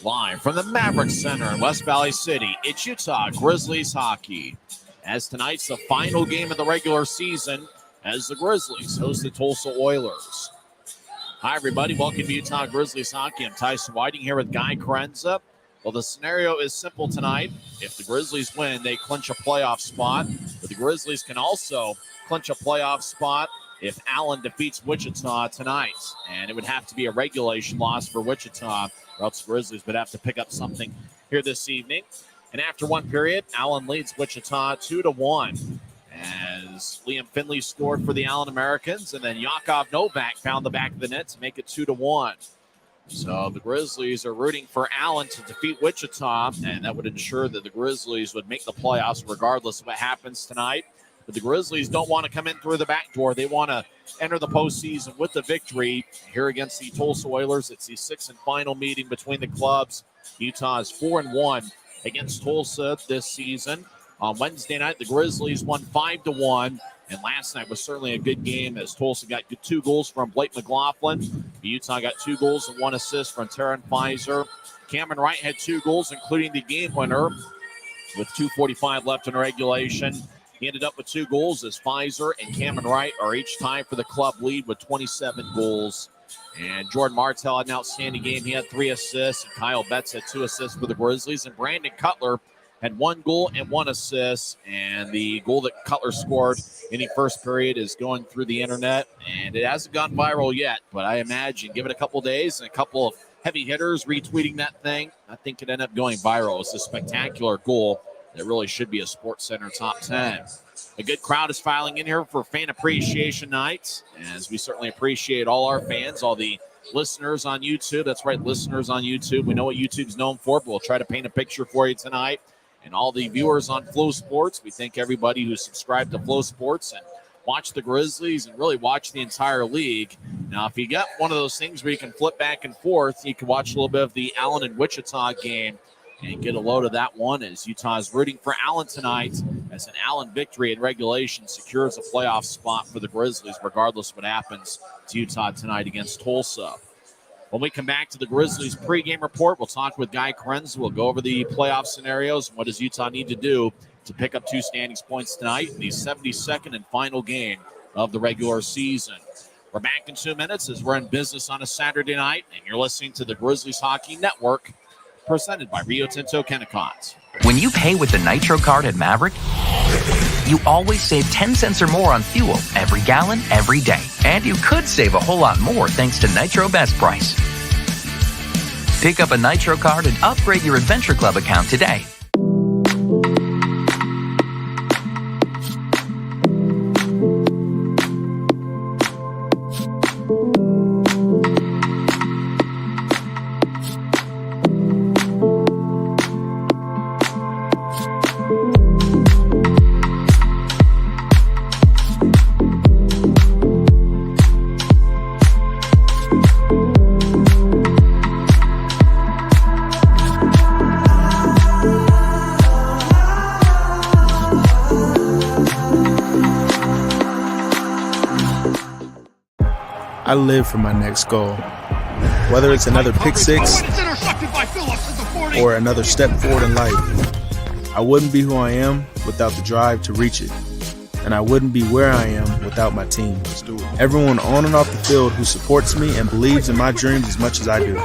Live from the Maverik Center in West Valley City, it's Utah Grizzlies hockey. As tonight's the final game of the regular season as the Grizzlies host the Tulsa Oilers. Hi, everybody. Welcome to Utah Grizzlies hockey. I'm Tyson Whiting here with Guy Chiarenza. Well, the scenario is simple tonight. If the Grizzlies win, they clinch a playoff spot. But the Grizzlies can also clinch a playoff spot if Allen defeats Wichita tonight. And it would have to be a regulation loss for Wichita, or else the Grizzlies would have to pick up something here this evening. And after one period, Allen leads Wichita 2-1. As Liam Finley scored for the Allen Americans, and then Yakov Novak found the back of the net to make it 2-1. So the Grizzlies are rooting for Allen to defeat Wichita, and that would ensure that the Grizzlies would make the playoffs regardless of what happens tonight. But the Grizzlies don't want to come in through the back door. They want to enter the postseason with the victory here against the Tulsa Oilers. It's the sixth and final meeting between the clubs. Utah is 4-1 against Tulsa this season. On Wednesday night, the Grizzlies won 5-1. And last night was certainly a good game as Tulsa got 2 goals from Blake McLaughlin. Utah got 2 goals and 1 assist from Taryn Pfizer. Cameron Wright had 2 goals, including the game winner with 2:45 left in regulation. He ended up with 2 goals as Pfizer and Cameron Wright are each tied for the club lead with 27 goals. And Jordan Martel had an outstanding game. He had 3 assists. And Kyle Betts had 2 assists for the Grizzlies. And Brandon Cutler had 1 goal and 1 assist. And the goal that Cutler scored in the first period is going through the internet. And it hasn't gone viral yet, but I imagine give it a couple days and a couple of heavy hitters retweeting that thing, I think it ended up going viral. It's a spectacular goal that really should be a Sports Center top 10. A good crowd is filing in here for Fan Appreciation Night, as we certainly appreciate all our fans, all the listeners on YouTube. That's right, listeners on YouTube. We know what YouTube's known for, but we'll try to paint a picture for you tonight. And all the viewers on Flow Sports, we thank everybody who's subscribed to Flow Sports and watch the Grizzlies and really watch the entire league. Now, if you got one of those things where you can flip back and forth, you can watch a little bit of the Allen and Wichita game and get a load of that one, as Utah is rooting for Allen tonight, as an Allen victory in regulation secures a playoff spot for the Grizzlies, regardless of what happens to Utah tonight against Tulsa. When we come back to the Grizzlies pregame report, we'll talk with Guy Chiarenza. We'll go over the playoff scenarios and what does Utah need to do to pick up 2 standings points tonight in the 72nd and final game of the regular season. We're back in 2 minutes as we're in business on a Saturday night, and you're listening to the Grizzlies Hockey Network, presented by Rio Tinto Kennecott. When you pay with the Nitro card at Maverik, you always save 10 cents or more on fuel every gallon, every day. And you could save a whole lot more thanks to Nitro Best Price. Pick up a Nitro card and upgrade your Adventure Club account today. I live for my next goal. Whether it's another pick six or another step forward in life, I wouldn't be who I am without the drive to reach it. And I wouldn't be where I am without my team. Everyone on and off the field who supports me and believes in my dreams as much as I do.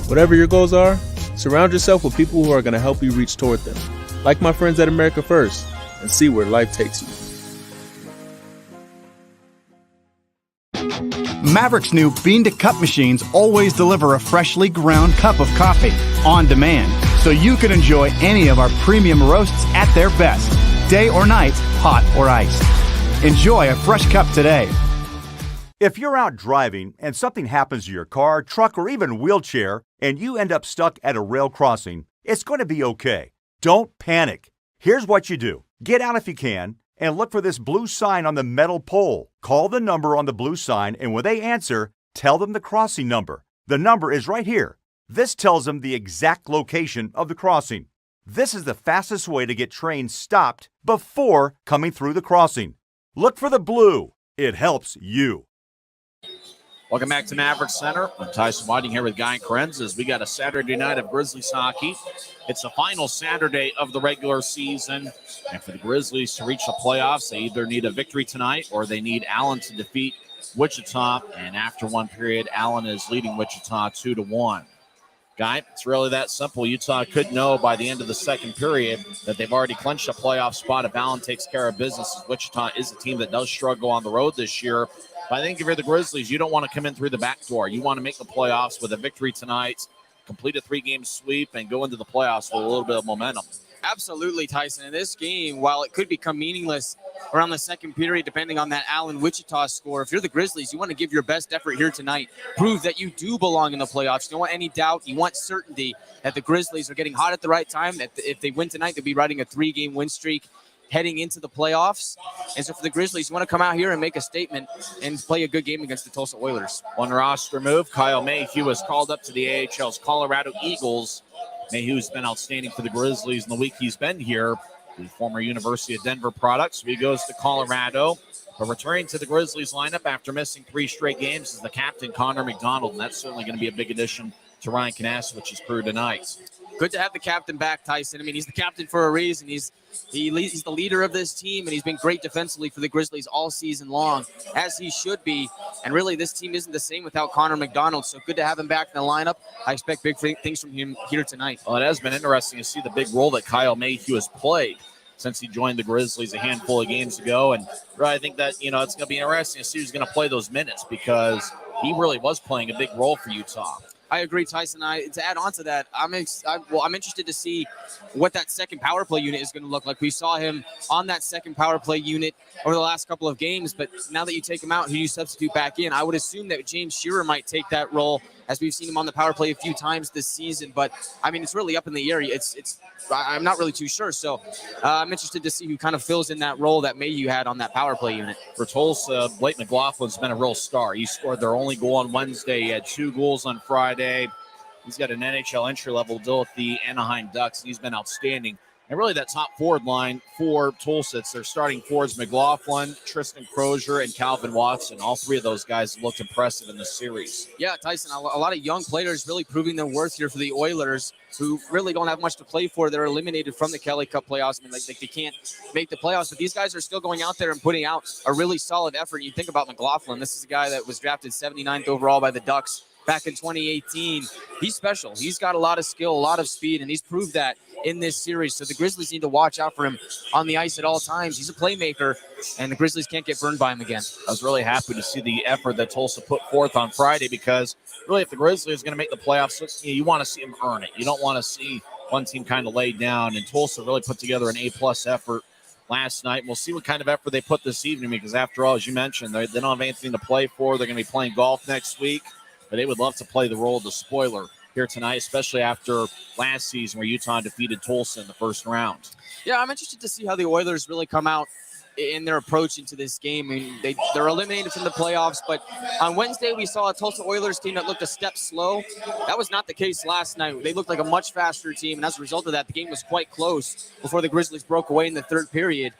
Whatever your goals are, surround yourself with people who are going to help you reach toward them. Like my friends at America First, and see where life takes you. Maverik's new bean-to-cup machines always deliver a freshly ground cup of coffee on demand, so you can enjoy any of our premium roasts at their best, day or night, hot or iced. Enjoy a fresh cup today. If you're out driving and something happens to your car, truck, or even wheelchair, and you end up stuck at a rail crossing, it's going to be okay. Don't panic. Here's what you do. Get out if you can, and look for this blue sign on the metal pole. Call the number on the blue sign, and when they answer, tell them the crossing number. The number is right here. This tells them the exact location of the crossing. This is the fastest way to get trains stopped before coming through the crossing. Look for the blue. It helps you. Welcome back to Maverik Center. I'm Tyson Whiting here with Guy Chiarenza as we got a Saturday night of Grizzlies hockey. It's the final Saturday of the regular season. And for the Grizzlies to reach the playoffs, they either need a victory tonight or they need Allen to defeat Wichita. And after one period, Allen is leading Wichita 2-1. Guy, it's really that simple. Utah could know by the end of the second period that they've already clinched a playoff spot if Allen takes care of business. Wichita is a team that does struggle on the road this year. But I think if you're the Grizzlies, you don't want to come in through the back door. You want to make the playoffs with a victory tonight, complete a 3-game sweep, and go into the playoffs with a little bit of momentum. Absolutely, Tyson. In this game, while it could become meaningless around the second period, depending on that Allen-Wichita score, if you're the Grizzlies, you want to give your best effort here tonight. Prove that you do belong in the playoffs. You don't want any doubt. You want certainty that the Grizzlies are getting hot at the right time, that if they win tonight, they'll be riding a 3-game win streak heading into the playoffs. And so for the Grizzlies, you want to come out here and make a statement and play a good game against the Tulsa Oilers. One roster move, Kyle Mayhew was called up to the AHL's Colorado Eagles. Mayhew's been outstanding for the Grizzlies in the week he's been here. The former University of Denver product, so he goes to Colorado. But returning to the Grizzlies lineup after missing 3 straight games is the captain, Connor McDonald, and that's certainly going to be a big addition to Ryan Kanasewicz's crew tonight. Good to have the captain back, Tyson. I mean, he's the captain for a reason. He's the leader of this team, and he's been great defensively for the Grizzlies all season long, as he should be. And really, this team isn't the same without Connor McDonald, so good to have him back in the lineup. I expect big things from him here tonight. Well, it has been interesting to see the big role that Kyle Mayhew has played since he joined the Grizzlies a handful of games ago. And really, I think that, it's going to be interesting to see who's going to play those minutes because he really was playing a big role for Utah. I agree, Tyson. To add on to that, I'm interested to see what that second power play unit is going to look like. We saw him on that second power play unit over the last couple of games, but now that you take him out, who do you substitute back in? I would assume that James Shearer might take that role, as we've seen him on the power play a few times this season. But I mean, it's really up in the air. I'm not really too sure. So I'm interested to see who kind of fills in that role that Mayhew had on that power play unit. For Tulsa, Blake McLaughlin's been a real star. He scored their only goal on Wednesday. He had 2 goals on Friday. He's got an NHL entry-level deal with the Anaheim Ducks. He's been outstanding. And really that top forward line for Tulsa, it's their starting forwards, McLaughlin, Tristan Crozier, and Calvin Watson. All 3 of those guys looked impressive in this series. Yeah, Tyson, a lot of young players really proving their worth here for the Oilers, who really don't have much to play for. They're eliminated from the Kelly Cup playoffs. I mean, they can't make the playoffs, but these guys are still going out there and putting out a really solid effort. You think about McLaughlin. This is a guy that was drafted 79th overall by the Ducks back in 2018. He's special. He's got a lot of skill, a lot of speed, and he's proved that in this series. So the Grizzlies need to watch out for him on the ice at all times. He's a playmaker, and the Grizzlies can't get burned by him again. I was really happy to see the effort that Tulsa put forth on Friday because really if the Grizzlies are going to make the playoffs, you want to see them earn it. You don't want to see one team kind of laid down, and Tulsa really put together an A-plus effort last night. We'll see what kind of effort they put this evening because after all, as you mentioned, they don't have anything to play for. They're going to be playing golf next week, but they would love to play the role of the spoiler here tonight, especially after last season where Utah defeated Tulsa in the first round. Yeah, I'm interested to see how the Oilers really come out in their approach into this game. I mean, they're eliminated from the playoffs, but on Wednesday we saw a Tulsa Oilers team that looked a step slow. That was not the case last night. They looked like a much faster team, and as a result of that, the game was quite close before the Grizzlies broke away in the third period.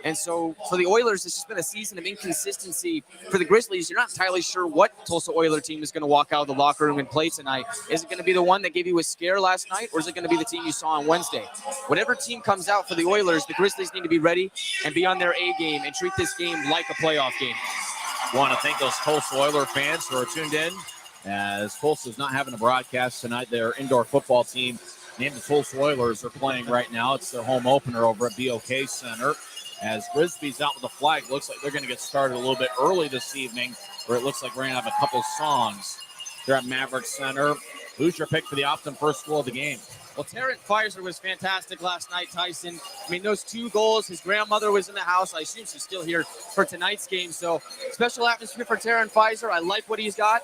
And so for the Oilers, it's just been a season of inconsistency. For the Grizzlies, you're not entirely sure what Tulsa Oilers team is going to walk out of the locker room and play tonight. Is it going to be the one that gave you a scare last night, or is it going to be the team you saw on Wednesday? Whatever team comes out for the Oilers, the Grizzlies need to be ready and be on their A game and treat this game like a playoff game. I want to thank those Tulsa Oilers fans who are tuned in, as Tulsa is not having a broadcast tonight. Their indoor football team, named the Tulsa Oilers, are playing right now. It's their home opener over at BOK Center. As Frisbee's out with the flag, looks like they're going to get started a little bit early this evening, where it looks like we're going to have a couple songs here at Maverik Center. Who's your pick for the Optum first goal of the game? Well, Terrence Pfizer was fantastic last night, Tyson. I mean, those 2 goals, his grandmother was in the house. I assume she's still here for tonight's game. So special atmosphere for Terrence Pfizer. I like what he's got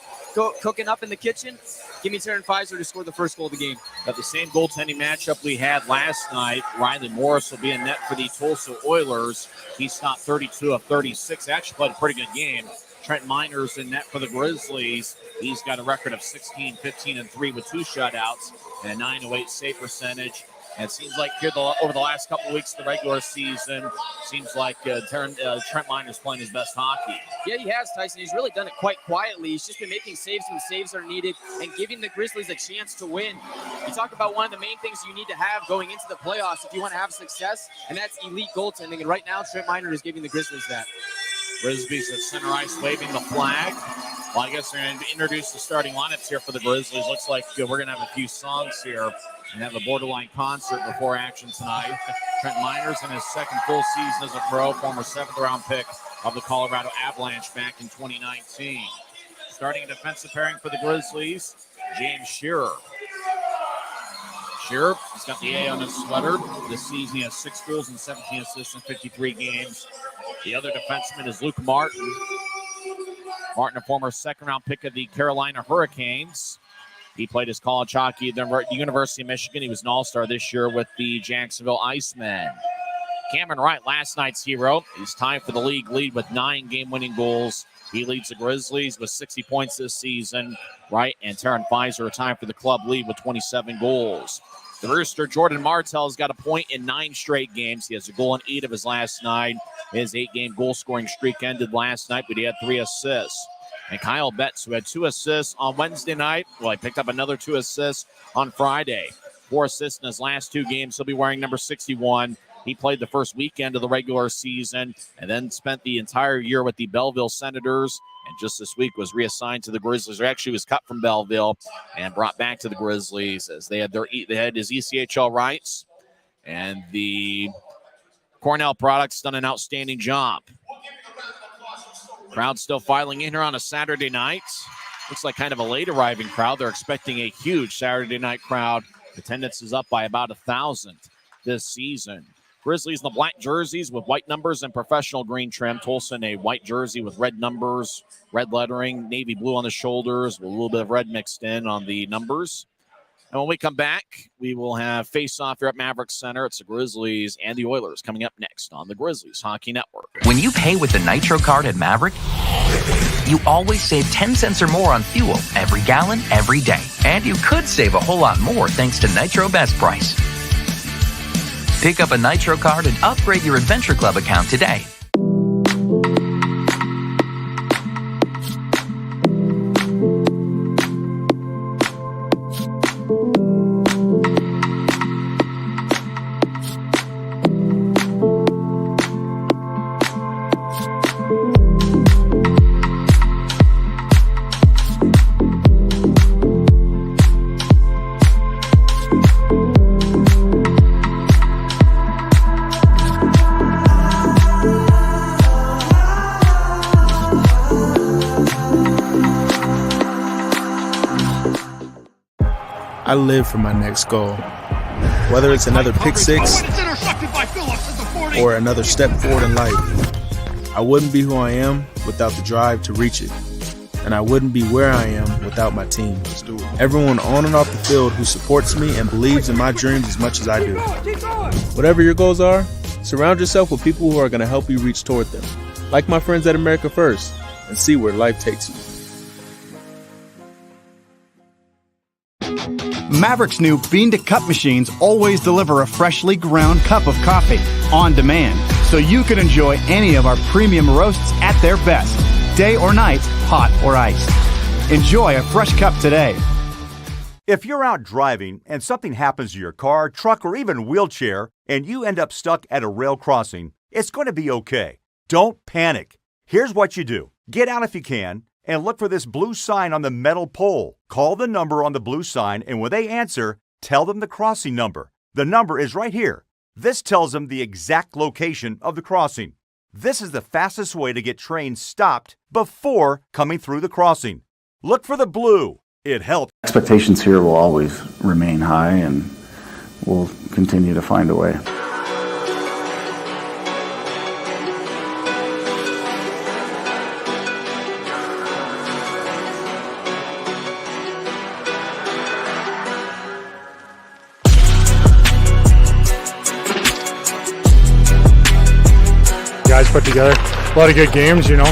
cooking up in the kitchen. Give me Terrence Pfizer to score the first goal of the game. Got the same goaltending matchup we had last night. Riley Morris will be in net for the Tulsa Oilers. He stopped 32 of 36. Actually played a pretty good game. Trent Miner's in net for the Grizzlies. He's got a record of 16, 15, and 3 with 2 shutouts and a 908 save percentage. And it seems like here over the last couple of weeks of the regular season, seems like Trent Miner's playing his best hockey. Yeah, he has, Tyson. He's really done it quite quietly. He's just been making saves when saves are needed and giving the Grizzlies a chance to win. You talk about one of the main things you need to have going into the playoffs if you want to have success, and that's elite goaltending. And right now, Trent Miner is giving the Grizzlies that. Grizzlies at center ice waving the flag. Well, I guess they're going to introduce the starting lineups here for the Grizzlies. Looks like we're going to have a few songs here and have a borderline concert before action tonight. Trent Miner's in his second full season as a pro, former 7th-round pick of the Colorado Avalanche back in 2019. Starting a defensive pairing for the Grizzlies, James Shearer. Shearer, he's got the A on his sweater. This season he has 6 goals and 17 assists in 53 games. The other defenseman is Luke Martin. Martin, a former 2nd-round pick of the Carolina Hurricanes. He played his college hockey at the University of Michigan. He was an all-star this year with the Jacksonville Icemen. Cameron Wright, last night's hero. He's tied for the league lead with 9 game-winning goals. He leads the Grizzlies with 60 points this season. Wright and Taryn Fizer are tied for the club lead with 27 goals. The Rooster, Jordan Martel, has got a point in 9 straight games. He has a goal in 8 of his last 9. His 8-game goal-scoring streak ended last night, but he had 3 assists. And Kyle Betts, who had 2 assists on Wednesday night, well, he picked up another 2 assists on Friday. 4 assists in his last 2 games. He'll be wearing number 61. He played the first weekend of the regular season and then spent the entire year with the Belleville Senators, and just this week was reassigned to the Grizzlies. Or actually was cut from Belleville and brought back to the Grizzlies as they had his ECHL rights, and the Cornell products done an outstanding job. Crowd still filing in here on a Saturday night. Looks like kind of a late arriving crowd. They're expecting a huge Saturday night crowd. Attendance is up by about 1,000 this season. Grizzlies in the black jerseys with white numbers and professional green trim. Tulsa in a white jersey with red numbers, red lettering, navy blue on the shoulders with a little bit of red mixed in on the numbers. And when we come back, we will have face-off here at Maverik Center. It's the Grizzlies and the Oilers coming up next on the Grizzlies Hockey Network. When you pay with the Nitro card at Maverik, you always save 10 cents or more on fuel every gallon, every day. And you could save a whole lot more thanks to Nitro Best Price. Pick up a Nitro card and upgrade your Adventure Club account today. I live for my next goal. Whether it's another pick six or another step forward in life, I wouldn't be who I am without the drive to reach it. And I wouldn't be where I am without my team. Everyone on and off the field who supports me and believes in my dreams as much as I do. Whatever your goals are, surround yourself with people who are going to help you reach toward them. Like my friends at America First, and see where life takes you. Maverik's new bean-to-cup machines always deliver a freshly ground cup of coffee on demand, so you can enjoy any of our premium roasts at their best, day or night, hot or iced. Enjoy a fresh cup today. If you're out driving and something happens to your car, truck, or even wheelchair, and you end up stuck at a rail crossing, it's going to be okay. Don't panic. Here's what you do. Get out if you can, and look for this blue sign on the metal pole. Call the number on the blue sign, and when they answer, tell them the crossing number. The number is right here. This tells them the exact location of the crossing. This is the fastest way to get trains stopped before coming through the crossing. Look for the blue. It helps. Expectations here will always remain high, and we'll continue to find a way. Guys put together a lot of good games, you know.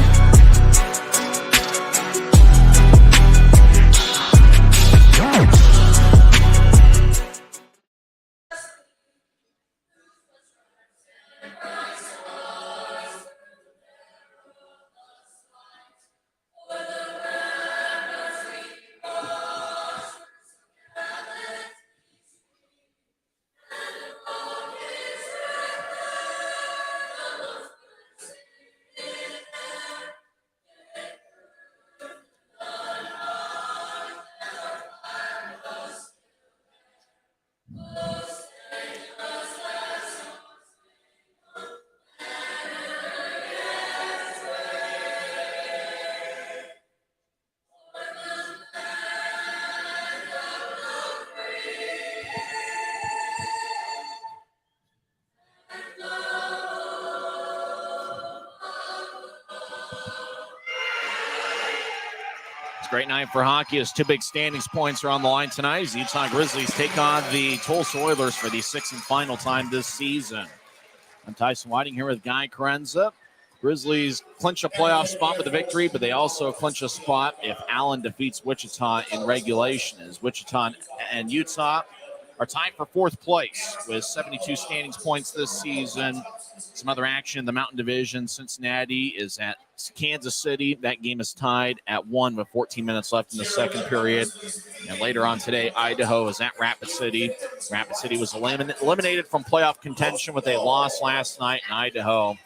Great night for hockey as 2 big standings points are on the line tonight as the Utah Grizzlies take on the Tulsa Oilers for the 6th and final time this season. I'm Tyson Whiting here with Guy Chiarenza. Grizzlies clinch a playoff spot with a victory, but they also clinch a spot if Allen defeats Wichita in regulation, as Wichita and Utah are tied for 4th place with 72 standings points this season. Some other action in the Mountain Division. Cincinnati is at Kansas City. That game is tied at 1 with 14 minutes left in the second period. And later on today, Idaho is at Rapid City. Rapid City was eliminated from playoff contention with a loss last night in Idaho.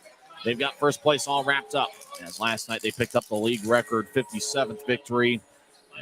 They've got first place all wrapped up, as last night they picked up the league record 57th victory.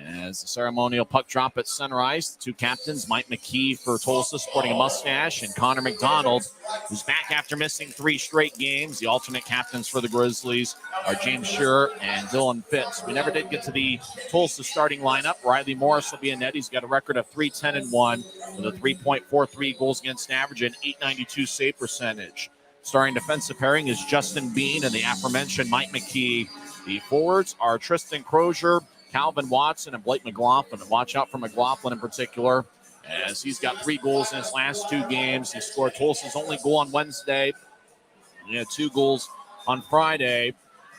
As the ceremonial puck drop at center ice, the 2 captains, Mike McKee for Tulsa, sporting a mustache, and Connor McDonald, who's back after missing 3 straight games. The alternate captains for the Grizzlies are James Shearer and Dylan Fitz. We never did get to the Tulsa starting lineup. Riley Morris will be in net. He's got a record of 3-10-1 with a 3.43 goals against average and 892 save percentage. Starting defensive pairing is Justin Bean and the aforementioned Mike McKee. The forwards are Tristan Crozier, Calvin Watson, and Blake McLaughlin. And watch out for McLaughlin in particular, as he's got 3 goals in his last 2 games. He scored Tulsa's only goal on Wednesday. He had 2 goals on Friday.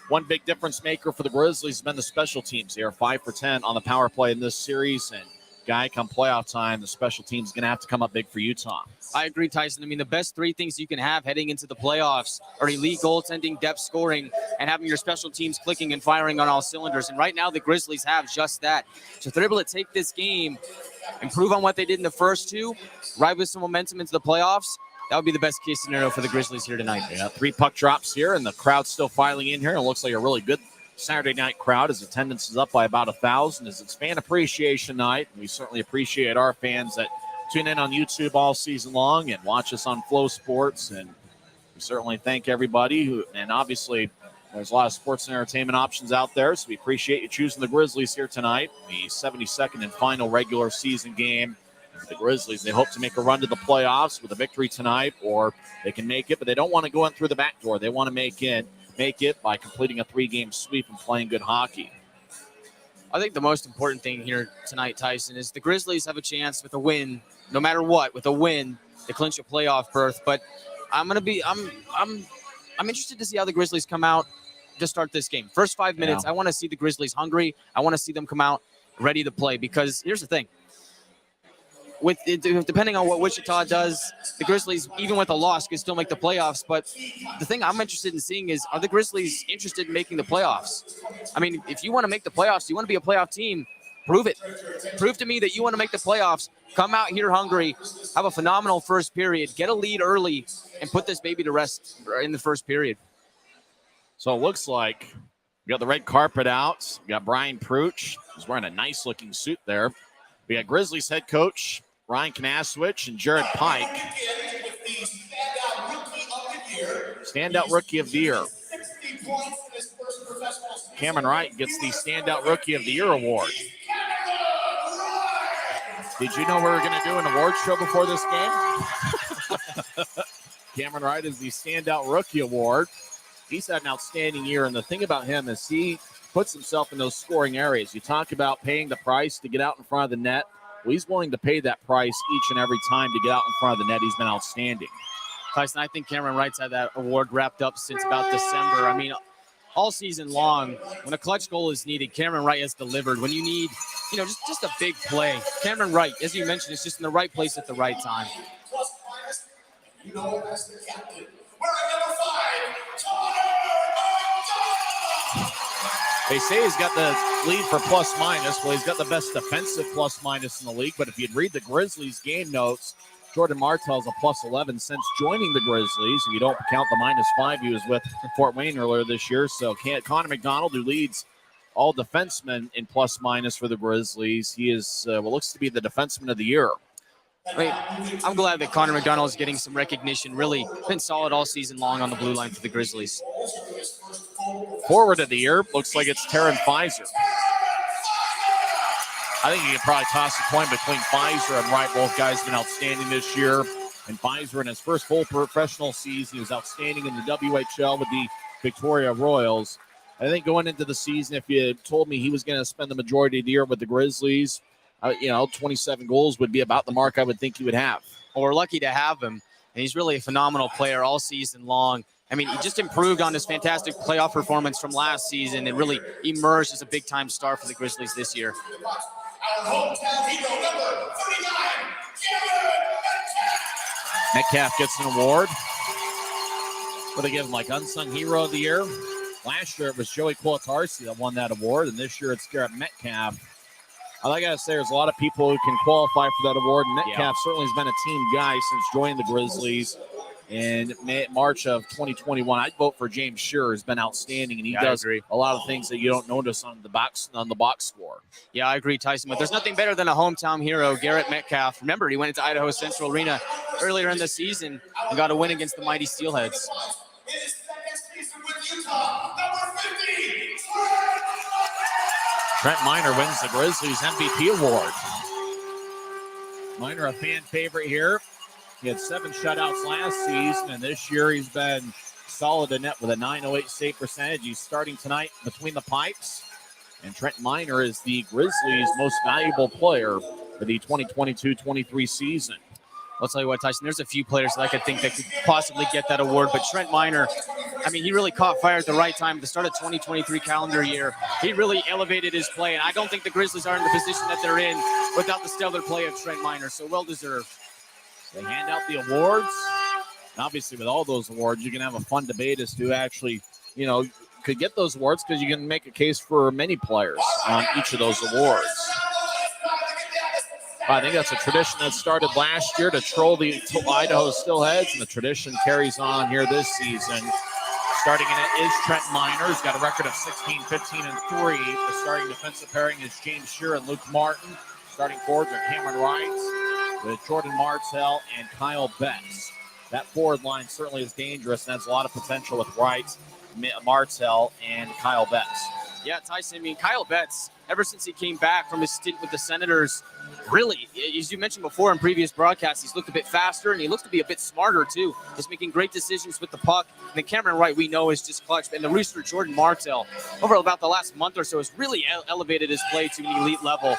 One big difference maker for the Grizzlies has been the special teams. They are 5 for 10 on the power play in this series. And, Guy, come playoff time, the special teams is going to have to come up big for Utah. I agree, Tyson. I mean, the best 3 things you can have heading into the playoffs are elite goaltending, depth scoring, and having your special teams clicking and firing on all cylinders. And right now, the Grizzlies have just that. So if they're able to take this game, improve on what they did in the first 2, ride with some momentum into the playoffs, that would be the best case scenario for the Grizzlies here tonight. Yeah, 3 puck drops here, and the crowd's still filing in here. It looks like a really good Saturday night crowd as attendance is up by about 1,000 as it's fan appreciation night. We certainly appreciate our fans that tune in on YouTube all season long and watch us on Flow Sports. And we certainly thank everybody who, and obviously there's a lot of sports and entertainment options out there. So we appreciate you choosing the Grizzlies here tonight. The 72nd and final regular season game. The Grizzlies, they hope to make a run to the playoffs with a victory tonight, or they can make it, but they don't want to go in through the back door. They want to make it by completing a 3-game sweep and playing good hockey. I think the most important thing here tonight, Tyson, is the Grizzlies have a chance with a win, no matter what, with a win to clinch a playoff berth. But I'm interested to see how the Grizzlies come out to start this game. First 5 minutes, I want to see the Grizzlies hungry. I want to see them come out ready to play, because here's the thing. Depending on what Wichita does, the Grizzlies, even with a loss, can still make the playoffs. But the thing I'm interested in seeing is, are the Grizzlies interested in making the playoffs? I mean, if you want to make the playoffs, you want to be a playoff team, prove it. Prove to me that you want to make the playoffs. Come out here hungry, have a phenomenal first period, get a lead early, and put this baby to rest in the first period. So it looks like we got the red carpet out. We got Brian Pruch, who's wearing a nice-looking suit there. We got Grizzlies head coach Ryan Knaswich and Jared Pike. Standout Rookie of the Year. Cameron Wright gets the Standout Rookie of the Year award. Did you know we were going to do an award show before this game? Cameron Wright is the Standout Rookie Award. He's had an outstanding year, and the thing about him is he puts himself in those scoring areas. You talk about paying the price to get out in front of the net. Well, he's willing to pay that price each and every time to get out in front of the net. He's been outstanding. Tyson, I think Cameron Wright's had that award wrapped up since about December. I mean, all season long, when a clutch goal is needed, Cameron Wright has delivered. When you need, just a big play, Cameron Wright, as you mentioned, is just in the right place at the right time. They say he's got the lead for plus-minus. Well, he's got the best defensive plus-minus in the league. But if you'd read the Grizzlies game notes, Jordan Martel is a +11 since joining the Grizzlies. If you don't count the -5 he was with Fort Wayne earlier this year. So Connor McDonald, who leads all defensemen in plus-minus for the Grizzlies, he is what looks to be the defenseman of the year. I'm glad that Connor McDonald is getting some recognition. Really been solid all season long on the blue line for the Grizzlies. Forward of the year, looks like it's Taryn Pfizer. I think you could probably toss a coin between Pfizer and Wright. Both guys have been outstanding this year. And Pfizer, in his first full professional season, he was outstanding in the WHL with the Victoria Royals. I think going into the season, if you told me he was going to spend the majority of the year with the Grizzlies, 27 goals would be about the mark I would think he would have. Well, we're lucky to have him, and he's really a phenomenal player all season long. I mean, he just improved on his fantastic playoff performance from last season and really emerged as a big-time star for the Grizzlies this year. Metcalf gets an award. What do they give him, like Unsung Hero of the Year? Last year it was Joey Kulitarski that won that award, and this year it's Garrett Metcalf. I got to say, there's a lot of people who can qualify for that award. Metcalf certainly has been a team guy since joining the Grizzlies in March of 2021. I'd vote for James Shearer. Has been outstanding, and he does a lot of things that you don't notice on the box score. Yeah, I agree, Tyson. But there's nothing better than a hometown hero, Garrett Metcalf. Remember, he went into Idaho Central Arena earlier in the season and got a win against the mighty Steelheads. Trent Miner wins the Grizzlies MVP award. Miner, a fan favorite here. He had 7 shutouts last season, and this year he's been solid in net with a .908 save percentage. He's starting tonight between the pipes. And Trent Miner is the Grizzlies' most valuable player for the 2022-23 season. I'll tell you what, Tyson, there's a few players that I could think that could possibly get that award, but Trent Miner, I mean, he really caught fire at the right time at the start of 2023 calendar year. He really elevated his play, and I don't think the Grizzlies are in the position that they're in without the stellar play of Trent Miner, so well-deserved. They hand out the awards. And obviously, with all those awards, you can have a fun debate as to who actually, could get those awards, because you can make a case for many players on each of those awards. I think that's a tradition that started last year to troll the Idaho Steelheads, and the tradition carries on here this season. Starting in it is Trent Miner. He's got a record of 16, 15, and 3. The starting defensive pairing is James Shearer and Luke Martin. Starting forwards are Cameron Wright with Jordan Martel and Kyle Betts. That forward line certainly is dangerous and has a lot of potential with Wright, Martel, and Kyle Betts. Yeah, Tyson, I mean, Kyle Betts, ever since he came back from his stint with the Senators, really, as you mentioned before in previous broadcasts, he's looked a bit faster, and he looks to be a bit smarter, too. He's making great decisions with the puck. And then Cameron Wright, we know, is just clutch. And the Rooster, Jordan Martel, over about the last month or so, has really elevated his play to an elite level.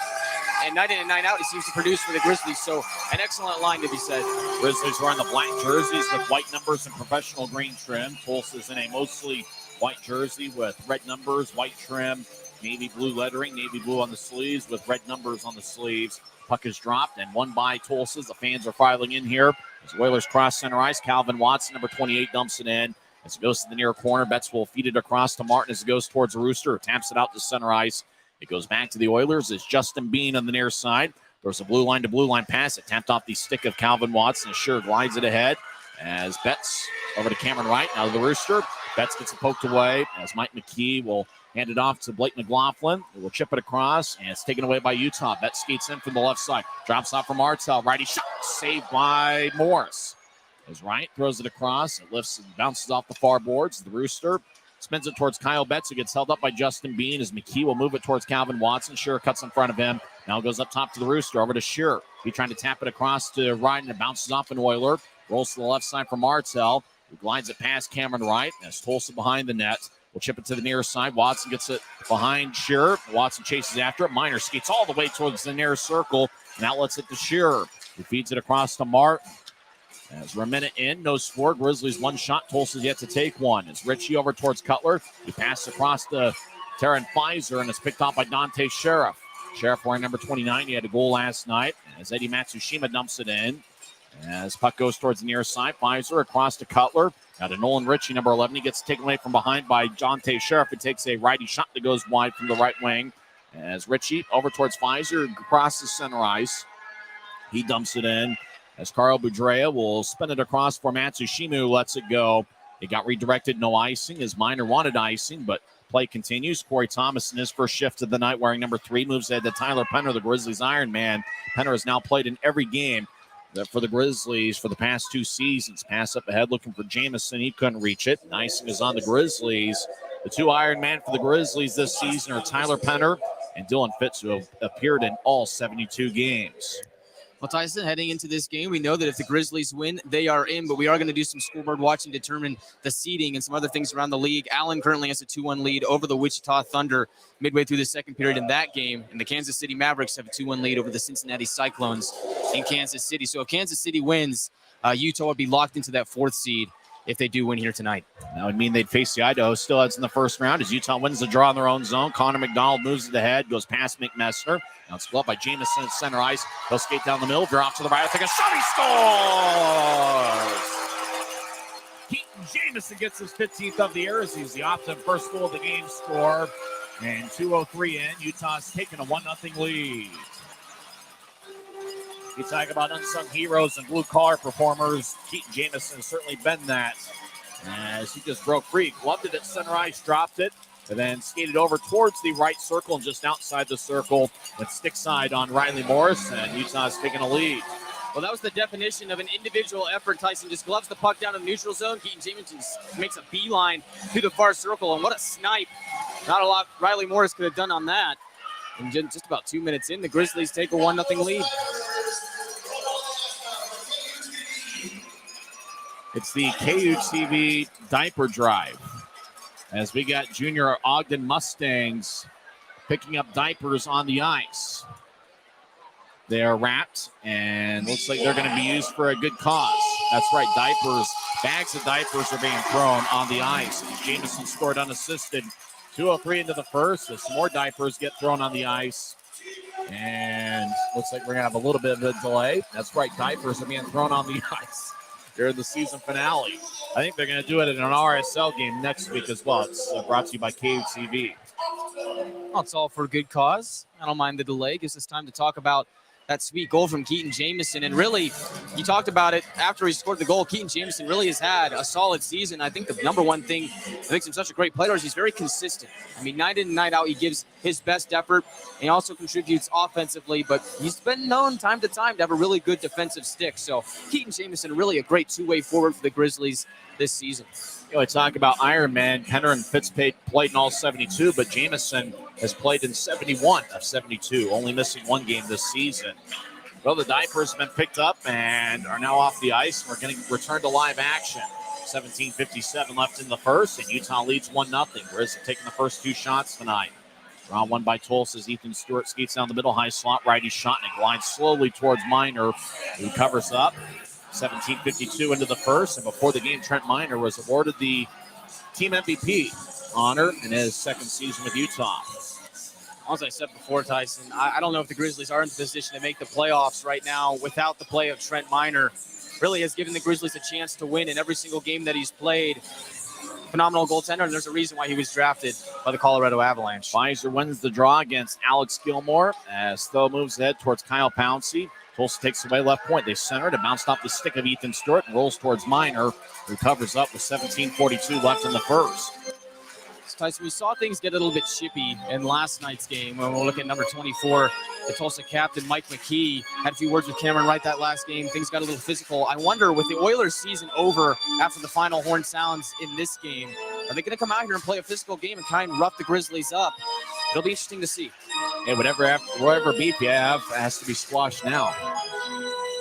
And night in and night out, he seems to produce for the Grizzlies. So an excellent line to be said. Grizzlies wearing the black jerseys with white numbers and professional green trim. Tulsa's in a mostly white jersey with red numbers, white trim, navy blue lettering, navy blue on the sleeves with red numbers on the sleeves. Puck is dropped and won by Tulsa. The fans are filing in here. As Oilers cross center ice, Calvin Watson, number 28, dumps it in. As it goes to the near corner, Betts will feed it across to Martin as it goes towards the Rooster. Taps it out to center ice. It goes back to the Oilers as Justin Bean on the near side. There's a blue line to blue line pass. It tapped off the stick of Calvin Watson. Sure glides it ahead as Betts over to Cameron Wright. Now to the Rooster. Betts gets it poked away as Mike McKee will hand it off to Blake McLaughlin. He will chip it across, and it's taken away by Utah. Betts skates in from the left side. Drops off from Martel. Righty shot. Saved by Morris. As Wright throws it across, it lifts and bounces off the far boards. The Rooster spins it towards Kyle Betts, who gets held up by Justin Bean as McKee will move it towards Calvin Watson. Shearer cuts in front of him. Now goes up top to the Rooster. Over to Shearer. He trying to tap it across to Wright, and it bounces off an Oiler. Rolls to the left side for Martel, who glides it past Cameron Wright. As Tulsa behind the net. We'll chip it to the near side. Watson gets it behind Shearer. Watson chases after it. Miner skates all the way towards the near circle. And outlets it to Shearer, who feeds it across to Martin. As we're a minute in, no score. Grizzlies one shot. Tulsa's yet to take one. As Richie over towards Cutler. He passes across to Taryn Pfizer, and it's picked off by Dante Sheriff. Sheriff wearing number 29. He had a goal last night. As Eddie Matsushima dumps it in. As puck goes towards the near side. Pfizer across to Cutler. Now to Nolan Richie, number 11. He gets taken away from behind by Dante Sheriff. It takes a righty shot that goes wide from the right wing. As Richie over towards Pfizer, crosses center ice. He dumps it in. As Carl Boudrea will spin it across for Matsushima, who lets it go. It got redirected, no icing, as Miner wanted icing, but play continues. Corey Thomas in his first shift of the night wearing number 3 moves ahead to Tyler Penner, the Grizzlies Iron Man. Penner has now played in every game for the Grizzlies for the past 2 seasons. Pass up ahead looking for Jamison. He couldn't reach it. Icing is on the Grizzlies. The 2 Iron Man for the Grizzlies this season are Tyler Penner and Dylan Fitz, who have appeared in all 72 games. Well, Tyson, heading into this game, we know that if the Grizzlies win, they are in, but we are going to do some scoreboard watching to determine the seeding and some other things around the league. Allen currently has a 2-1 lead over the Wichita Thunder midway through the second period in that game, and the Kansas City Mavericks have a 2-1 lead over the Cincinnati Cyclones in Kansas City. So if Kansas City wins, Utah would be locked into that 4th seed if they do win here tonight. That would mean they'd face the Idaho Steelheads in the first round as Utah wins the draw in their own zone. Connor McDonald moves to the head, goes past McMessner. Now it's split by Jamison at center ice. He'll skate down the middle, veer off to the right. Take a shot, he scores! Keaton Jamison gets his 15th of the year as he's the offensive first goal of the game score. And 2:03 in, Utah's taking a 1-0 lead. You talk about unsung heroes and blue-collar performers. Keaton Jamison has certainly been that. As he just broke free, gloved it at center ice, dropped it, and then skated over towards the right circle and just outside the circle with stick side on Riley Morris, and Utah's taking a lead. Well, that was the definition of an individual effort. Tyson just gloves the puck down in the neutral zone. Keaton Jamison makes a beeline to the far circle, and what a snipe. Not a lot Riley Morris could have done on that. And just about 2 minutes in, the Grizzlies take a 1-0 lead. It's the KUTV diaper drive as we got junior Ogden Mustangs picking up diapers on the ice. They are wrapped and looks like they're going to be used for a good cause. That's right, diapers, bags of diapers are being thrown on the ice. Jamison scored unassisted. 2:03 into the first as some more diapers get thrown on the ice. And looks like we're going to have a little bit of a delay. That's right, diapers are being thrown on the ice during the season finale. I think they're going to do it in an RSL game next week as well. It's brought to you by KUTV. Well, it's all for a good cause. I don't mind the delay. Gives us time to talk about that sweet goal from Keaton Jamison. And really, you talked about it after he scored the goal. Keaton Jamison really has had a solid season. I think the number one thing that makes him such a great player is he's very consistent. I mean, night in and night out, he gives his best effort. And he also contributes offensively, but he's been known time to time to have a really good defensive stick. So Keaton Jamison, really a great two-way forward for the Grizzlies this season. You know, we talk about Ironman. Kenner and Fitzpatrick played in all 72, but Jamison has played in 71 of 72, only missing one game this season. Well, the diapers have been picked up and are now off the ice. We're going to return to live action. 17:57 left in the first, and Utah leads 1-0. Grizzlies taking the first 2 shots tonight. Round one by Tulsa's Ethan Stewart skates down the middle, high slot, righty shot, and it glides slowly towards Miner, who covers up. 17:52 into the first, and before the game, Trent Miner was awarded the team MVP honor in his second season with Utah. As I said before, Tyson, I don't know if the Grizzlies are in the position to make the playoffs right now without the play of Trent Miner. Really has given the Grizzlies a chance to win in every single game that he's played. Phenomenal goaltender, and there's a reason why he was drafted by the Colorado Avalanche. Pfizer wins the draw against Alex Gilmore as Tho moves ahead towards Kyle Pouncey. Tulsa takes away left point. They center it. It bounced off the stick of Ethan Stewart and rolls towards Miner, who covers up with 17:42 left in the first. Tyson, we saw things get a little bit chippy in last night's game when we're looking at number 24. The Tulsa captain, Mike McKee, had a few words with Cameron Wright that last game. Things got a little physical. I wonder, with the Oilers season over after the final horn sounds in this game, are they going to come out here and play a physical game and try and rough the Grizzlies up? It'll be interesting to see. Hey, whatever beef you have has to be squashed now.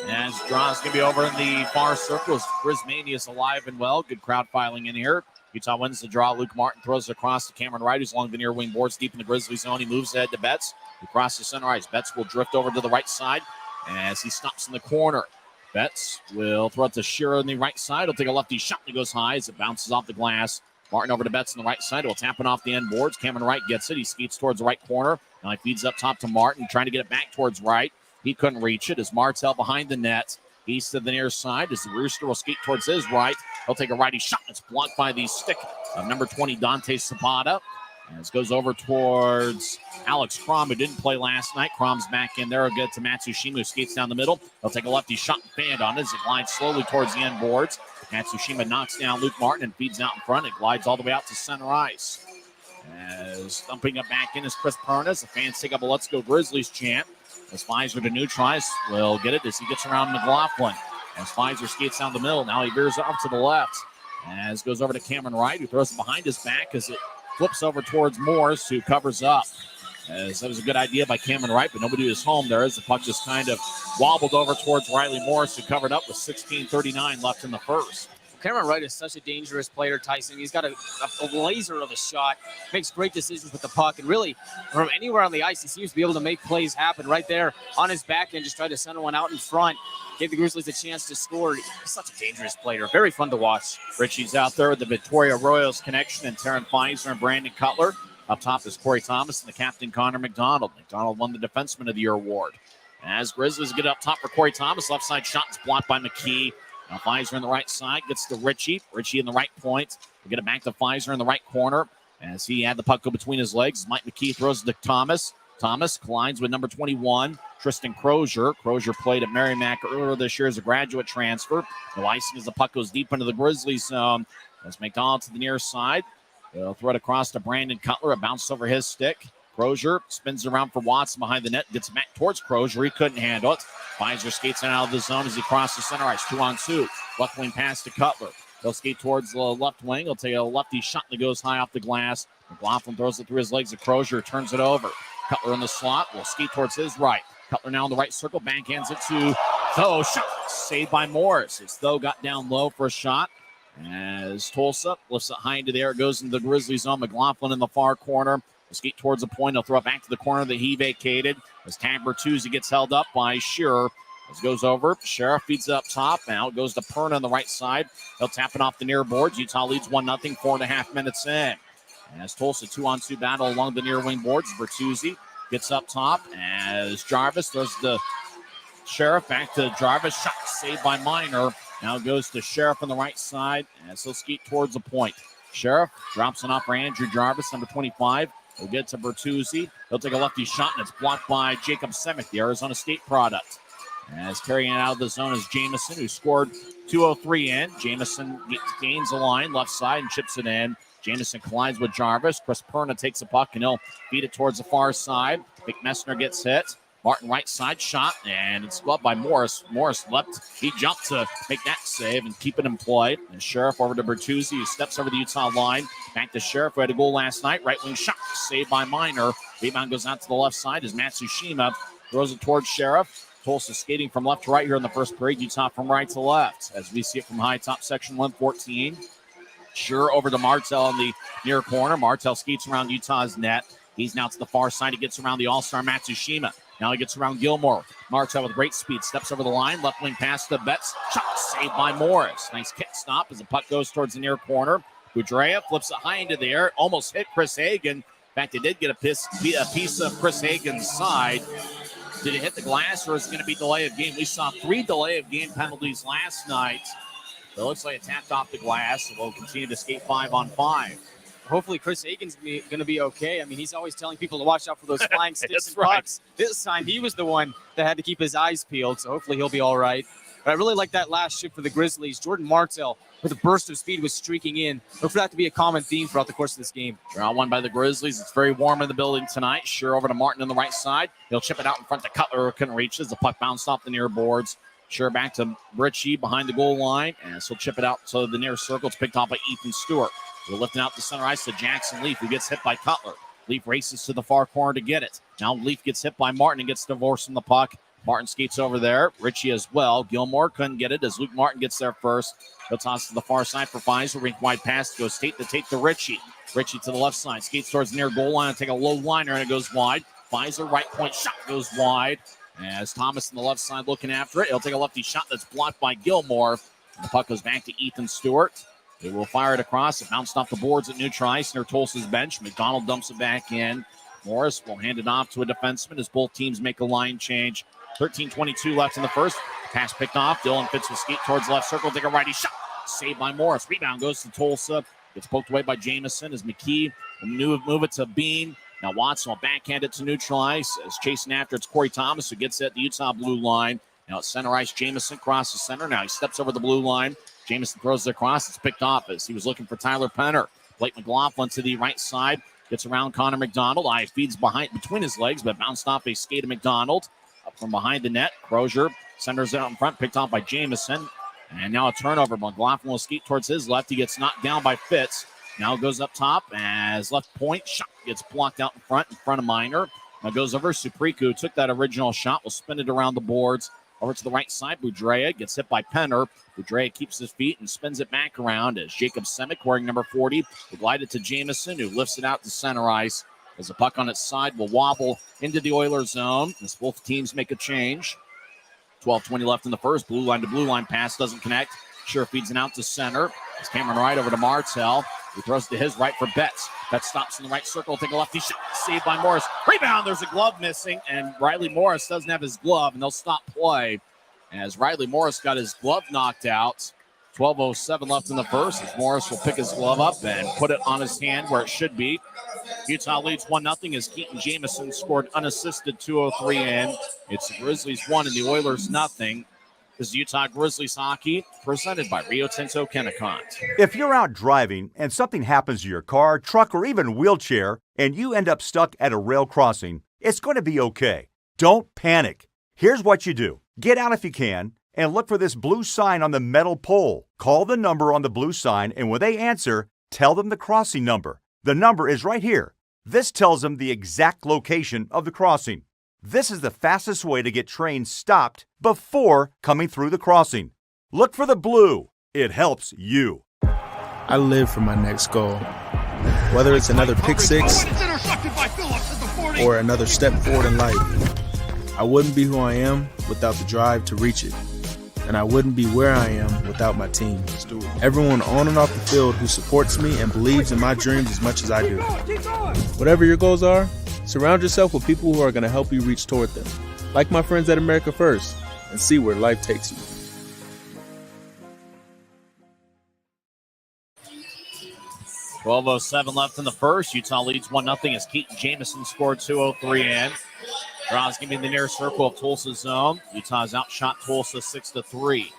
As draw's going to be over in the far circles. Grizzmania is alive and well. Good crowd filing in here. Utah wins the draw. Luke Martin throws it across to Cameron Wright, who's along the near wing boards deep in the Grizzly zone. He moves ahead to Betts, who crosses center ice. Betts will drift over to the right side as he stops in the corner. Betts will throw it to Shearer on the right side. He'll take a lefty shot and it goes high as it bounces off the glass. Martin over to Betts on the right side. He'll tap it off the end boards. Cameron Wright gets it. He skates towards the right corner. Now he feeds up top to Martin, trying to get it back towards Wright. He couldn't reach it as Martel behind the net. East of the near side as the Rooster will skate towards his right. He'll take a righty shot. It's blocked by the stick of number 20, Dante Zapata. As goes over towards Alex Crom, who didn't play last night. Crom's back in there. He'll get to Matsushima, who skates down the middle. He'll take a lefty shot and band on it as it glides slowly towards the end boards. Matsushima knocks down Luke Martin and feeds out in front. It glides all the way out to center ice. As thumping it back in is Chris Pernas. The fans take up a Let's Go Grizzlies chant. As Pfizer to neutralize, will get it as he gets around McLaughlin. As Pfizer skates down the middle, now he veers off to the left. As goes over to Cameron Wright, who throws it behind his back as it flips over towards Morris, who covers up. As that was a good idea by Cameron Wright, but nobody was home there as the puck just kind of wobbled over towards Riley Morris, who covered up with 16:39 left in the first. Cameron Wright is such a dangerous player, Tyson. He's got a laser of a shot, makes great decisions with the puck, and really, from anywhere on the ice, he seems to be able to make plays happen right there on his back end, just tried to send one out in front, gave the Grizzlies a chance to score. He's such a dangerous player, very fun to watch. Richie's out there with the Victoria Royals connection and Taryn Pfizer and Brandon Cutler. Up top is Corey Thomas and the captain, Connor McDonald. McDonald won the Defenseman of the Year award. As Grizzlies get up top for Corey Thomas, left side shot is blocked by McKee. Now Pfizer on the right side, gets to Richie. Richie in the right point. We get it back to Pfizer in the right corner as he had the puck go between his legs. Mike McKee throws it to Thomas. Thomas collides with number 21, Tristan Crozier. Crozier played at Merrimack earlier this year as a graduate transfer. No icing as the puck goes deep into the Grizzlies zone. As McDonald to the near side. They'll throw it across to Brandon Cutler. It bounced over his stick. Crozier spins around for Watson behind the net. Gets back towards Crozier. He couldn't handle it. Pfizer skates in out of the zone as he crosses center ice. 2-on-2. Left wing pass to Cutler. He'll skate towards the left wing. He'll take a lefty shot that goes high off the glass. McLaughlin throws it through his legs to Crozier. Turns it over. Cutler in the slot. Will skate towards his right. Cutler now in the right circle. Backhands it to Tho. Shot saved by Morris. As Tho got down low for a shot. As Tulsa lifts it high into the air, it goes into the Grizzlies zone. McLaughlin in the far corner. Will skate towards the point. He'll throw it back to the corner that he vacated. As Tad Bertuzzi gets held up by Shearer. As it goes over, Sheriff feeds it up top. Now it goes to Perna on the right side. He'll tap it off the near boards. Utah leads 1-0, 4.5 minutes in. As Tulsa 2-on-2 battle along the near wing boards. Bertuzzi gets up top as Jarvis throws the Sheriff back to Jarvis. Shot saved by Minor. Now it goes to Sheriff on the right side as he'll skate towards the point. Sheriff drops it off for Andrew Jarvis, number 25. He'll get to Bertuzzi. He'll take a lefty shot, and it's blocked by Jacob Semick, the Arizona State product. As carrying it out of the zone is Jamison, who scored 2:03 in. Jamison gains the line left side and chips it in. Jamison collides with Jarvis. Chris Perna takes the puck, and he'll feed it towards the far side. Vic Messner gets hit. Martin right side shot, and it's gloved by Morris. Morris left. He jumped to make that save and keep it in play. And Sheriff over to Bertuzzi, who steps over the Utah line. Back to Sheriff, who had a goal last night. Right wing shot, saved by Minor. Rebound goes out to the left side as Matsushima throws it towards Sheriff. Tulsa skating from left to right here in the first period. Utah from right to left. As we see it from high top section 114. Shearer over to Martel in the near corner. Martel skates around Utah's net. He's now to the far side. He gets around the all-star Matsushima. Now he gets around Gilmore. Martel with great speed. Steps over the line. Left wing pass to Betts. Shot saved by Morris. Nice kick stop as the puck goes towards the near corner. Boudreau flips it high into the air. Almost hit Chris Hagan. In fact, it did get a piece of Chris Hagan's side. Did it hit the glass or is it going to be delay of game? We saw 3 delay of game penalties last night. So it looks like it tapped off the glass. And we'll continue to skate 5-on-5. Hopefully Chris Hagan's going to be okay. I mean, he's always telling people to watch out for those flying sticks and pucks. This time he was the one that had to keep his eyes peeled, so hopefully he'll be all right. But I really like that last shift for the Grizzlies. Jordan Martel, with a burst of speed, was streaking in. Look for that to be a common theme throughout the course of this game. Draw one by the Grizzlies. It's very warm in the building tonight. Shearer over to Martin on the right side. He'll chip it out in front to Cutler, who couldn't reach as the puck bounced off the near boards. Shearer back to Richie behind the goal line, and so he'll chip it out to the near circle. It's picked off by Ethan Stewart. We're lifting out the center ice to Jackson Leaf, who gets hit by Cutler. Leaf races to the far corner to get it. Now Leaf gets hit by Martin and gets divorced from the puck. Martin skates over there. Richie as well. Gilmore couldn't get it as Luke Martin gets there first. He'll toss to the far side for Pfizer. Rink wide pass goes tape to Richie. Richie to the left side. Skates towards the near goal line and take a low liner, and it goes wide. Pfizer right point shot goes wide. As Thomas on the left side looking after it. He'll take a lefty shot that's blocked by Gilmore. The puck goes back to Ethan Stewart. They will fire it across. It bounced off the boards at neutral ice near Tulsa's bench. McDonald dumps it back in. Morris will hand it off to a defenseman as both teams make a line change. 13:22 left in the first. Pass picked off. Dylan Fitz will skate towards left circle. Take a righty shot. Saved by Morris. Rebound goes to Tulsa. Gets poked away by Jamison as McKee will move it to Bean. Now Watson will backhand it to neutral ice as chasing after it's Corey Thomas who gets it at the Utah blue line. Now it's center ice. Jamison crosses center. Now he steps over the blue line. Jamison throws it across. It's picked off as he was looking for Tyler Penner. Blake McLaughlin to the right side. Gets around Connor McDonald. Feeds between his legs, but bounced off a skate of McDonald. Up from behind the net. Crozier centers it out in front. Picked off by Jamison. And now a turnover. McLaughlin will skate towards his left. He gets knocked down by Fitz. Now goes up top as left point. Shot gets blocked out in front of Minor. Now goes over Supriku. Took that original shot. Will spin it around the boards. Over to the right side. Boudreau gets hit by Penner. Boudreau keeps his feet and spins it back around as Jacob Semick, wearing number 40, will glide it to Jamison, who lifts it out to center ice. As the puck on its side will wobble into the Oilers zone as both teams make a change. 12:20 left in the first. Blue line to blue line pass doesn't connect. Sure feeds it out to center. It's Cameron Wright over to Martel. He throws to his right for Betts. Betts stops in the right circle. Take a lefty shot. Saved by Morris. Rebound. There's a glove missing, and Riley Morris doesn't have his glove, and they'll stop play as Riley Morris got his glove knocked out. 12:07 left in the first as Morris will pick his glove up and put it on his hand where it should be. Utah leads 1-0 as Keaton Jamison scored unassisted 2:03 in. It's the Grizzlies 1 and the Oilers 0. This is Utah Grizzlies hockey presented by Rio Tinto Kennecott. If you're out driving and something happens to your car, truck, or even wheelchair, and you end up stuck at a rail crossing, it's going to be okay. Don't panic. Here's what you do. Get out if you can and look for this blue sign on the metal pole. Call the number on the blue sign, and when they answer, tell them the crossing number. The number is right here. This tells them the exact location of the crossing. This is the fastest way to get trains stopped before coming through the crossing. Look for the blue. It helps you. I live for my next goal. Whether it's another pick six or another step forward in life, I wouldn't be who I am without the drive to reach it. And I wouldn't be where I am without my team. Everyone on and off the field who supports me and believes in my dreams as much as I do. Whatever your goals are, surround yourself with people who are going to help you reach toward them. Like my friends at America First, and see where life takes you. .12:07 left in the first. Utah leads 1-0 as Keaton Jamison scored 2:03 in. Draws giving the near circle of Tulsa's zone. Utah's outshot Tulsa 6-3.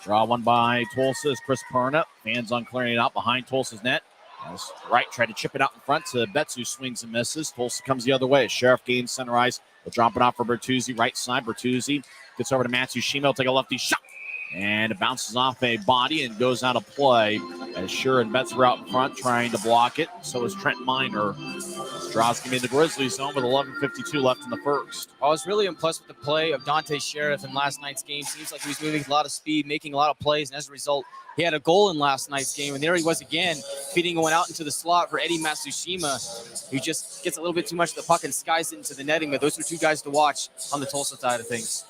Draw one by Tulsa is Chris Perna. Fans on clearing it out behind Tulsa's net. As Wright tried to chip it out in front to Betts, who swings and misses. Tulsa comes the other way. Sheriff gains center ice. Will drop it off for Bertuzzi, right side. Bertuzzi gets over to Matthew Shima. He'll take a lefty shot. And it bounces off a body and goes out of play as Sure and Betts were out in front trying to block it. So is Trent Miner. Strauss in the Grizzlies zone with 11:52 left in the first. I was really impressed with the play of Dante Sheriff in last night's game. Seems like he was moving a lot of speed, making a lot of plays, and as a result, he had a goal in last night's game. And there he was again, feeding one out into the slot for Eddie Matsushima, who just gets a little bit too much of the puck and skies it into the netting. But those are two guys to watch on the Tulsa side of things.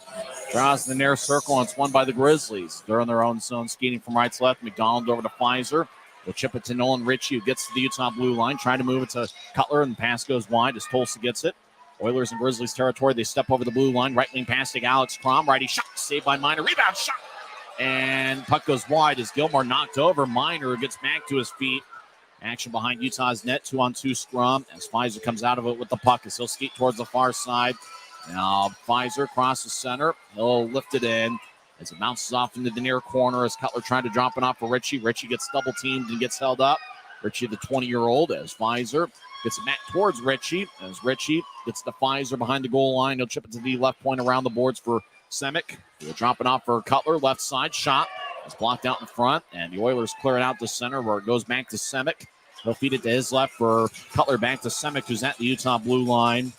Draws the near circle, and it's won by the Grizzlies. They're in their own zone, skating from right to left. McDonald over to Pfizer. They'll chip it to Nolan Ritchie, who gets to the Utah blue line, trying to move it to Cutler, and the pass goes wide as Tulsa gets it. Oilers and Grizzlies territory. They step over the blue line. Right wing pass to Alex Crom. Righty shot, saved by Miner. Rebound shot. And puck goes wide as Gilmore knocked over. Miner gets back to his feet. Action behind Utah's net. 2-on-2 scrum as Pfizer comes out of it with the puck as he'll skate towards the far side. Now Pfizer crosses center. He'll lift it in as it bounces off into the near corner as Cutler trying to drop it off for Ritchie. Ritchie gets double teamed and gets held up. Ritchie, the 20-year-old, as Pfizer gets it back towards Ritchie. As Ritchie gets the Pfizer behind the goal line, he'll chip it to the left point around the boards for Semick. He'll drop it off for Cutler. Left side shot. It's blocked out in front, and the Oilers clear it out to center where it goes back to Semick. He'll feed it to his left for Cutler, back to Semick, who's at the Utah blue line.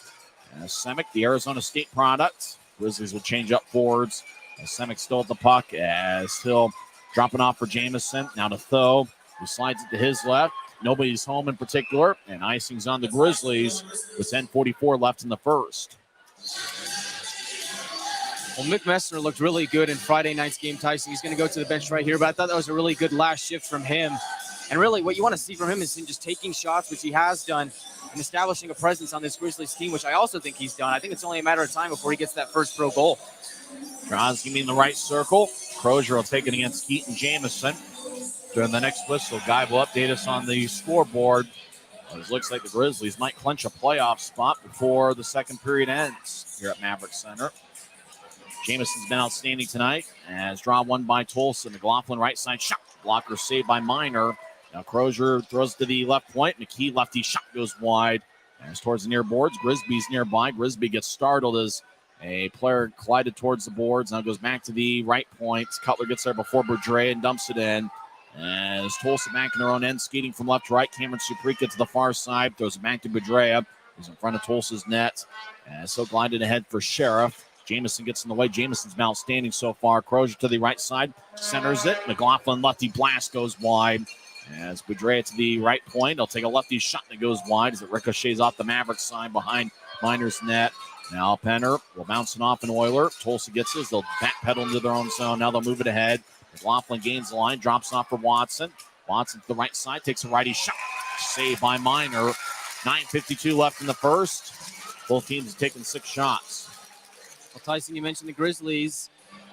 Semick, the Arizona State product. Grizzlies will change up forwards. Semick still at the puck as he'll drop it off for Jamison. Now to Tho, who slides it to his left. Nobody's home in particular, and icing's on the Grizzlies with 10:44 left in the first. Well, Mick Messner looked really good in Friday night's game, Tyson. He's going to go to the bench right here, but I thought that was a really good last shift from him. And really what you want to see from him is him just taking shots, which he has done, and establishing a presence on this Grizzlies team, which I also think he's done. I think it's only a matter of time before he gets that first pro goal. Drozgy in the right circle. Crozier will take it against Keaton Jamison. During the next whistle, Guy will update us on the scoreboard. It looks like the Grizzlies might clinch a playoff spot before the second period ends here at Maverik Center. Jamison's been outstanding tonight as draw one by Tulsa. McLaughlin right side shot. Blocker saved by Miner. Now Crozier throws to the left point. McKee lefty shot goes wide. As towards the near boards, Grisby's nearby. Grisby gets startled as a player collided towards the boards. Now goes back to the right point. Cutler gets there before Boudreau and dumps it in. As Tulsa back in their own end, skating from left to right. Cameron Suprika to the far side. Throws it back to Bedrea. He's in front of Tulsa's net. And so glided ahead for Sheriff. Jameson gets in the way. Jameson's been outstanding so far. Crozier to the right side. Centers it. McLaughlin lefty blast goes wide. As Bedrea to the right point. They'll take a lefty shot that goes wide as it ricochets off the Maverik side behind Miner's net. Now Penner will bounce it off an Oiler. Tulsa gets it. They'll backpedal into their own zone. Now they'll move it ahead. McLaughlin gains the line. Drops off for Watson. Watson to the right side. Takes a righty shot. Saved by Miner. 9:52 left in the first. Both teams have taken 6 shots. Well, Tyson, you mentioned the Grizzlies.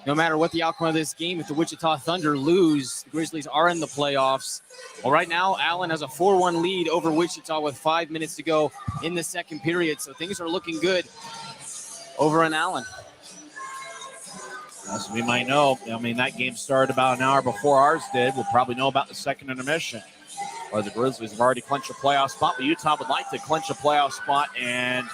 No matter what the outcome of this game, if the Wichita Thunder lose, the Grizzlies are in the playoffs. Well, right now, Allen has a 4-1 lead over Wichita with 5 minutes to go in the second period. So things are looking good over in Allen. As we might know, that game started about an hour before ours did. We'll probably know about the second intermission. Or the Grizzlies have already clinched a playoff spot, but Utah would like to clinch a playoff spot and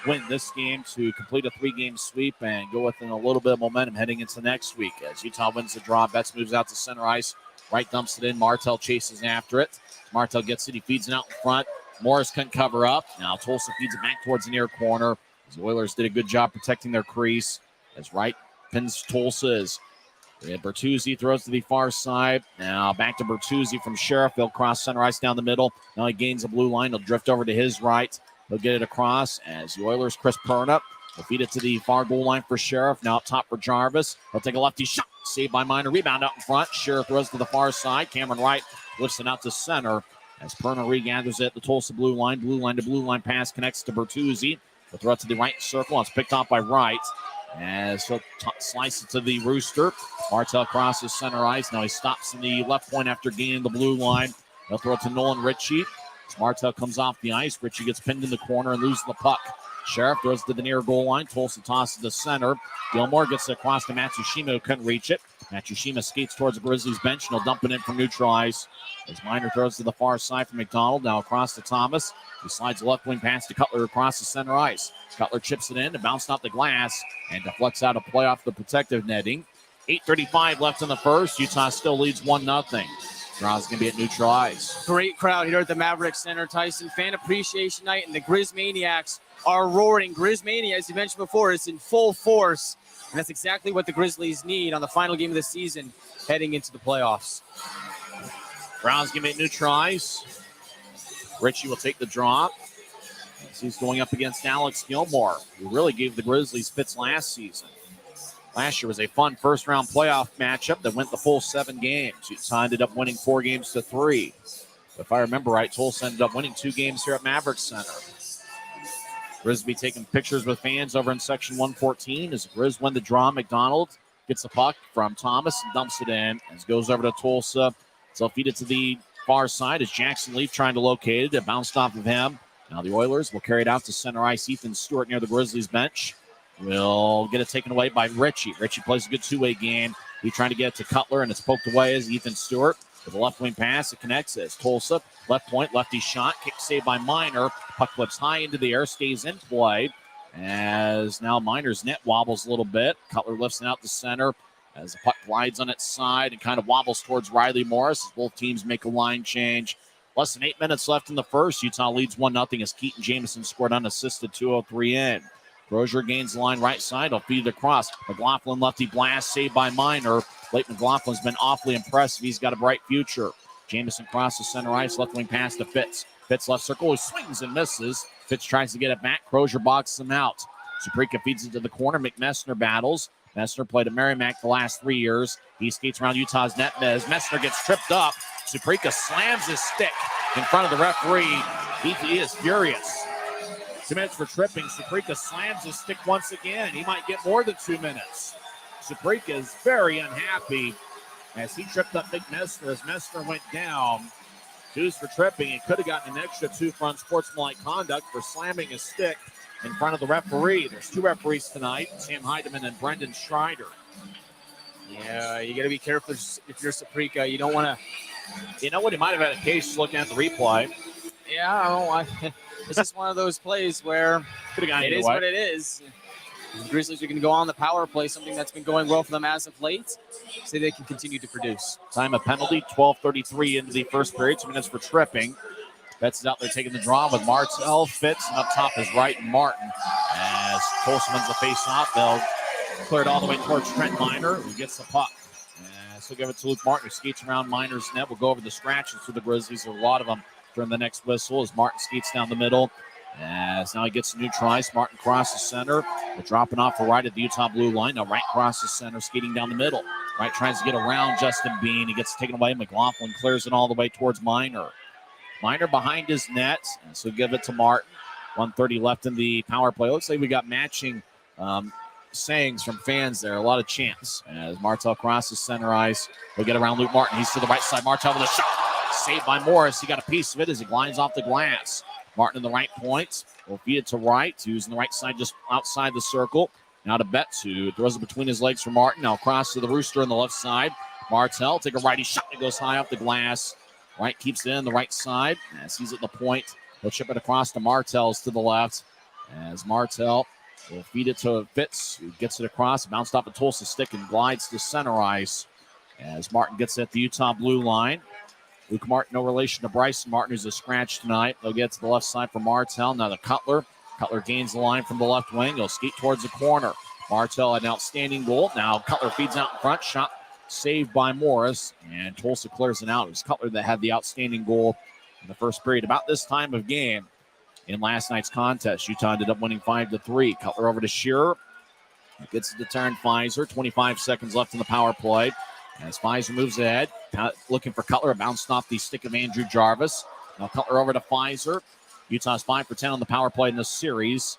win this game to complete a 3-game sweep and go within a little bit of momentum heading into next week. As Utah wins the draw, Betts moves out to center ice. Wright dumps it in. Martel chases after it. Martel gets it. He feeds it out in front. Morris couldn't cover up. Now Tulsa feeds it back towards the near corner. The Oilers did a good job protecting their crease. As Wright pins Tulsa's. Bertuzzi throws to the far side. Now back to Bertuzzi from Sheriff. They'll cross center ice down the middle. Now he gains the blue line. He'll drift over to his right. He'll get it across as the Oilers, Chris Perna will feed it to the far goal line for Sheriff. Now up top for Jarvis. He'll take a lefty shot. Saved by Miner. Rebound out in front. Sheriff throws to the far side. Cameron Wright lifts it out to center as Perna regathers it at the Tulsa blue line. Blue line to blue line pass connects to Bertuzzi. He'll throw it to the right circle. It's picked off by Wright. As he'll slice it to the Rooster. Martel crosses center ice. Now he stops in the left point after gaining the blue line. He'll throw it to Nolan Ritchie. As Martel comes off the ice, Ritchie gets pinned in the corner and loses the puck. Sheriff throws to the near goal line. Tulsa tosses to center. Gilmore gets it across to Matsushima, who couldn't reach it. Matsushima skates towards the Grizzlies bench, and he'll dump it in from neutral ice. As Miner throws to the far side for McDonald. Now across to Thomas. He slides the left wing pass to Cutler across the center ice. Cutler chips it in and bounced off the glass and deflects out a play off the protective netting. 8:35 left in the first. Utah still leads 1-0. Draw's going to be at neutral ice. Great crowd here at the Maverik Center, Tyson. Fan appreciation night, and the Grizz Maniacs are roaring. Grizz Mania, as you mentioned before, is in full force, and that's exactly what the Grizzlies need on the final game of the season heading into the playoffs. Brown's going to be at neutral ice. Ritchie will take the draw. He's going up against Alex Gilmore, who really gave the Grizzlies fits last season. Last year was a fun first-round playoff matchup that went the full 7 games. Utah ended up winning 4-3. If I remember right, Tulsa ended up winning 2 games here at Maverik Center. Grizz be taking pictures with fans over in section 114 as Grizz win the draw. McDonald gets the puck from Thomas and dumps it in as it goes over to Tulsa. So feed it to the far side as Jackson Leaf trying to locate it. It bounced off of him. Now the Oilers will carry it out to center ice. Ethan Stewart near the Grizzlies bench will get it taken away by Ritchie. Ritchie plays a good two-way game. He's trying to get it to Cutler, and it's poked away as Ethan Stewart with a left wing pass. It connects as Tulsa, left point, lefty shot, kick saved by Miner. Puck flips high into the air, stays in play. As now Miner's net wobbles a little bit. Cutler lifts it out to center as the puck glides on its side and kind of wobbles towards Riley Morris as both teams make a line change. Less than 8 minutes left in the first. Utah leads 1-0 as Keaton Jameson scored unassisted, 2:03 in. Crozier gains the line right side. He'll feed it across. McLaughlin lefty blast saved by Miner. Blake McLaughlin's been awfully impressive. He's got a bright future. Jameson crosses center ice. Left wing pass to Fitz. Fitz left circle. He swings and misses. Fitz tries to get it back. Crozier boxes him out. Suprika feeds it to the corner. McMessner battles. Messner played at Merrimack the last 3 years. He skates around Utah's net. As Messner gets tripped up, Suprika slams his stick in front of the referee. He is furious. 2 minutes for tripping. Suprika slams his stick once again. He might get more than 2 minutes. Suprika is very unhappy as he tripped up Nick Messner as Messner went down. 2s for tripping. He could have gotten an extra 2 for unsportsmanlike conduct for slamming his stick in front of the referee. There's 2 referees tonight, Sam Heidemann and Brendan Schreider. Yeah, you got to be careful if you're Suprika. You don't want to. You know what? He might have had a case looking at the replay. Yeah, I don't want. It's just one of those plays where could have gone it is way. what it is. The Grizzlies are going to go on the power play, something that's been going well for them as of late, so they can continue to produce. Time of penalty, 12:33 into the first period. 2 minutes for tripping. Betts is out there taking the draw with Martel, Fitz, and up top is Wright and Martin. As Tulsa wins the face-off, they'll clear it all the way towards Trent Miner, who gets the puck. So give it to Luke Martin, who skates around Miner's net. We'll go over the scratches for the Grizzlies. There are a lot of them during the next whistle as Martin skates down the middle. As now he gets a new try. Martin crosses center. They're dropping off for Wright at the Utah blue line. Now Wright crosses center, skating down the middle. Wright tries to get around Justin Bean. He gets taken away. McLaughlin clears it all the way towards Miner. Miner behind his net, and so give it to Martin. 1:30 left in the power play. Looks like we got matching sayings from fans there. A lot of chants. As Martel crosses center ice, he'll get around Luke Martin. He's to the right side. Martel with a shot. Saved by Morris. He got a piece of it as he glinds off the glass. Martin in the right point. Will feed it to Wright, who's on the right side just outside the circle. Now to Betts, who throws it between his legs for Martin. Now cross to the Rooster on the left side. Martel take a righty shot. It goes high off the glass. Wright keeps it in the right side. As he's at the point, he'll chip it across to Martel's to the left. As Martel will feed it to Fitz, who gets it across, bounced off the Tulsa stick and glides to center ice. As Martin gets it at the Utah blue line. Luke Martin, no relation to Bryson Martin, who's a scratch tonight. They'll get to the left side for Martel. Now to Cutler. Cutler gains the line from the left wing. He'll skate towards the corner. Martel, an outstanding goal. Now Cutler feeds out in front. Shot saved by Morris, and Tulsa clears it out. It was Cutler that had the outstanding goal in the first period. About this time of game in last night's contest, Utah ended up winning 5-3. Cutler over to Shearer. Gets it to turn Pfizer. 25 seconds left in the power play. As Pfizer moves ahead, looking for Cutler. Bounced off the stick of Andrew Jarvis. Now Cutler over to Pfizer. Utah's 5 for 10 on the power play in this series.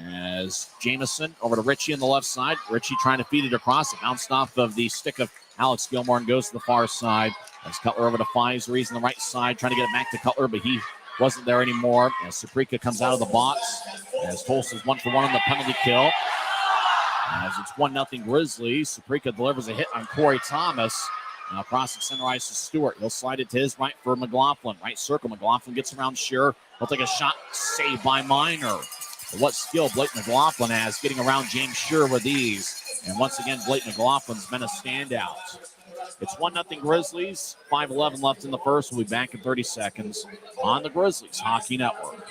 As Jamison over to Ritchie on the left side. Ritchie trying to feed it across. It bounced off of the stick of Alex Gilmore and goes to the far side. As Cutler over to Pfizer. He's on the right side trying to get it back to Cutler, but he wasn't there anymore. As Suprika comes out of the box. As Tulsa's 1-for-1 on the penalty kill. As it's 1-0 Grizzlies. Suprika delivers a hit on Corey Thomas. Now crossing center ice to Stewart. He'll slide it to his right for McLaughlin. Right circle. McLaughlin gets around Shearer. He'll take a shot. Saved by Miner. But what skill Blake McLaughlin has getting around James Shearer with these. And once again, Blake McLaughlin's been a standout. It's 1-0 Grizzlies. 5:11 left in the first. We'll be back in 30 seconds on the Grizzlies Hockey Network.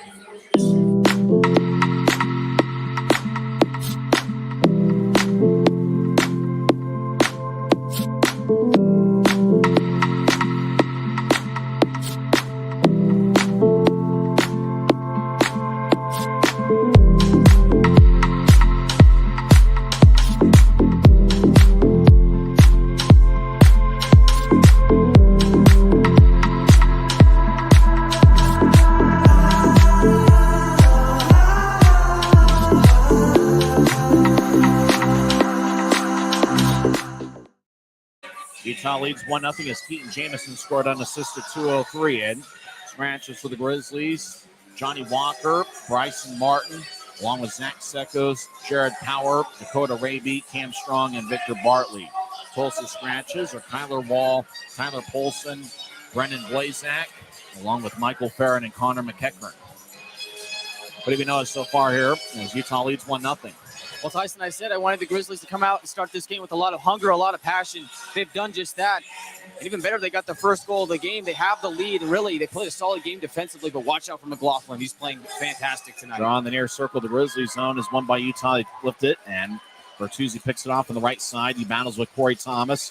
Utah leads 1-0 as Keaton Jamison scored unassisted 2:03 in. Scratches for the Grizzlies. Johnny Walker, Bryson Martin, along with Zach Sekos, Jared Power, Dakota Raby, Cam Strong, and Victor Bartley. Tulsa scratches are Kyler Wall, Tyler Polson, Brendan Blazak, along with Michael Farron and Connor McEachran. What do we know so far here as Utah leads 1-0? Well, Tyson, I said I wanted the Grizzlies to come out and start this game with a lot of hunger, a lot of passion. They've done just that. And even better, they got the first goal of the game. They have the lead. Really, they played a solid game defensively, but watch out for McLaughlin. He's playing fantastic tonight. Draw in the near circle. The Grizzlies zone is won by Utah. They lift it, and Bertuzzi picks it off on the right side. He battles with Corey Thomas.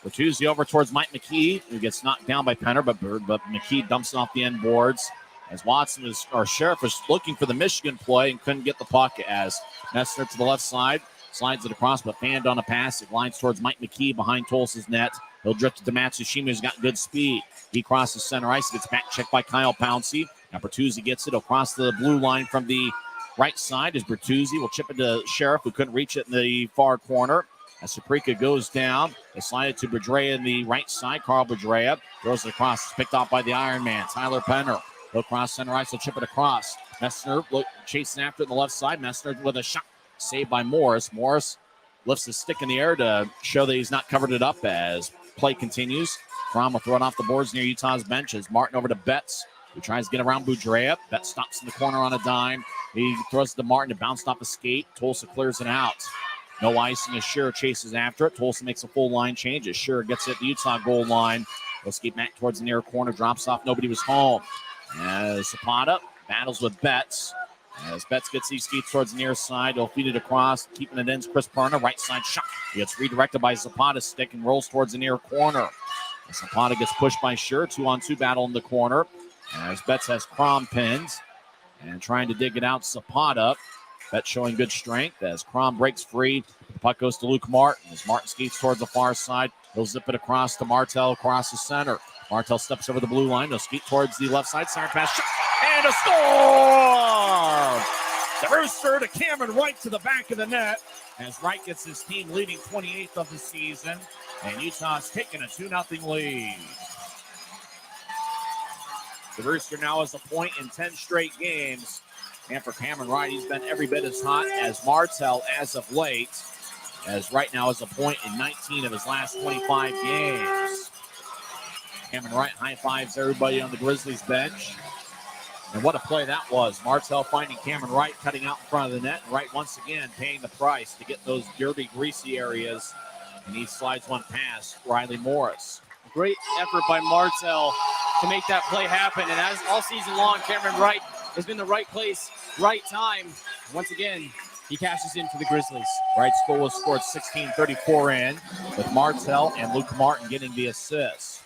Bertuzzi over towards Mike McKee, who gets knocked down by Penner, but McKee dumps it off the end boards. As Watson Sheriff was looking for the Michigan play and couldn't get the puck as Messner to the left side, slides it across, but fanned on a pass. It lines towards Mike McKee behind Tulsa's net. He'll drift it to Matsushima, who's got good speed. He crosses center ice, gets back checked by Kyle Pouncey. Now Bertuzzi gets it across the blue line from the right side as Bertuzzi will chip it to Sheriff, who couldn't reach it in the far corner. As Suprika goes down, they slide it to Bedrea in the right side. Carl Bedrea throws it across. It's picked off by the Iron Man, Tyler Penner. He'll cross center ice. He'll chip it across. Messner chasing after it on the left side. Messner with a shot saved by Morris. Morris lifts his stick in the air to show that he's not covered it up as play continues. Crom will throw it off the boards near Utah's benches. Martin over to Betts. He tries to get around Boudreaux. Bet stops in the corner on a dime. He throws it to Martin. It bounced off the skate. Tulsa clears it out. No icing as Scherer chases after it. Tulsa makes a full line change as Scherer gets it at the Utah goal line. He'll skate back towards the near corner. Drops off. Nobody was home. As Zapata battles with Betts. As Betts gets these skates towards the near side, he'll feed it across. Keeping it in is Chris Perna. Right side shot. He gets redirected by Zapata's stick and rolls towards the near corner. As Zapata gets pushed by Scherer. 2-on-2 battle in the corner. As Betts has Crom pinned. And trying to dig it out, Zapata. Betts showing good strength as Crom breaks free. The puck goes to Luke Martin. As Martin skates towards the far side, he'll zip it across to Martel across the center. Martel steps over the blue line. He'll skate towards the left side. Center pass. Shot, and a score! The Rooster to Cameron Wright to the back of the net. As Wright gets his team leading 28th of the season. And Utah's taking a 2-0 lead. The Rooster now has a point in 10 straight games. And for Cameron Wright, he's been every bit as hot as Martel as of late. As Wright now has a point in 19 of his last 25 games. Cameron Wright high fives everybody on the Grizzlies bench. And what a play that was. Martel finding Cameron Wright cutting out in front of the net. And Wright once again paying the price to get those dirty, greasy areas. And he slides one past Riley Morris. Great effort by Martel to make that play happen. And as all season long, Cameron Wright has been the right place, right time. Once again, he cashes in for the Grizzlies. Wright's goal was scored 16:34 in, with Martel and Luke Martin getting the assist.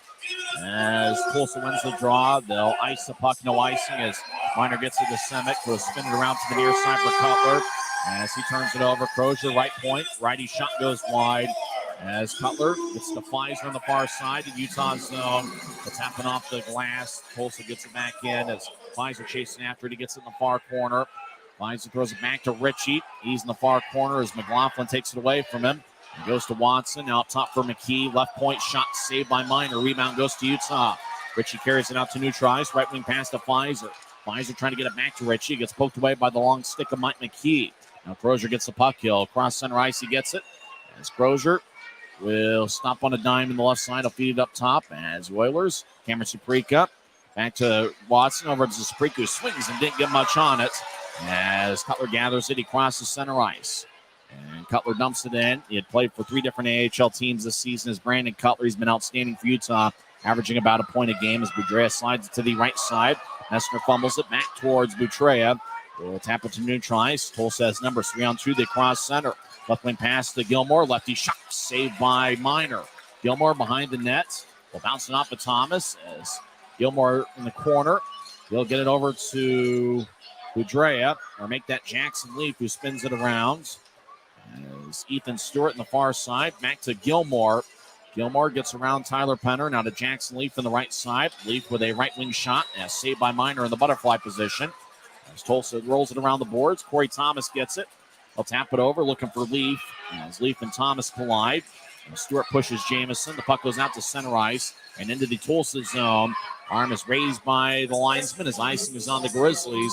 As Tulsa wins the draw, they'll ice the puck, no icing, as Miner gets it to Semick. He'll spin it around to the near side for Cutler. As he turns it over, Crozier, right point. Righty shot goes wide. As Cutler gets to Pfizer on the far side in Utah's zone. It's tapping off the glass. Tulsa gets it back in as Pfizer chasing after it. He gets it in the far corner. Pfizer throws it back to Ritchie. He's in the far corner as McLaughlin takes it away from him. He goes to Watson. Now up top for McKee. Left point shot saved by Miner. Rebound goes to Utah. Ritchie carries it out to neutralize. Right wing pass to Pfizer. Pfizer trying to get it back to Ritchie. Gets poked away by the long stick of Mike McKee. Now Crozier gets the puck. He'll cross center ice. He gets it. As Crozier will stop on a dime in the left side. He'll feed it up top as the Oilers. Cameron Suprika back to Watson. Over to Suprika, who swings and didn't get much on it. As Cutler gathers it, he crosses center ice. And Cutler dumps it in. He had played for 3 different AHL teams this season as Brandon Cutler. He's been outstanding for Utah, averaging about a point a game as Boudreaux slides it to the right side. Messner fumbles it back towards Boudreaux. We'll tap it to neutralize. Tulsa has number 3-on-2. They cross center. Left wing pass to Gilmore. Lefty shot saved by Miner. Gilmore behind the net. Will bounce it off of Thomas as Gilmore in the corner. He'll get it over to Boudreaux, or make that Jackson Leaf, who spins it around. As Ethan Stewart in the far side. Back to Gilmore. Gilmore gets around Tyler Penner. Now to Jackson Leaf on the right side. Leaf with a right wing shot. As saved by Miner in the butterfly position. As Tulsa rolls it around the boards. Corey Thomas gets it. He'll tap it over, looking for Leaf. As Leaf and Thomas collide. And Stewart pushes Jamison. The puck goes out to center ice and into the Tulsa zone. Arm is raised by the linesman as icing is on the Grizzlies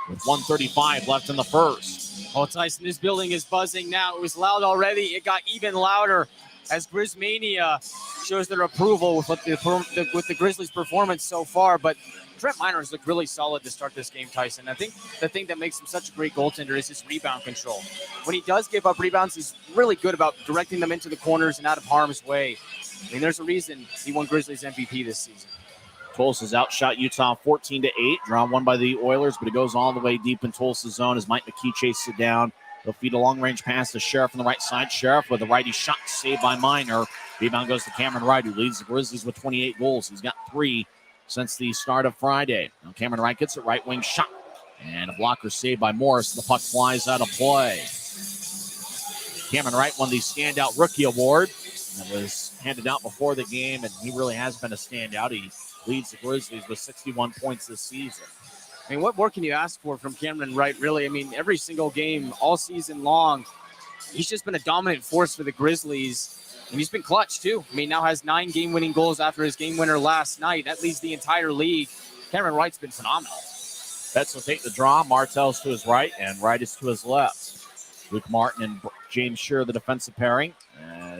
with 1:35 left in the first. Oh, Tyson, this building is buzzing now. It was loud already. It got even louder as Grizzmania shows their approval with the Grizzlies' performance so far. But Trent Miner has looked really solid to start this game, Tyson. I think the thing that makes him such a great goaltender is his rebound control. When he does give up rebounds, he's really good about directing them into the corners and out of harm's way. I mean, there's a reason he won Grizzlies MVP this season. Tulsa's outshot Utah 14-8. Drawn one by the Oilers, but it goes all the way deep in Tulsa's zone as Mike McKee chases it down. He'll feed a long-range pass to Sheriff on the right side. Sheriff with a righty shot saved by Miner. Rebound goes to Cameron Wright, who leads the Grizzlies with 28 goals. He's got 3 since the start of Friday. Now Cameron Wright gets it, right wing shot. And a blocker saved by Morris. The puck flies out of play. Cameron Wright won the Standout Rookie Award. That was handed out before the game, and he really has been a standout. He leads the Grizzlies with 61 points this season. I mean, what more can you ask for from Cameron Wright, really? I mean, every single game, all season long, he's just been a dominant force for the Grizzlies. And he's been clutch, too. I mean, now has 9 game-winning goals after his game winner last night. That leads the entire league. Cameron Wright's been phenomenal. Betts will take the draw. Martel's to his right, and Wright is to his left. Luke Martin and James Scherer, the defensive pairing.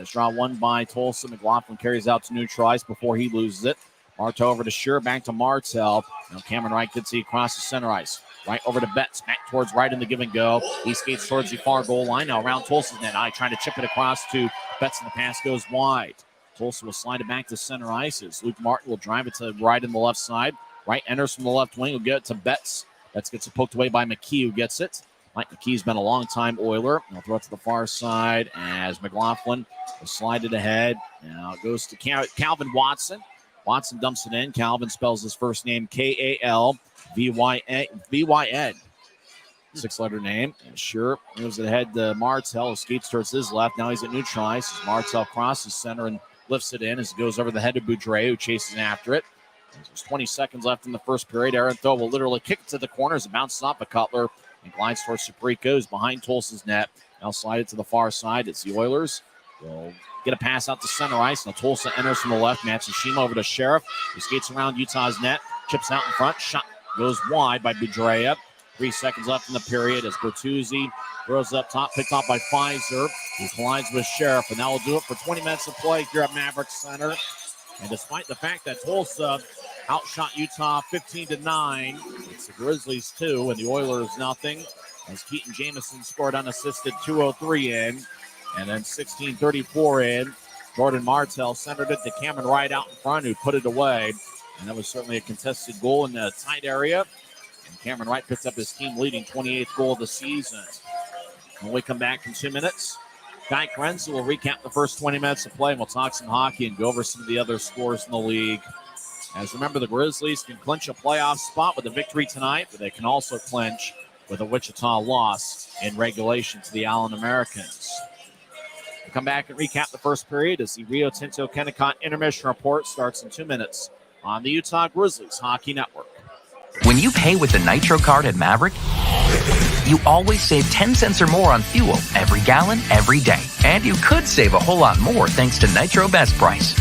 It's draw one by Tulsa. McLaughlin carries out to neutralize before he loses it. Martel over to Sure, back to Martel. Now Cameron Wright gets it across the center ice. Right over to Betts, back towards Wright in the give and go. He skates towards the far goal line. Now around Tulsa's net. Trying to chip it across to Betts, and the pass goes wide. Tulsa will slide it back to center ice as Luke Martin will drive it to Wright in the left side. Wright enters from the left wing. Will get it to Betts. Betts gets it poked away by McKee, who gets it. Mike McKee's been a long-time Oiler. He'll throw it to the far side as McLaughlin will slide it ahead. Now it goes to Calvin Watson. Watson dumps it in. Calvin spells his first name Kalvyn. Six-letter name. And Sure moves it ahead to Martel. Skates towards his left. Now he's at neutral ice. Martel crosses center and lifts it in as it goes over the head of Boudreau, who chases after it. There's 20 seconds left in the first period. Aaron Tho will literally kick it to the corners. It bounces off of Cutler and glides towards Saprico, who's behind Tulsa's net. Now slide it to the far side. It's the Oilers. They'll get a pass out to center ice. Now Tulsa enters from the left. Matsushima over to Sheriff, who skates around Utah's net. Chips out in front. Shot goes wide by Boudreau. 3 seconds left in the period as Bertuzzi throws up top, picked off by Pfizer, who collides with Sheriff. And that will do it for 20 minutes of play here at Maverik Center. And despite the fact that Tulsa outshot Utah 15-9, it's the Grizzlies 2 and the Oilers nothing. As Keaton Jamison scored unassisted 2:03 in, and then 16:34 in. Jordan Martel centered it to Cameron Wright out in front, who put it away. And that was certainly a contested goal in the tight area. And Cameron Wright picked up his team leading 28th goal of the season. When we come back in 2 minutes, Guy Chiarenza will recap the first 20 minutes of play, and we'll talk some hockey and go over some of the other scores in the league. As remember, the Grizzlies can clinch a playoff spot with a victory tonight, but they can also clinch with a Wichita loss in regulation to the Allen Americans. We'll come back and recap the first period as the Rio Tinto Kennecott Intermission Report starts in 2 minutes on the Utah Grizzlies Hockey Network. When you pay with the Nitro card at Maverik, you always save 10 cents or more on fuel every gallon, every day. And you could save a whole lot more thanks to Nitro Best Price.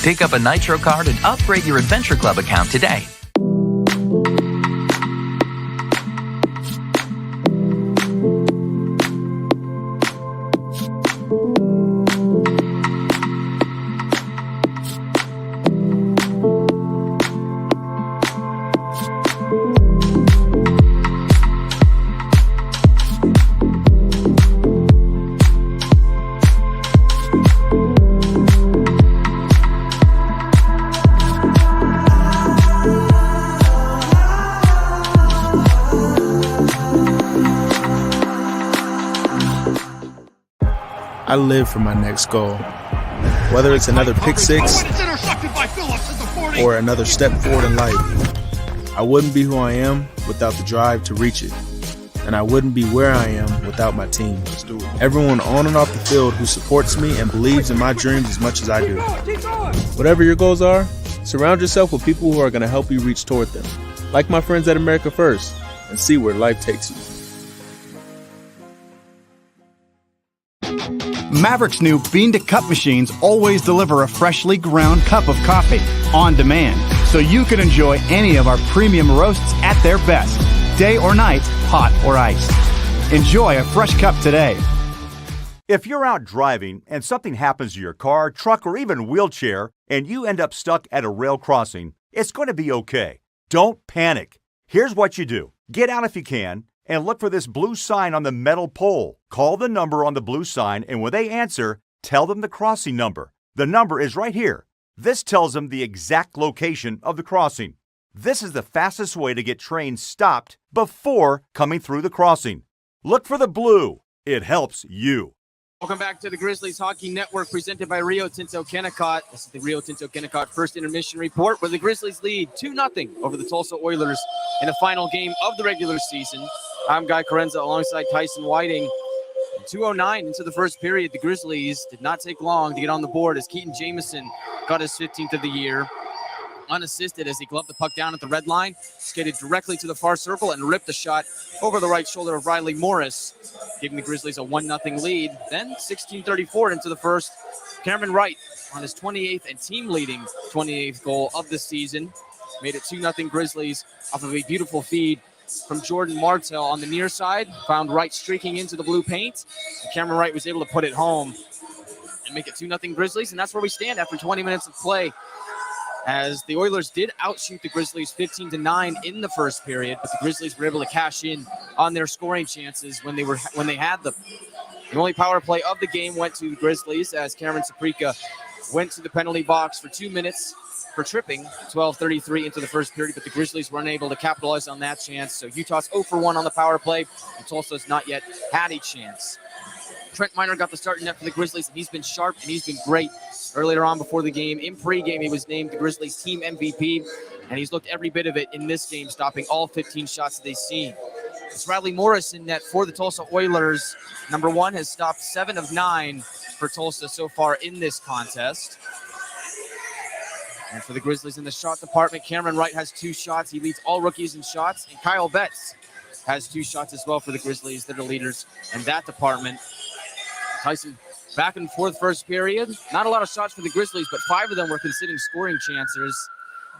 Pick up a Nitro card and upgrade your Adventure Club account today. I live for my next goal. Whether it's another pick six or another step forward in life, I wouldn't be who I am without the drive to reach it. And I wouldn't be where I am without my team. Everyone on and off the field who supports me and believes in my dreams as much as I do. Whatever your goals are, surround yourself with people who are going to help you reach toward them. Like my friends at America First, and see where life takes you. Maverik's new bean-to-cup machines always deliver a freshly ground cup of coffee on demand, so you can enjoy any of our premium roasts at their best, day or night, hot or iced. Enjoy a fresh cup today. If you're out driving and something happens to your car, truck, or even wheelchair, and you end up stuck at a rail crossing, it's going to be okay. Don't panic. Here's what you do. Get out if you can, and look for this blue sign on the metal pole. Call the number on the blue sign, and when they answer, tell them the crossing number. The number is right here. This tells them the exact location of the crossing. This is the fastest way to get trains stopped before coming through the crossing. Look for the blue. It helps you. Welcome back to the Grizzlies Hockey Network presented by Rio Tinto Kennecott. This is the Rio Tinto Kennecott first intermission report where the Grizzlies lead 2-0 over the Tulsa Oilers in the final game of the regular season. I'm Guy Chiarenza alongside Tyson Whiting. 2:09 into the first period, the Grizzlies did not take long to get on the board as Keaton Jamison got his 15th of the year. Unassisted as he gloved the puck down at the red line, skated directly to the far circle and ripped the shot over the right shoulder of Riley Morris, giving the Grizzlies a 1-0 lead. Then 16:34 into the first, Cameron Wright on his 28th and team-leading 28th goal of the season made it 2-0 Grizzlies off of a beautiful feed from Jordan Martel on the near side, found Wright streaking into the blue paint. And Cameron Wright was able to put it home and make it 2-0 Grizzlies, and that's where we stand after 20 minutes of play as the Oilers did outshoot the Grizzlies 15-9 in the first period, but the Grizzlies were able to cash in on their scoring chances when they had them. The only power play of the game went to the Grizzlies as Cameron Saprika went to the penalty box for 2 minutes for tripping, 12:33 into the first period, but the Grizzlies were unable to capitalize on that chance. So Utah's 0 for 1 on the power play, and Tulsa's not yet had a chance. Trent Miner got the start in net for the Grizzlies, and he's been sharp and he's been great earlier on before the game. In pregame, he was named the Grizzlies team MVP, and he's looked every bit of it in this game, stopping all 15 shots that they've seen. It's Riley Morris in net for the Tulsa Oilers. Number 1 has stopped 7 of 9 for Tulsa so far in this contest. And for the Grizzlies in the shot department, Cameron Wright has 2 shots. He leads all rookies in shots, and Kyle Betts has 2 shots as well for the Grizzlies. They're the leaders in that department. Tyson back and forth first period. Not a lot of shots for the Grizzlies, but 5 of them were considered scoring chances.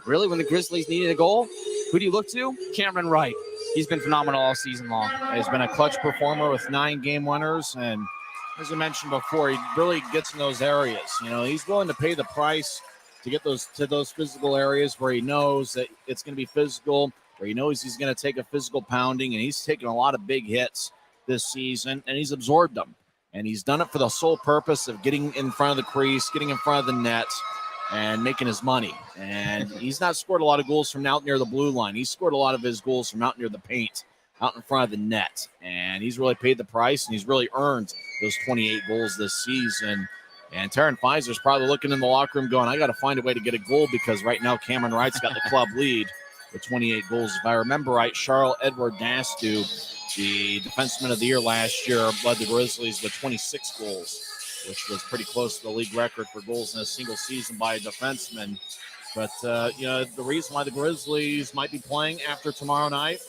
Really, when the Grizzlies needed a goal, who do you look to? Cameron Wright. He's been phenomenal all season long. He's been a clutch performer with 9 game winners, and as I mentioned before, he really gets in those areas. You know, he's willing to pay the price to get those physical areas where he knows that it's going to be physical, where he knows he's going to take a physical pounding, and he's taken a lot of big hits this season, and he's absorbed them. And he's done it for the sole purpose of getting in front of the crease, getting in front of the net, and making his money. And he's not scored a lot of goals from out near the blue line. He's scored a lot of his goals from out near the paint, out in front of the net. And he's really paid the price, and he's really earned those 28 goals this season. And Taryn Fizer's probably looking in the locker room going, I got to find a way to get a goal because right now Cameron Wright's got the club lead with 28 goals. If I remember right, Charles Edward Dastu, the defenseman of the year last year, led the Grizzlies with 26 goals, which was pretty close to the league record for goals in a single season by a defenseman. But, the reason why the Grizzlies might be playing after tomorrow night,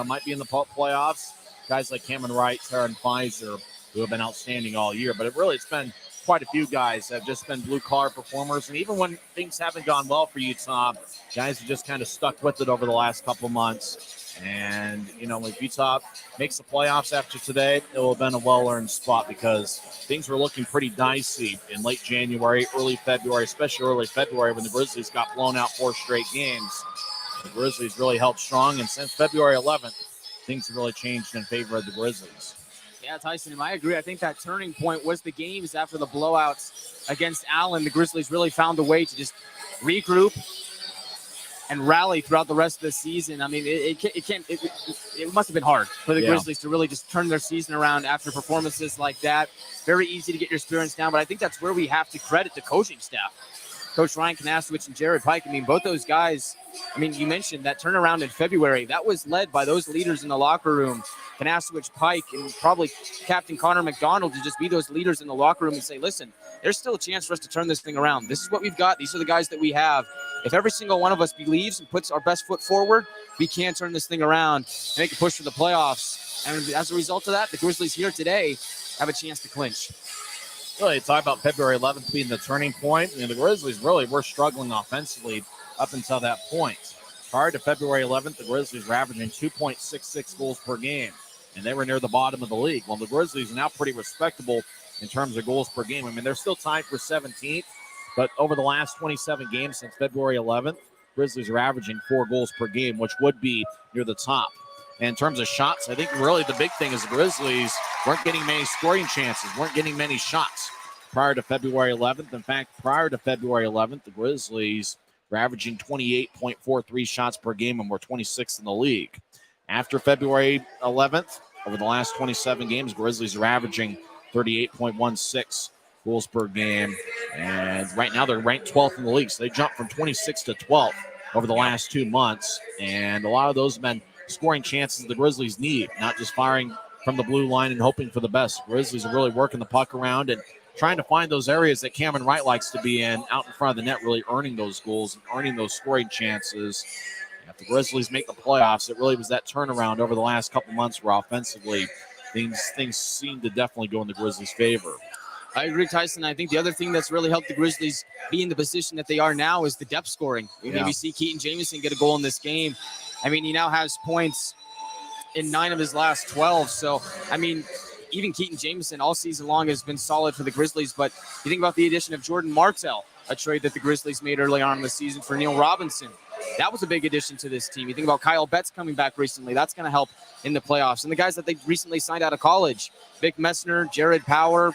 might be in the playoffs, guys like Cameron Wright, Taryn Fizer, who have been outstanding all year. But it's been quite a few guys that have just been blue-collar performers. And even when things haven't gone well for Utah, guys have just kind of stuck with it over the last couple of months. And, if Utah makes the playoffs after today, it will have been a well-earned spot because things were looking pretty dicey in late January, early February, especially early February when the Grizzlies got blown out 4 straight games. The Grizzlies really held strong, and since February 11th, things have really changed in favor of the Grizzlies. Yeah, Tyson, I agree. I think that turning point was the games after the blowouts against Allen. The Grizzlies really found a way to just regroup and rally throughout the rest of the season. I mean, it must have been hard for the Grizzlies to really just turn their season around after performances like that. Very easy to get your spirits down, but I think that's where we have to credit the coaching staff. Coach Ryan Kanasowicz and Jared Pike. I mean, both those guys, you mentioned that turnaround in February. That was led by those leaders in the locker room, Kanasowicz, Pike, and probably Captain Connor McDonald, to just be those leaders in the locker room and say, listen, there's still a chance for us to turn this thing around. This is what we've got. These are the guys that we have. If every single one of us believes and puts our best foot forward, we can turn this thing around and make a push for the playoffs. And as a result of that, the Grizzlies here today have a chance to clinch. Really, talk about February 11th being the turning point. The Grizzlies really were struggling offensively up until that point. Prior to February 11th, the Grizzlies were averaging 2.66 goals per game, and they were near the bottom of the league. Well, the Grizzlies are now pretty respectable in terms of goals per game. They're still tied for 17th, but over the last 27 games since February 11th, Grizzlies are averaging 4 goals per game, which would be near the top. And in terms of shots, I think really the big thing is the Grizzlies weren't getting many scoring chances, weren't getting many shots prior to February 11th. In fact, prior to February 11th, the Grizzlies were averaging 28.43 shots per game and were 26th in the league. After February 11th, over the last 27 games, Grizzlies are averaging 38.16 goals per game. And right now they're ranked 12th in the league. So they jumped from 26th to 12th over the last 2 months. And a lot of those have been scoring chances the Grizzlies need, not just firing from the blue line and hoping for the best. Grizzlies are really working the puck around and trying to find those areas that Cameron Wright likes to be in, out in front of the net, really earning those goals and earning those scoring chances. And if the Grizzlies make the playoffs, it really was that turnaround over the last couple months where offensively things seem to definitely go in the Grizzlies' favor. I agree, Tyson. I think the other thing that's really helped the Grizzlies be in the position that they are now is the depth scoring. You maybe see Keaton Jamison get a goal in this game. He now has points in 9 of his last 12. So, even Keaton Jameson all season long has been solid for the Grizzlies. But you think about the addition of Jordan Martel, a trade that the Grizzlies made early on in the season for Neil Robinson. That was a big addition to this team. You think about Kyle Betts coming back recently. That's going to help in the playoffs. And the guys that they recently signed out of college, Vic Messner, Jared Power,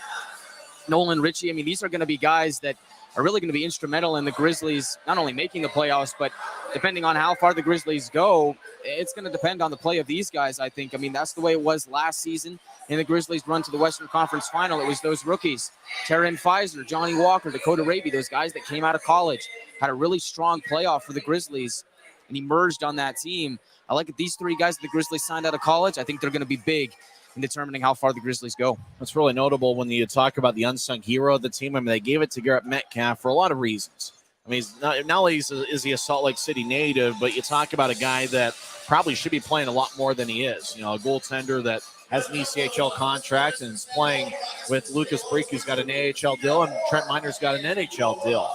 Nolan Ritchie. I mean, these are going to be guys that are really going to be instrumental in the Grizzlies not only making the playoffs, but depending on how far the Grizzlies go, it's going to depend on the play of these guys, I think. I mean, that's the way it was last season in the Grizzlies' run to the Western Conference Final. It was those rookies, Terran Pfizer, Johnny Walker, Dakota Raby, those guys that came out of college, had a really strong playoff for the Grizzlies and emerged on that team. I like it. These three guys that the Grizzlies signed out of college, I think they're going to be big in determining how far the Grizzlies go. That's really notable when you talk about the unsung hero of the team. I mean, they gave it to Garrett Metcalf for a lot of reasons. I mean, not only is he a Salt Lake City native, but you talk about a guy that probably should be playing a lot more than he is. You know, a goaltender that has an ECHL contract and is playing with Lucas Breek, who's got an AHL deal, and Trent Miner's got an NHL deal.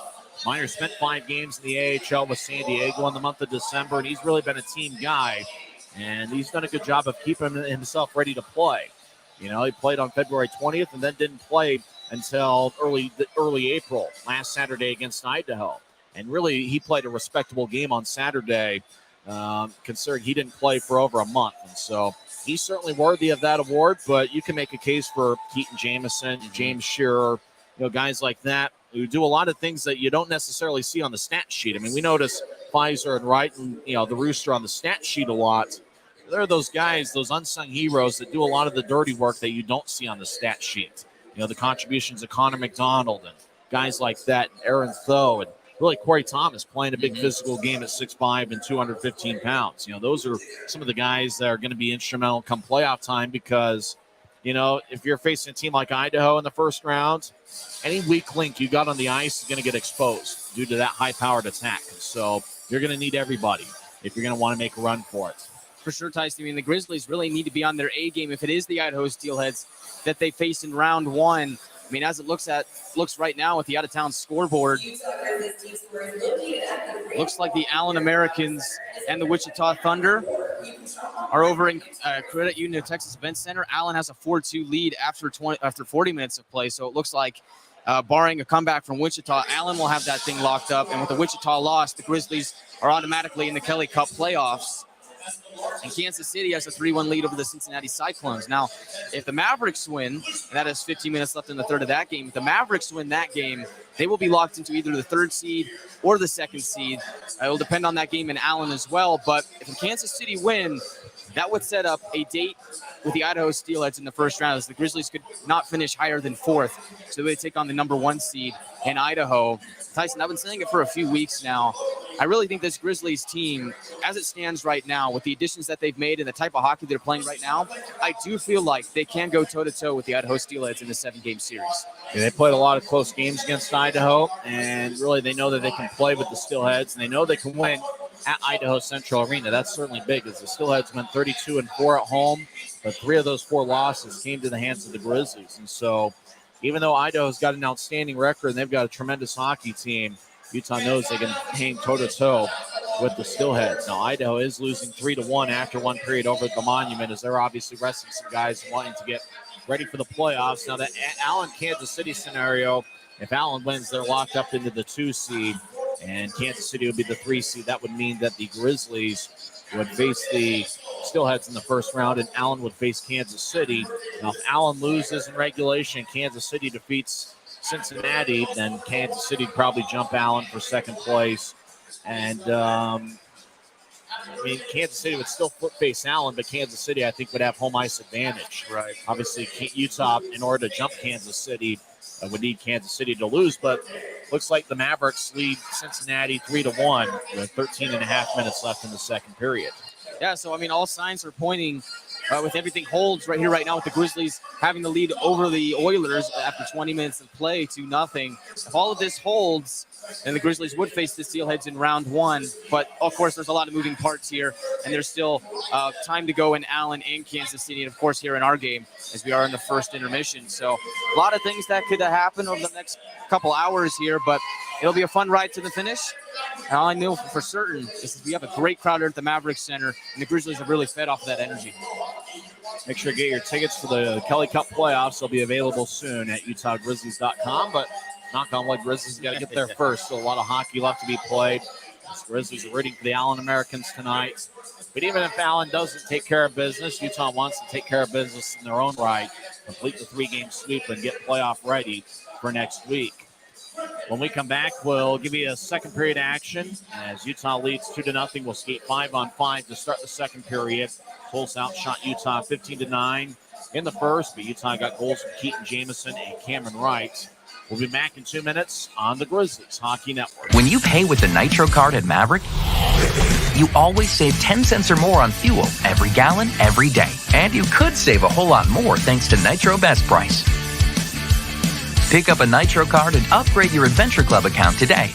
Miner spent 5 games in the AHL with San Diego in the month of December, and he's really been a team guy. And he's done a good job of keeping himself ready to play. You know, he played on February 20th and then didn't play until early April, last Saturday against Idaho. And really, he played a respectable game on Saturday, considering he didn't play for over a month. And so he's certainly worthy of that award, but you can make a case for Keaton Jameson, James Shearer, you know, guys like that who do a lot of things that you don't necessarily see on the stat sheet. I mean, we notice Pfizer and Wright and, you know, the Rooster on the stat sheet a lot. There are those guys, those unsung heroes that do a lot of the dirty work that you don't see on the stat sheet. You know, the contributions of Connor McDonald and guys like that, Aaron Tho, and really Corey Thomas playing a big physical game at 6'5" and 215 pounds. You know, those are some of the guys that are going to be instrumental come playoff time because, you know, if you're facing a team like Idaho in the first round, any weak link you got on the ice is going to get exposed due to that high-powered attack. So you're going to need everybody if you're going to want to make a run for it. For sure, Tyson. I mean, the Grizzlies really need to be on their A game if it is the Idaho Steelheads that they face in round 1. I mean, as it looks right now with the out-of-town scoreboard, looks like the Allen Americans and the Wichita Thunder are over in Credit Union Texas Event Center. Allen has a 4-2 lead after 40 minutes of play, so it looks like barring a comeback from Wichita, Allen will have that thing locked up. And with the Wichita loss, the Grizzlies are automatically in the Kelly Cup playoffs. And Kansas City has a 3-1 lead over the Cincinnati Cyclones. Now, if the Mavericks win, and that is 15 minutes left in the third of that game, if the Mavericks win that game, they will be locked into either the 3rd seed or the 2nd seed. It will depend on that game in Allen as well. But if the Kansas City win, that would set up a date with the Idaho Steelheads in the first round, as the Grizzlies could not finish higher than 4th. So they would take on the number 1 seed in Idaho. Tyson, I've been saying it for a few weeks now. I really think this Grizzlies team, as it stands right now, with the additions that they've made and the type of hockey they're playing right now, I do feel like they can go toe-to-toe with the Idaho Steelheads in the 7-game series. Yeah, they played a lot of close games against Idaho, and really they know that they can play with the Steelheads, and they know they can win at Idaho Central Arena. That's certainly big, as the Steelheads went 32-4 at home, but 3 of those 4 losses came to the hands of the Grizzlies. And so even though Idaho's got an outstanding record and they've got a tremendous hockey team, Utah knows they can hang toe-to-toe with the Steelheads. Now, Idaho is losing 3-1 after 1 period over at the Monument, as they're obviously resting some guys wanting to get ready for the playoffs. Now, the Allen-Kansas City scenario, if Allen wins, they're locked up into the 2 seed, and Kansas City would be the 3 seed. That would mean that the Grizzlies would face the Steelheads in the first round, and Allen would face Kansas City. Now, if Allen loses in regulation, Kansas City defeats Cincinnati, then Kansas City would probably jump Allen for 2nd place. And, I mean, Kansas City would still face Allen, but Kansas City, I think, would have home ice advantage. Right. Obviously, Utah, in order to jump Kansas City, would need Kansas City to lose, but looks like the Mavericks lead Cincinnati 3-1 with 13.5 minutes left in the 2nd period. Yeah, so, I mean, all signs are pointing with everything holds right here, right now, with the Grizzlies having the lead over the Oilers after 20 minutes of play, 2-0. If all of this holds, then the Grizzlies would face the Steelheads in round 1. But, of course, there's a lot of moving parts here, and there's still time to go in Allen and Kansas City, and, of course, here in our game as we are in the first intermission. So a lot of things that could happen over the next couple hours here, but it'll be a fun ride to the finish. And all I know for certain is we have a great crowd here at the Maverik Center, and the Grizzlies have really fed off of that energy. Make sure to get your tickets for the Kelly Cup playoffs. They'll be available soon at UtahGrizzlies.com. But knock on wood, Grizzlies got to get there first. So a lot of hockey left to be played. The Grizzlies are rooting for the Allen Americans tonight. But even if Allen doesn't take care of business, Utah wants to take care of business in their own right, complete the 3-game sweep, and get playoff ready for next week. When we come back, we'll give you a second period action. As Utah leads 2-0, we'll skate 5-on-5 to start the second period. Tulsa outshot Utah 15-9 in the first, but Utah got goals from Keaton Jamison and Cameron Wright. We'll be back in 2 minutes on the Grizzlies Hockey Network. When you pay with the Nitro card at Maverik, you always save 10 cents or more on fuel every gallon, every day. And you could save a whole lot more thanks to Nitro Best Price. Pick up a Nitro card and upgrade your Adventure Club account today.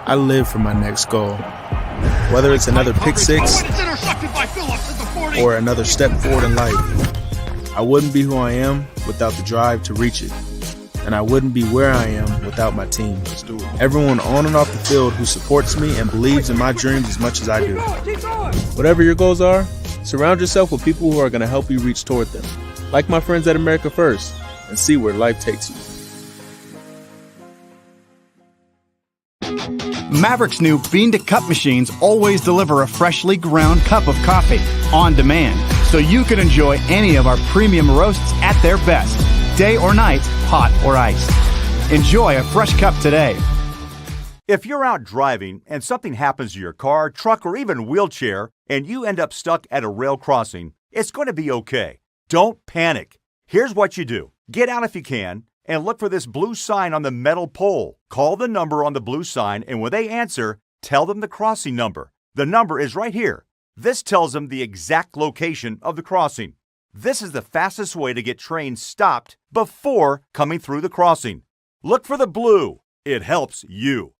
I live for my next goal. Whether it's another pick six or another step forward in life, I wouldn't be who I am without the drive to reach it. And I wouldn't be where I am without my team. Everyone on and off the field who supports me and believes in my dreams as much as I do. Whatever your goals are, surround yourself with people who are going to help you reach toward them. Like my friends at America First, and see where life takes you. Maverik's new bean-to-cup machines always deliver a freshly ground cup of coffee on demand, so you can enjoy any of our premium roasts at their best, day or night, hot or iced. Enjoy a fresh cup today. If you're out driving and something happens to your car, truck, or even wheelchair, and you end up stuck at a rail crossing, it's going to be okay. Don't panic. Here's what you do. Get out if you can, and look for this blue sign on the metal pole. Call the number on the blue sign, and when they answer, tell them the crossing number. The number is right here. This tells them the exact location of the crossing. This is the fastest way to get trains stopped before coming through the crossing. Look for the blue. It helps you.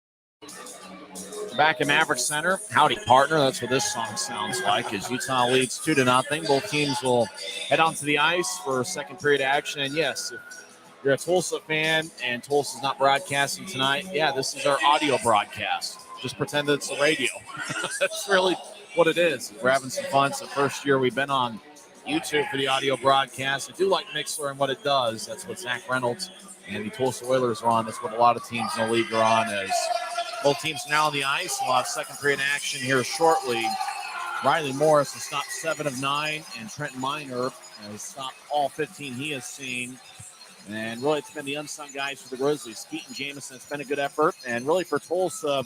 Back in Maverik Center, howdy partner, that's what this song sounds like, as Utah leads 2-0. Both teams will head onto the ice for second period action, and yes, if you're a Tulsa fan and Tulsa's not broadcasting tonight, yeah, this is our audio broadcast. Just pretend it's the radio. That's really what it is. We're having some fun. It's the first year we've been on YouTube for the audio broadcast. I do like Mixler and what it does. That's what Zach Reynolds and the Tulsa Oilers are on. That's what a lot of teams in the league are on, as both teams are now on the ice. We'll have second period action here shortly. Riley Morris has stopped 7 of 9, and Trent Miner has stopped all 15 he has seen. And really, it's been the unsung guys for the Grizzlies. Keaton Jamison, it's been a good effort. And really for Tulsa,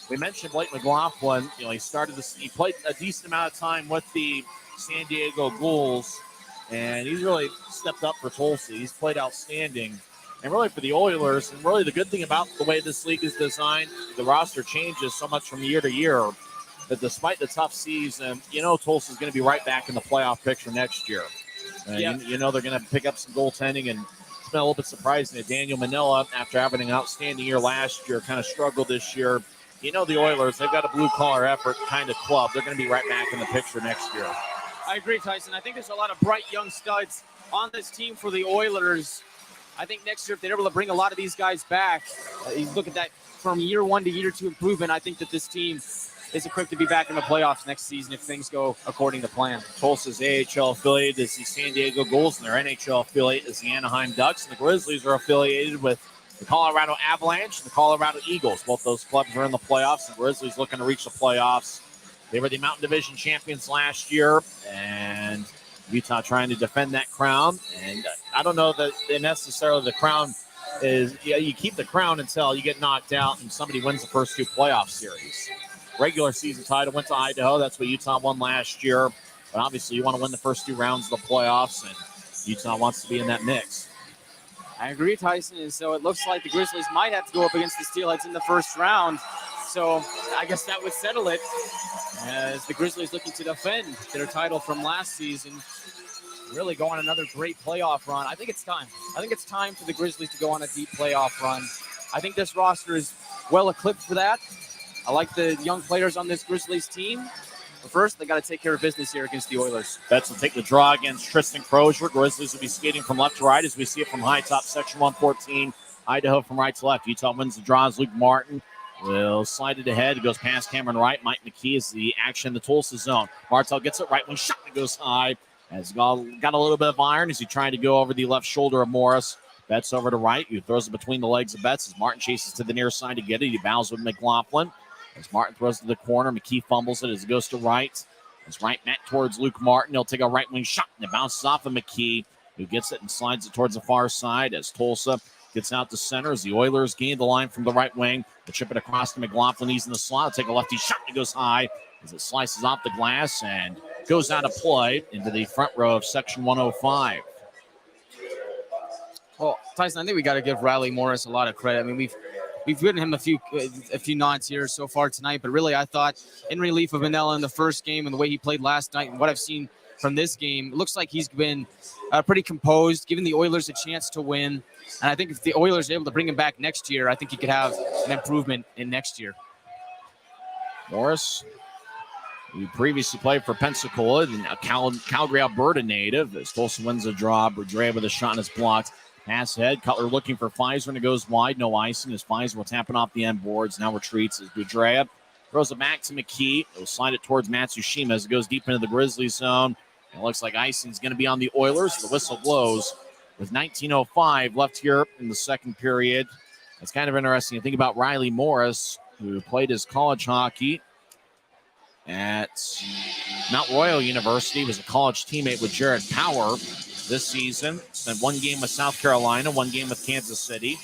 we mentioned Blake McLaughlin. You know, he played a decent amount of time with the San Diego Ghouls, and he's really stepped up for Tulsa. He's played outstanding. And really for the Oilers, and really the good thing about the way this league is designed, the roster changes so much from year to year that despite the tough season, you know Tulsa's going to be right back in the playoff picture next year. You know they're going to pick up some goaltending, and it's been a little bit surprising that Daniel Manila, after having an outstanding year last year, kind of struggled this year. You know the Oilers, they've got a blue-collar effort kind of club. They're going to be right back in the picture next year. I agree, Tyson. I think there's a lot of bright young studs on this team for the Oilers. I think next year, if they're able to bring a lot of these guys back, you look at that from year 1 to year 2 improvement, I think that this team is equipped to be back in the playoffs next season if things go according to plan. Tulsa's AHL affiliate is the San Diego Ghouls, and their NHL affiliate is the Anaheim Ducks. And the Grizzlies are affiliated with the Colorado Avalanche and the Colorado Eagles. Both those clubs are in the playoffs. The Grizzlies looking to reach the playoffs. They were the Mountain Division champions last year, and Utah trying to defend that crown. And I don't know that necessarily the crown is, you keep the crown until you get knocked out and somebody wins the first 2 playoff series. Regular season title went to Idaho. That's what Utah won last year. But obviously you want to win the first 2 rounds of the playoffs, and Utah wants to be in that mix. I agree, Tyson. And so it looks like the Grizzlies might have to go up against the Steelheads in the first round. So I guess that would settle it as the Grizzlies looking to defend their title from last season. Really go on another great playoff run. I think it's time. I think it's time for the Grizzlies to go on a deep playoff run. I think this roster is well equipped for that. I like the young players on this Grizzlies team. But first, they got to take care of business here against the Oilers. Betts will take the draw against Tristan Crozier. Grizzlies will be skating from left to right as we see it from high top section 114. Idaho from right to left. Utah wins the draw as Luke Martin will slide it ahead. It goes past Cameron Wright. Mike McKee is the action in the Tulsa zone. Martel gets it right when shot. It goes high. Has got a little bit of iron as he tried to go over the left shoulder of Morris. Betts over to Wright, who throws it between the legs of Betts as Martin chases to the near side to get it. He bows with McLaughlin. As Martin throws to the corner, McKee fumbles it as it goes to Wright. As Wright back towards Luke Martin, he'll take a right wing shot and it bounces off of McKee, who gets it and slides it towards the far side as Tulsa gets out to center as the Oilers gain the line from the right wing. They chip it across to McLaughlin. He's in the slot. Take a lefty shot and it goes high as it slices off the glass and goes out of play into the front row of section 105. Well, Tyson, I think we got to give Riley Morris a lot of credit. I mean, we've given him a few nods here so far tonight, but really I thought in relief of Manella in the first game and the way he played last night and what I've seen from this game, it looks like he's been pretty composed, giving the Oilers a chance to win. And I think if the Oilers are able to bring him back next year, I think he could have an improvement in next year. Morris, who previously played for Pensacola, and a Calgary, Alberta native, as Tulsa wins the draw. Boudreau with a shot and it's blocked. Pass ahead. Cutler looking for Fizer, and it goes wide. No icing as Fizer will tap it off the end boards. Now retreats as Boudreau throws it back to McKee. He'll slide it towards Matsushima as it goes deep into the Grizzlies zone. It looks like icing's going to be on the Oilers. The whistle blows with 19:05 left here in the second period. It's kind of interesting to think about Riley Morris, who played his college hockey at Mount Royal University. He was a college teammate with Jared Power this season. Spent one game with South Carolina, one game with Kansas City.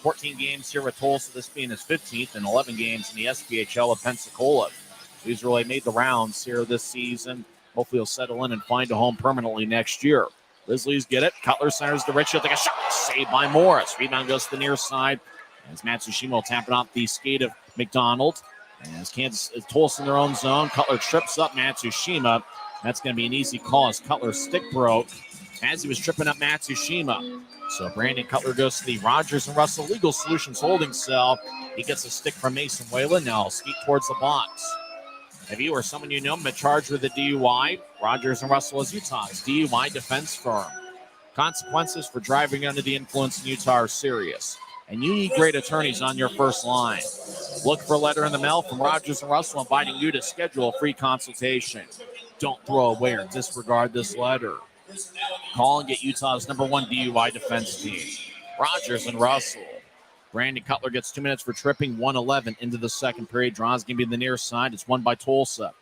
14 games here with Tulsa, this being his 15th, and 11 games in the SPHL of Pensacola. He's really made the rounds here this season. Hopefully he'll settle in and find a home permanently next year. Grizzlies get it. Cutler centers to Rich. He'll take a shot. Saved by Morris. Rebound goes to the near side. As Matsushima will tap it off the skate of McDonald. As Tulsa in their own zone. Cutler trips up Matsushima. That's going to be an easy call as Cutler's stick broke as he was tripping up Matsushima. So Brandon Cutler goes to the Rogers and Russell Legal Solutions holding cell. He gets a stick from Mason Whalen. Now skate towards the box. Have you or someone you know been charged with a DUI? Rogers and Russell is Utah's DUI defense firm. Consequences for driving under the influence in Utah are serious, and you need great attorneys on your first line. Look for a letter in the mail from Rogers and Russell inviting you to schedule a free consultation. Don't throw away or disregard this letter. Call and get Utah's #1 DUI defense team. Rogers and Russell. Brandon Cutler gets 2 minutes for tripping, 1:11 into the second period. Draws going to be the near side. It's won by Tulsa.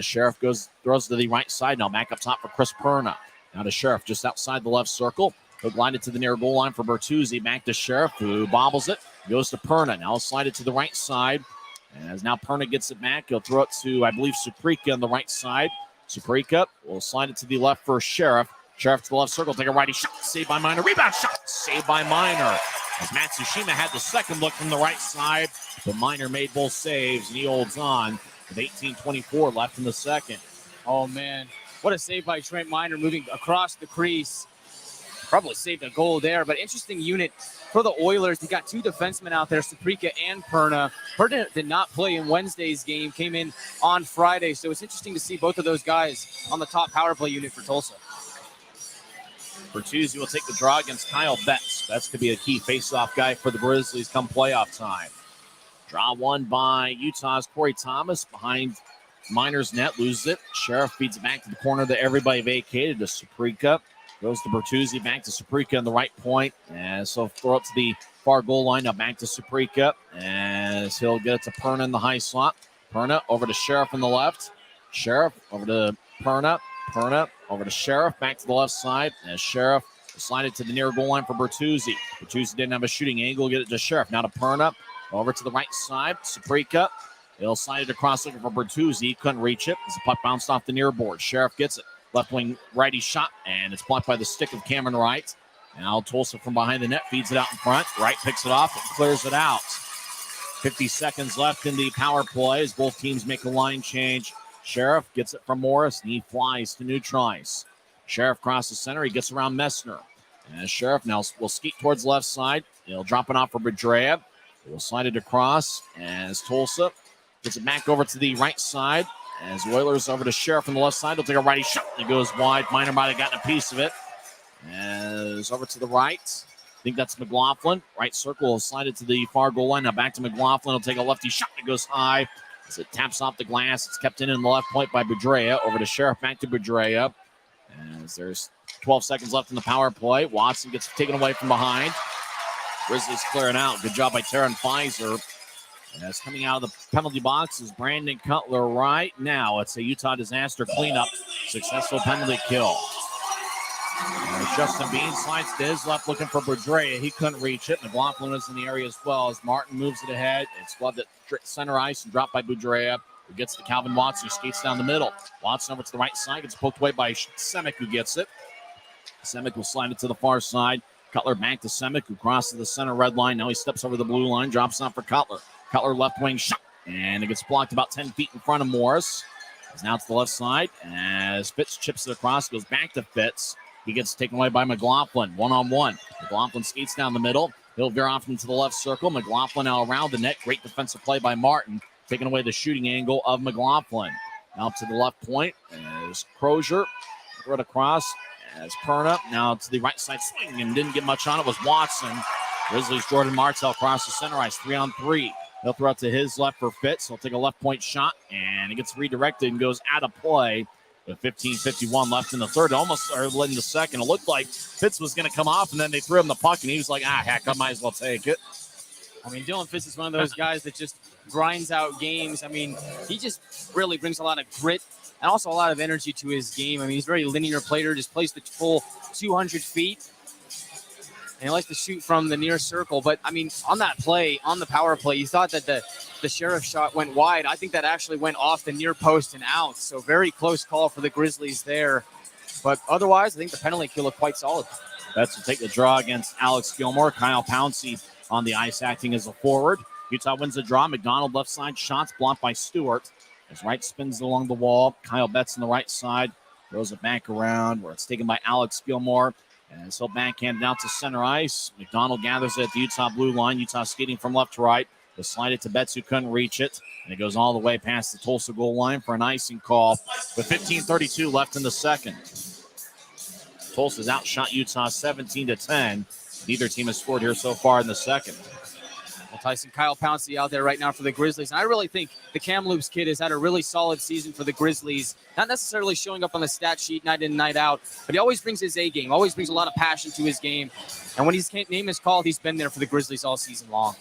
Sheriff throws to the right side. Now back up top for Chris Perna. Now to Sheriff just outside the left circle. He'll glide it to the near goal line for Bertuzzi. Back to Sheriff, who bobbles it. Goes to Perna. Now he'll slide it to the right side. As now Perna gets it back, he'll throw it to, I believe, Suprika on the right side. Suprika will slide it to the left for Sheriff. Sheriff to the left circle. Take a righty shot. Saved by Minor. Rebound shot. Saved by Minor. As Matsushima had the second look from the right side, but Minor made both saves, and he holds on with 18:24 left in the second. Oh, man. What a save by Trent Minor moving across the crease. Probably saved a goal there, but interesting unit for the Oilers. They got two defensemen out there, Suprika and Perna. Perna did not play in Wednesday's game, came in on Friday, so it's interesting to see both of those guys on the top power play unit for Tulsa. Bertuzzi will take the draw against Kyle Betts. Betts could be a key face-off guy for the Grizzlies come playoff time. Draw won by Utah's Corey Thomas behind Minor's net, loses it. Sheriff feeds it back to the corner that everybody vacated to Suprika. Goes to Bertuzzi, back to Suprika on the right point. And so throw it to the far goal line, now back to Suprika. As he'll get it to Perna in the high slot. Perna over to Sheriff on the left. Sheriff over to Perna. Perna over to Sheriff, back to the left side. As Sheriff slide it to the near goal line for Bertuzzi. Bertuzzi didn't have a shooting angle, get it to Sheriff. Now to Perna, over to the right side. Suprika, he'll slide it across looking for Bertuzzi. Couldn't reach it as the puck bounced off the near board. Sheriff gets it. Left wing righty shot, and it's blocked by the stick of Cameron Wright. Now Tulsa from behind the net feeds it out in front. Wright picks it off and clears it out. 50 seconds left in the power play as both teams make a line change. Sheriff gets it from Morris, and he flies to neutralize. Sheriff crosses center. He gets around Messner. And Sheriff now will skeet towards left side. He'll drop it off for Bedrea. He'll slide it across as Tulsa gets it back over to the right side. As Oilers over to Sheriff on the left side. He'll take a righty shot. It goes wide. Minor might have gotten a piece of it. As over to the right. I think that's McLaughlin. Right circle will slide it to the far goal line. Now back to McLaughlin. He'll take a lefty shot. It goes high. As it taps off the glass. It's kept in the left point by Bedrea. Over to Sheriff. Back to Bedrea. As there's 12 seconds left in the power play. Watson gets taken away from behind. Grizzlies clearing out. Good job by Taryn Pfizer. As coming out of the penalty box is Brandon Cutler right now. It's a Utah disaster cleanup. Successful penalty kill. Justin Bean slides to his left looking for Bedrea. He couldn't reach it. McLaughlin was in the area as well as Martin moves it ahead. It's gloved at center ice and dropped by Bedrea. Who gets to Calvin Watson, who skates down the middle. Watson over to the right side, gets poked away by Semick, who gets it. Semick will slide it to the far side. Cutler back to Semick, who crosses the center red line. Now he steps over the blue line, drops off for Cutler. Cutler left wing shot, and it gets blocked about 10 feet in front of Morris. It's now to the left side, as Fitz chips it across, goes back to Fitz. He gets taken away by McLaughlin, one-on-one. McLaughlin skates down the middle. He'll veer off into the left circle. McLaughlin now around the net. Great defensive play by Martin, taking away the shooting angle of McLaughlin. Now to the left point as Crozier. Throw it across as Perna. Now to the right side swing and didn't get much on it was Watson. Grizzlies Jordan Martel crosses center ice, 3-on-3. He'll throw it to his left for Fitz. He'll take a left point shot, and it gets redirected and goes out of play. With 15:51 left in the third, almost or in the second. It looked like Fitz was going to come off, and then they threw him the puck, and he was like, heck, I might as well take it. I mean, Dylan Fitz is one of those guys that just grinds out games. I mean, he just really brings a lot of grit and also a lot of energy to his game. I mean, he's a very linear player, just plays the full 200 feet. And he likes to shoot from the near circle. But, I mean, on that play, on the power play, you thought that the Sheriff shot went wide. I think that actually went off the near post and out. So very close call for the Grizzlies there. But otherwise, I think the penalty kill looked quite solid. That's to take the draw against Alex Gilmore. Kyle Pouncey on the ice acting as a forward. Utah wins the draw. McDonald left side, shots blocked by Stewart. As Wright spins along the wall. Kyle Betts on the right side. Throws it back around where it's taken by Alex Gilmore. And so backhand down to center ice. McDonald gathers it at the Utah blue line. Utah skating from left to right. They slide it to Betts, who couldn't reach it. And it goes all the way past the Tulsa goal line for an icing call. With 15:32 left in the second. Tulsa's outshot Utah 17-10. Neither team has scored here so far in the second. Well, Tyson, Kyle Pouncey out there right now for the Grizzlies. And I really think the Kamloops kid has had a really solid season for the Grizzlies. Not necessarily showing up on the stat sheet night in, night out, but he always brings his A game, always brings a lot of passion to his game. And when his name is called, he's been there for the Grizzlies all season long.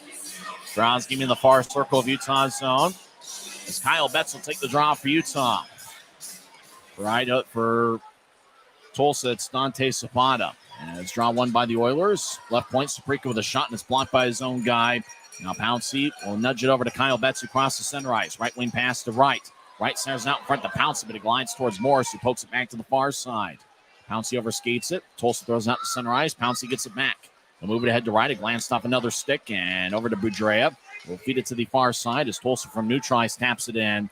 Browns giving the far circle of Utah's zone. As Kyle Betts will take the draw for Utah. Right up for Tulsa, it's Dante Zapata. And it's draw one by the Oilers. Left point, Saprika with a shot, and it's blocked by his own guy. Now Pouncey will nudge it over to Kyle Betts, who crosses center ice. Right wing pass to Wright. Wright centers out in front to Pouncey, but it glides towards Morris, who pokes it back to the far side. Pouncey overskates it. Tulsa throws it out to center ice. Pouncey gets it back. They'll move it ahead to Wright. It glanced off another stick and over to Bedrea. We'll feed it to the far side as Tulsa from neutral ice taps it in.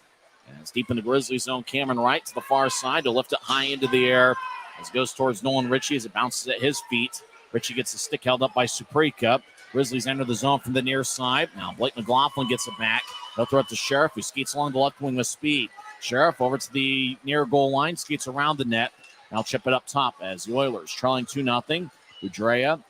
And it's deep in the Grizzlies zone. Cameron Wright to the far side to lift it high into the air. As it goes towards Nolan Ritchie as it bounces at his feet. Ritchie gets the stick held up by Suprika. Grizzlies enter the zone from the near side. Now Blake McLaughlin gets it back. They'll throw it to Sheriff, who skates along the left wing with speed. Sheriff over to the near goal line, skates around the net. Now chip it up top as the Oilers trailing 2-0. Udrea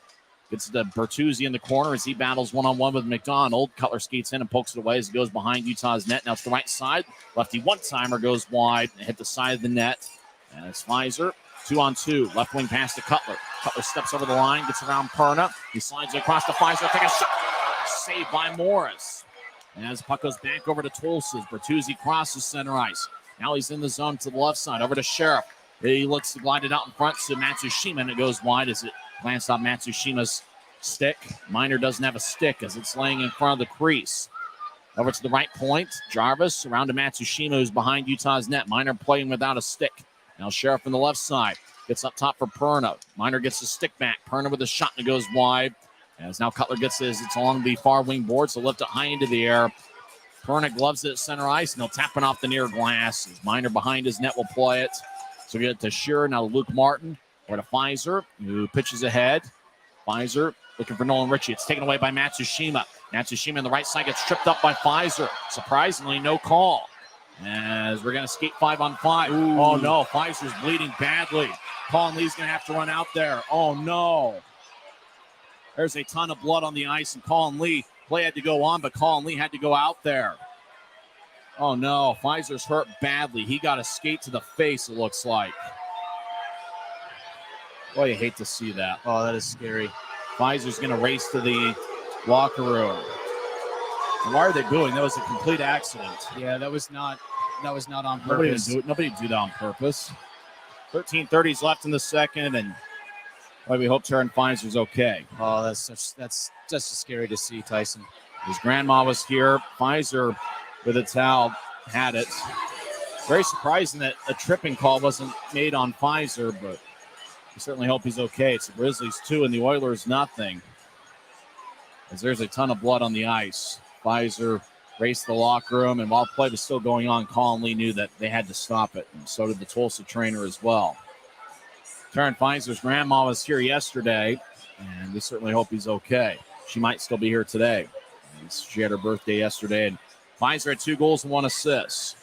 gets it to Bertuzzi in the corner as he battles one-on-one with McDonald. Cutler skates in and pokes it away as he goes behind Utah's net. Now it's the right side. Lefty one-timer goes wide and hit the side of the net. And it's Pfizer. 2-on-2. Left wing pass to Cutler. Cutler steps over the line, gets around Perna. He slides it across to Pfizer. Take a shot. Saved by Morris. And as puck goes back over to Tulsa, Bertuzzi crosses center ice. Now he's in the zone to the left side. Over to Sheriff. He looks to glide it out in front to Matsushima, and it goes wide as it glanced off Matsushima's stick. Minor doesn't have a stick as it's laying in front of the crease. Over to the right point. Jarvis around to Matsushima, who's behind Utah's net. Minor playing without a stick. Now Sheriff on the left side. Gets up top for Perna. Miner gets the stick back. Perna with a shot and it goes wide. As now Cutler gets his. It's along the far wing board, so lift it high into the air. Perna gloves it at center ice, and they'll tap it off the near glass. As Miner behind his net will play it. So we get it to Shearer, now to Luke Martin, or to Pfizer, who pitches ahead. Pfizer looking for Nolan Ritchie. It's taken away by Matsushima. Matsushima on the right side gets tripped up by Pfizer. Surprisingly, no call. As we're going to skate 5-on-5. Ooh. Oh, no. Pfizer's bleeding badly. Colin Lee's going to have to run out there. Oh, no. There's a ton of blood on the ice, and Colin Lee, play had to go on, but Colin Lee had to go out there. Oh, no. Pfizer's hurt badly. He got a skate to the face, it looks like. Boy, you hate to see that. Oh, that is scary. Pfizer's going to race to the locker room. And why are they booing? That was a complete accident. Yeah, that was not on purpose. Nobody would do that on purpose. 13:30s left in the second, and we hope Taryn Pfizer's okay. Oh, that's just scary to see, Tyson. His grandma was here. Pfizer with a towel had it. Very surprising that a tripping call wasn't made on Pfizer, but we certainly hope he's okay. It's the Grizzlies 2 and the Oilers nothing. As there's a ton of blood on the ice. Pfizer raced the locker room, and while play was still going on, Colin Lee knew that they had to stop it, and so did the Tulsa trainer as well. Taryn Pfizer's grandma was here yesterday, and we certainly hope he's okay. She might still be here today. She had her birthday yesterday, and Pfizer had 2 goals and 1 assist.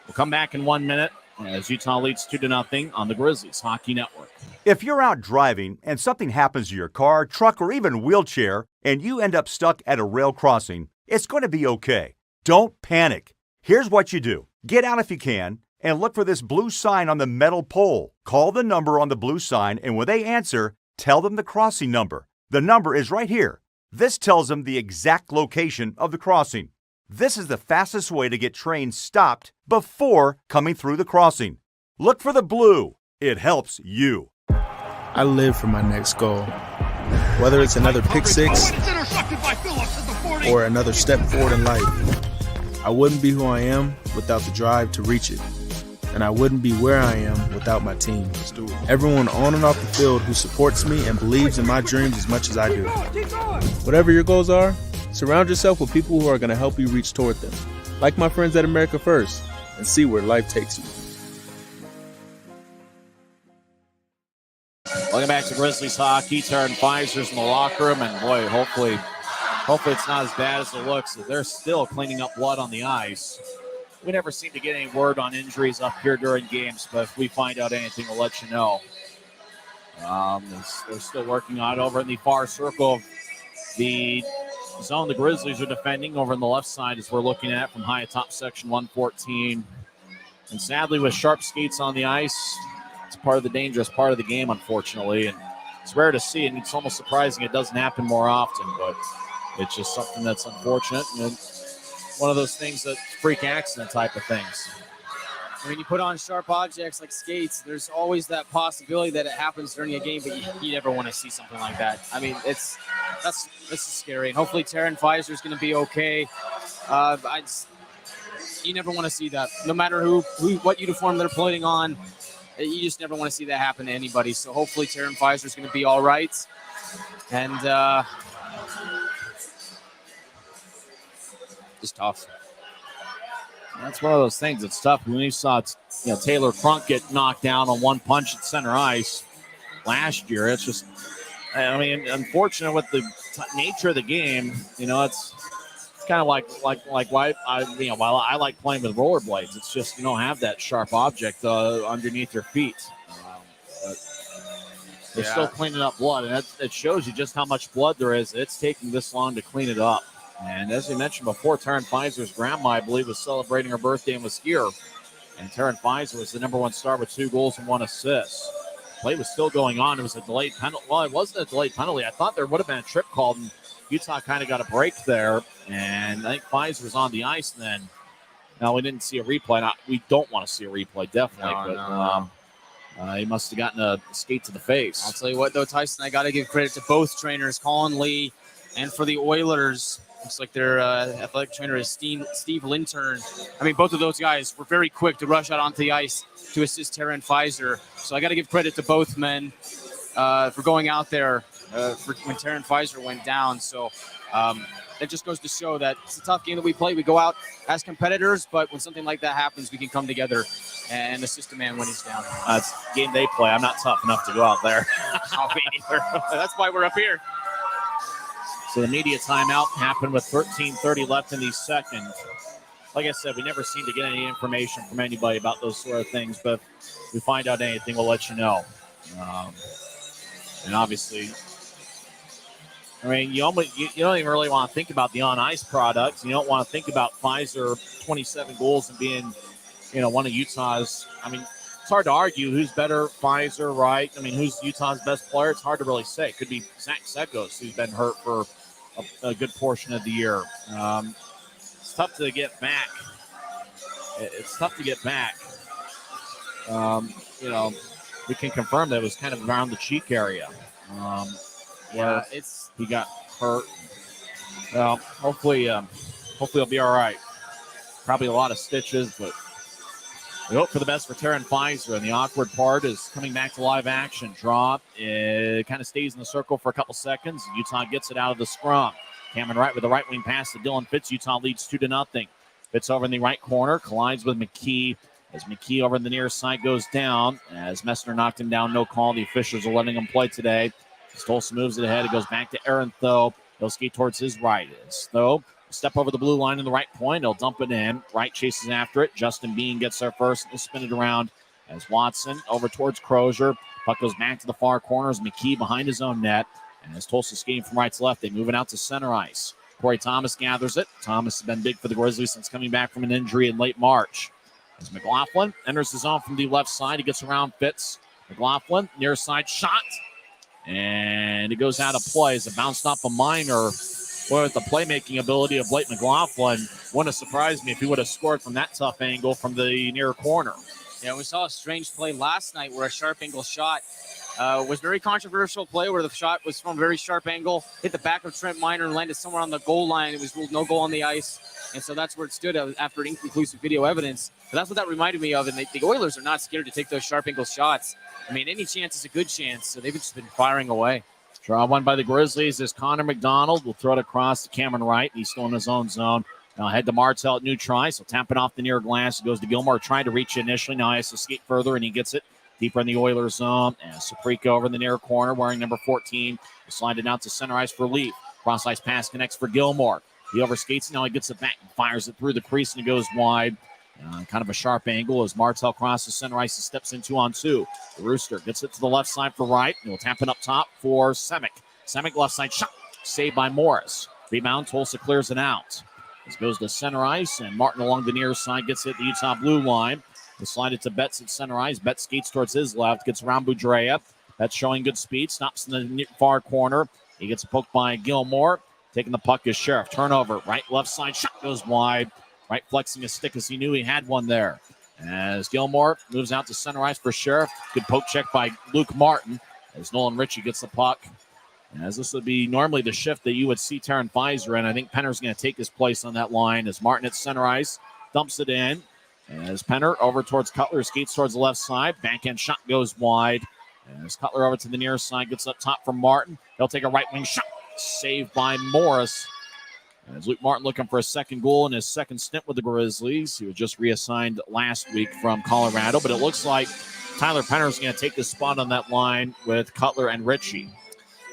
We'll come back in 1 minute as Utah leads 2-0 on the Grizzlies Hockey Network. If you're out driving and something happens to your car, truck, or even wheelchair, and you end up stuck at a rail crossing, it's going to be okay. Don't panic. Here's what you do. Get out if you can and look for this blue sign on the metal pole. Call the number on the blue sign, and when they answer, tell them the crossing number. The number is right here. This tells them the exact location of the crossing. This is the fastest way to get trains stopped before coming through the crossing. Look for the blue. It helps you. I live for my next goal. Whether it's another pick six or another step forward in life, I wouldn't be who I am without the drive to reach it. And I wouldn't be where I am without my team. Everyone on and off the field who supports me and believes in my dreams as much as I do. Whatever your goals are, surround yourself with people who are going to help you reach toward them. Like my friends at America First, and see where life takes you. Welcome back to Grizzlies hockey. Taryn Pfizer's in the locker room, and boy, hopefully it's not as bad as it looks. They're still cleaning up blood on the ice. We never seem to get any word on injuries up here during games, but if we find out anything, we'll let you know. They're still working on it over in the far circle of the zone the Grizzlies are defending over on the left side as we're looking at from high atop section 114. And sadly, with sharp skates on the ice, it's part of the dangerous part of the game, unfortunately. And it's rare to see, and it's almost surprising it doesn't happen more often, but it's just something that's unfortunate. And one of those things that freak accident type of things. When you put on sharp objects like skates, there's always that possibility that it happens during a game, but you never want to see something like that. I mean, this is scary. And hopefully Taryn Pfizer is going to be okay. You never want to see that. No matter what uniform they're putting on, you just never want to see that happen to anybody. So hopefully Taryn Pfizer is going to be all right. And just tough. That's one of those things. It's tough. When you saw Taylor Crunk get knocked down on one punch at center ice last year, it's just, I mean, unfortunate with the nature of the game. It's kind of like why while I like playing with rollerblades, it's just you don't have that sharp object underneath your feet. But they're still cleaning up blood, and it shows you just how much blood there is. It's taking this long to clean it up. And as we mentioned before, Taryn Pfizer's grandma, I believe, was celebrating her birthday and was here. And Taryn Pfizer was the number 1 star with 2 goals and 1 assist. Play was still going on. It was a delayed penalty. Well, it wasn't a delayed penalty. I thought there would have been a trip called, and Utah kind of got a break there. And I think Pfizer was on the ice then. Now, we didn't see a replay. We don't want to see a replay, definitely. He must have gotten a skate to the face. I'll tell you what, though, Tyson, I got to give credit to both trainers, Colin Lee And for the Oilers, looks like their athletic trainer is Steve Lintern. I mean, both of those guys were very quick to rush out onto the ice to assist Tyson Pfizer. So I got to give credit to both men for going out there for when Tyson Pfizer went down. So that just goes to show that it's a tough game that we play. We go out as competitors, but when something like that happens, we can come together and assist a man when he's down. It's a game they play. I'm not tough enough to go out there. That's why we're up here. So the media timeout happened with 13:30 left in the second. Like I said, we never seem to get any information from anybody about those sort of things, but if we find out anything, we'll let you know. And obviously, I mean, you don't even really want to think about the on-ice products. You don't want to think about Pfizer 27 goals and being, one of Utah's. I mean, it's hard to argue who's better, Pfizer, Wright. I mean, who's Utah's best player? It's hard to really say. It could be Zach Sekos, who's been hurt for a good portion of the year. It's tough to get back. We can confirm that it was kind of around the cheek area. Where he got hurt. Well, hopefully he'll be all right. Probably a lot of stitches, but we hope for the best for Tyson Pfizer. And the awkward part is coming back to live action. Drop. It kind of stays in the circle for a couple seconds. Utah gets it out of the scrum. Cameron Wright with the right wing pass to Dylan Fitz. Utah leads 2-0. Fitz over in the right corner. Collides with McKee. As McKee over in the near side goes down. As Messner knocked him down, no call. The officials are letting him play today. As Tulsa moves it ahead, it goes back to Aaron Thoe. He'll skate towards his right. As Thoe step over the blue line in the right point. He'll dump it in. Wright chases after it. Justin Bean gets there first. He'll spin it around as Watson over towards Crozier. Puck goes back to the far corner as McKee behind his own net. And as Tulsa skating from right to left, they move it out to center ice. Corey Thomas gathers it. Thomas has been big for the Grizzlies since coming back from an injury in late March. As McLaughlin enters the zone from the left side, he gets around Fitz. McLaughlin, near side shot. And it goes out of play as it bounced off a minor. Boy, with the playmaking ability of Blake McLaughlin, wouldn't have surprised me if he would have scored from that tough angle from the near corner. Yeah, we saw a strange play last night where a sharp angle shot was very controversial play where the shot was from a very sharp angle, hit the back of Trent Miner and landed somewhere on the goal line. It was ruled no goal on the ice. And so that's where it stood after inconclusive video evidence. But that's what that reminded me of. And the Oilers are not scared to take those sharp angle shots. I mean, any chance is a good chance. So they've just been firing away. Draw one by the Grizzlies is Connor McDonald. Will throw it across to Cameron Wright. He's still in his own zone. Now head to Martel at new try. So tap it off the near glass. It goes to Gilmore. Trying to reach it initially. Now he has to skate further, and he gets it deeper in the Oilers zone. And Saprika over in the near corner wearing number 14. Slide it out to center ice for Leaf. Cross ice pass connects for Gilmore. He overskates it. Now he gets it back and fires it through the crease, and it goes wide. Kind of a sharp angle as Martel crosses center ice and steps in 2-on-2. The Rooster gets it to the left side for Wright. And he'll tap it up top for Semick. Semick left side shot. Saved by Morris. Rebound. Tulsa clears it out. This goes to center ice, and Martin along the near side gets it at the Utah blue line. They slide it to Betts at center ice. Betts skates towards his left. Gets around Boudreau. Betts showing good speed. Stops in the far corner. He gets poked by Gilmore. Taking the puck is Sheriff. Turnover. Right, left side. Shot goes wide. Right, flexing his stick as he knew he had one there. As Gilmore moves out to center ice for Sheriff. Good poke check by Luke Martin. As Nolan Ritchie gets the puck. As this would be normally the shift that you would see Tyson Pfizer in. I think Penner's going to take his place on that line as Martin at center ice. Dumps it in. As Penner over towards Cutler. Skates towards the left side. Backhand shot goes wide. As Cutler over to the near side. Gets up top from Martin. He'll take a right wing shot. Saved by Morris. As Luke Martin looking for a second goal in his second stint with the Grizzlies. He was just reassigned last week from Colorado. But it looks like Tyler Penner is going to take the spot on that line with Cutler and Ritchie.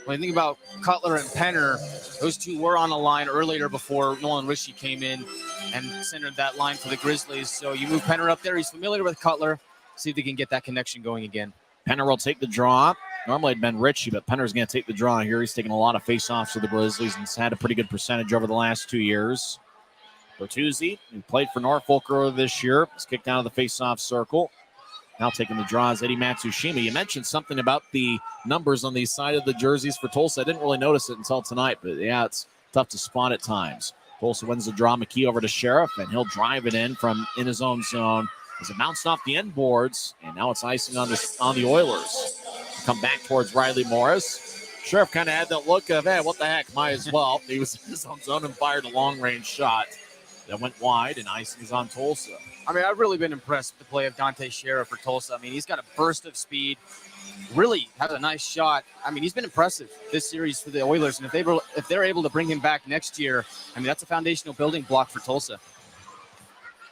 When you think about Cutler and Penner, those two were on the line earlier before Nolan Ritchie came in and centered that line for the Grizzlies. So you move Penner up there. He's familiar with Cutler. See if they can get that connection going again. Penner will take the draw. Normally it'd been Ritchie, but Penner's going to take the draw here. He's taking a lot of face-offs for the Grizzlies and has had a pretty good percentage over the last 2 years. Bertuzzi, who played for Norfolk earlier this year, is kicked out of the face-off circle. Now taking the draw is Eddie Matsushima. You mentioned something about the numbers on the side of the jerseys for Tulsa. I didn't really notice it until tonight, but yeah, it's tough to spot at times. Tulsa wins the draw. McKee over to Sheriff, and he'll drive it in from in his own zone as it bounced off the end boards, and now it's icing on the Oilers. Come back towards Riley Morris. Sheriff kind of had that look of, hey, what the heck, might as well. He was in his own zone and fired a long-range shot that went wide, and icing's on Tulsa. I mean, I've really been impressed with the play of Dante Sheriff for Tulsa. I mean, he's got a burst of speed, really has a nice shot. I mean, he's been impressive this series for the Oilers, and if they're able to bring him back next year, I mean, that's a foundational building block for Tulsa.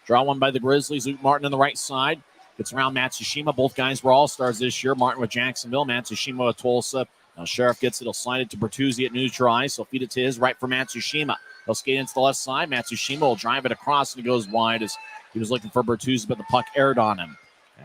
Draw one by the Grizzlies. Luke Martin on the right side. Gets around Matsushima. Both guys were all-stars this year. Martin with Jacksonville, Matsushima with Tulsa. Now Sheriff gets it. He'll slide it to Bertuzzi at neutral ice. He'll feed it to his right for Matsushima. He'll skate into the left side. Matsushima will drive it across, and it goes wide as he was looking for Bertuzzi, but the puck aired on him.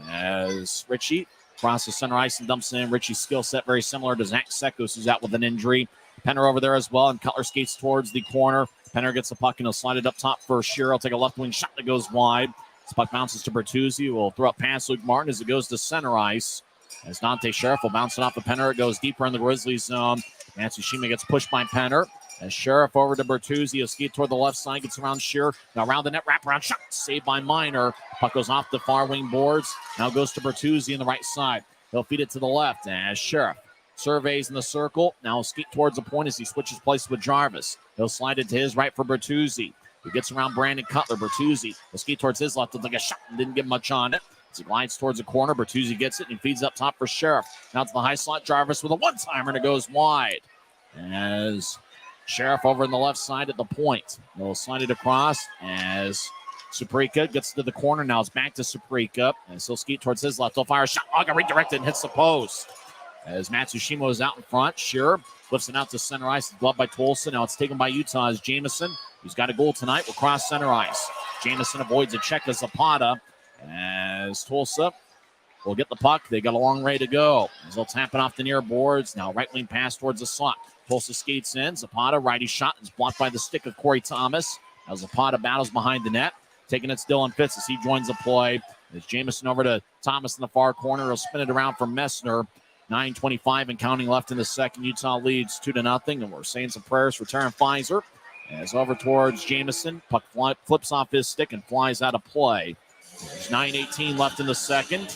As Ritchie crosses center ice and dumps it in. Ritchie's skill set very similar to Zach Sekos, who's out with an injury. Penner over there as well, and Cutler skates towards the corner. Penner gets the puck, and he'll slide it up top for Shearer. He'll take a left wing shot that goes wide. This puck bounces to Bertuzzi, who will throw up past Luke Martin as it goes to center ice. As Dante Sheriff will bounce it off of Penner. It goes deeper in the Grizzlies zone. Matsushima gets pushed by Penner. As Sheriff over to Bertuzzi. He'll skate toward the left side. Gets around Shearer. Now around the net. Wraparound shot. Saved by Minor. Puck goes off the far wing boards. Now goes to Bertuzzi on the right side. He'll feed it to the left. As Sheriff surveys in the circle. Now he'll skate towards the point as he switches places with Jarvis. He'll slide it to his right for Bertuzzi. He gets around Brandon Cutler. Bertuzzi will skate towards his left. He'll take a shot and didn't get much on it. As he glides towards the corner, Bertuzzi gets it and feeds up top for Sheriff. Now to the high slot, Jarvis with a one-timer, and it goes wide. As Sheriff over on the left side at the point. He'll slide it across as Suprika gets to the corner. Now it's back to Suprika. As he'll skate towards his left. He'll fire a shot. Oh, got redirected and hits the post. As Matsushima is out in front, Shearer lifts it out to center ice. It's gloved by Tulsa. Now it's taken by Utah's Jamison, who's got a goal tonight, will cross center ice. Jamison avoids a check to Zapata. As Tulsa will get the puck. They got a long way to go. As they'll tap it off the near boards. Now right wing pass towards the slot. Tulsa skates in. Zapata, righty shot, is blocked by the stick of Corey Thomas. Now Zapata battles behind the net. Taking it, Dylan Fitz as he joins the play. As Jamison over to Thomas in the far corner. He'll spin it around for Messner. 9:25 and counting left in the second. Utah leads 2-0. And we're saying some prayers for Taryn Pfizer. As over towards Jamison. Puck flips off his stick and flies out of play. There's 9:18 left in the second.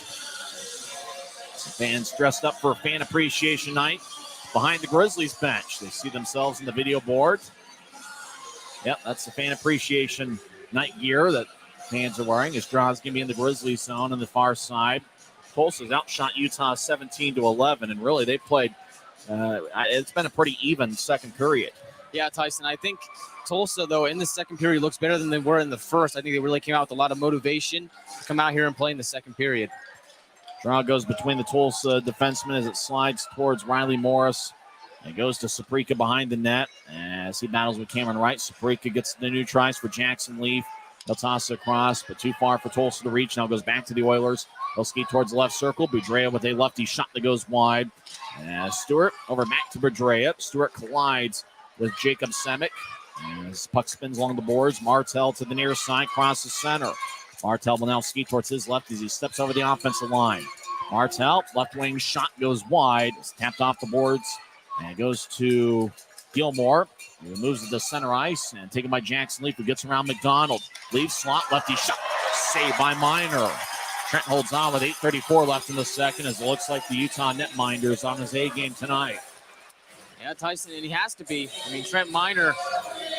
Some fans dressed up for a fan appreciation night behind the Grizzlies bench. They see themselves in the video board. Yep, that's the fan appreciation night gear that fans are wearing. As Draw's going to be in the Grizzlies zone on the far side. Tulsa's outshot Utah 17-11, and really they played. It's been a pretty even second period. Yeah, Tyson, I think Tulsa, though, in the second period looks better than they were in the first. I think they really came out with a lot of motivation to come out here and play in the second period. Draw goes between the Tulsa defensemen as it slides towards Riley Morris. It goes to Suprika behind the net as he battles with Cameron Wright. Suprika gets the new tries for Jackson Leaf. They'll toss it across, but too far for Tulsa to reach. Now goes back to the Oilers. They'll skate towards the left circle. Budrea with a lefty shot that goes wide. Stewart over back to Budrea. Stewart collides with Jacob Semick. As puck spins along the boards. Martel to the near side, crosses center. Martel will now skate towards his left as he steps over the offensive line. Martel, left wing shot goes wide. It's tapped off the boards. And it goes to Gilmore. He moves it to center ice and taken by Jackson Leaf, who gets around McDonald. Leaves slot, lefty shot. Saved by Minor. Trent holds on with 8:34 left in the second as it looks like the Utah netminder is on his A game tonight. Yeah, Tyson, and he has to be. I mean, Trent Minor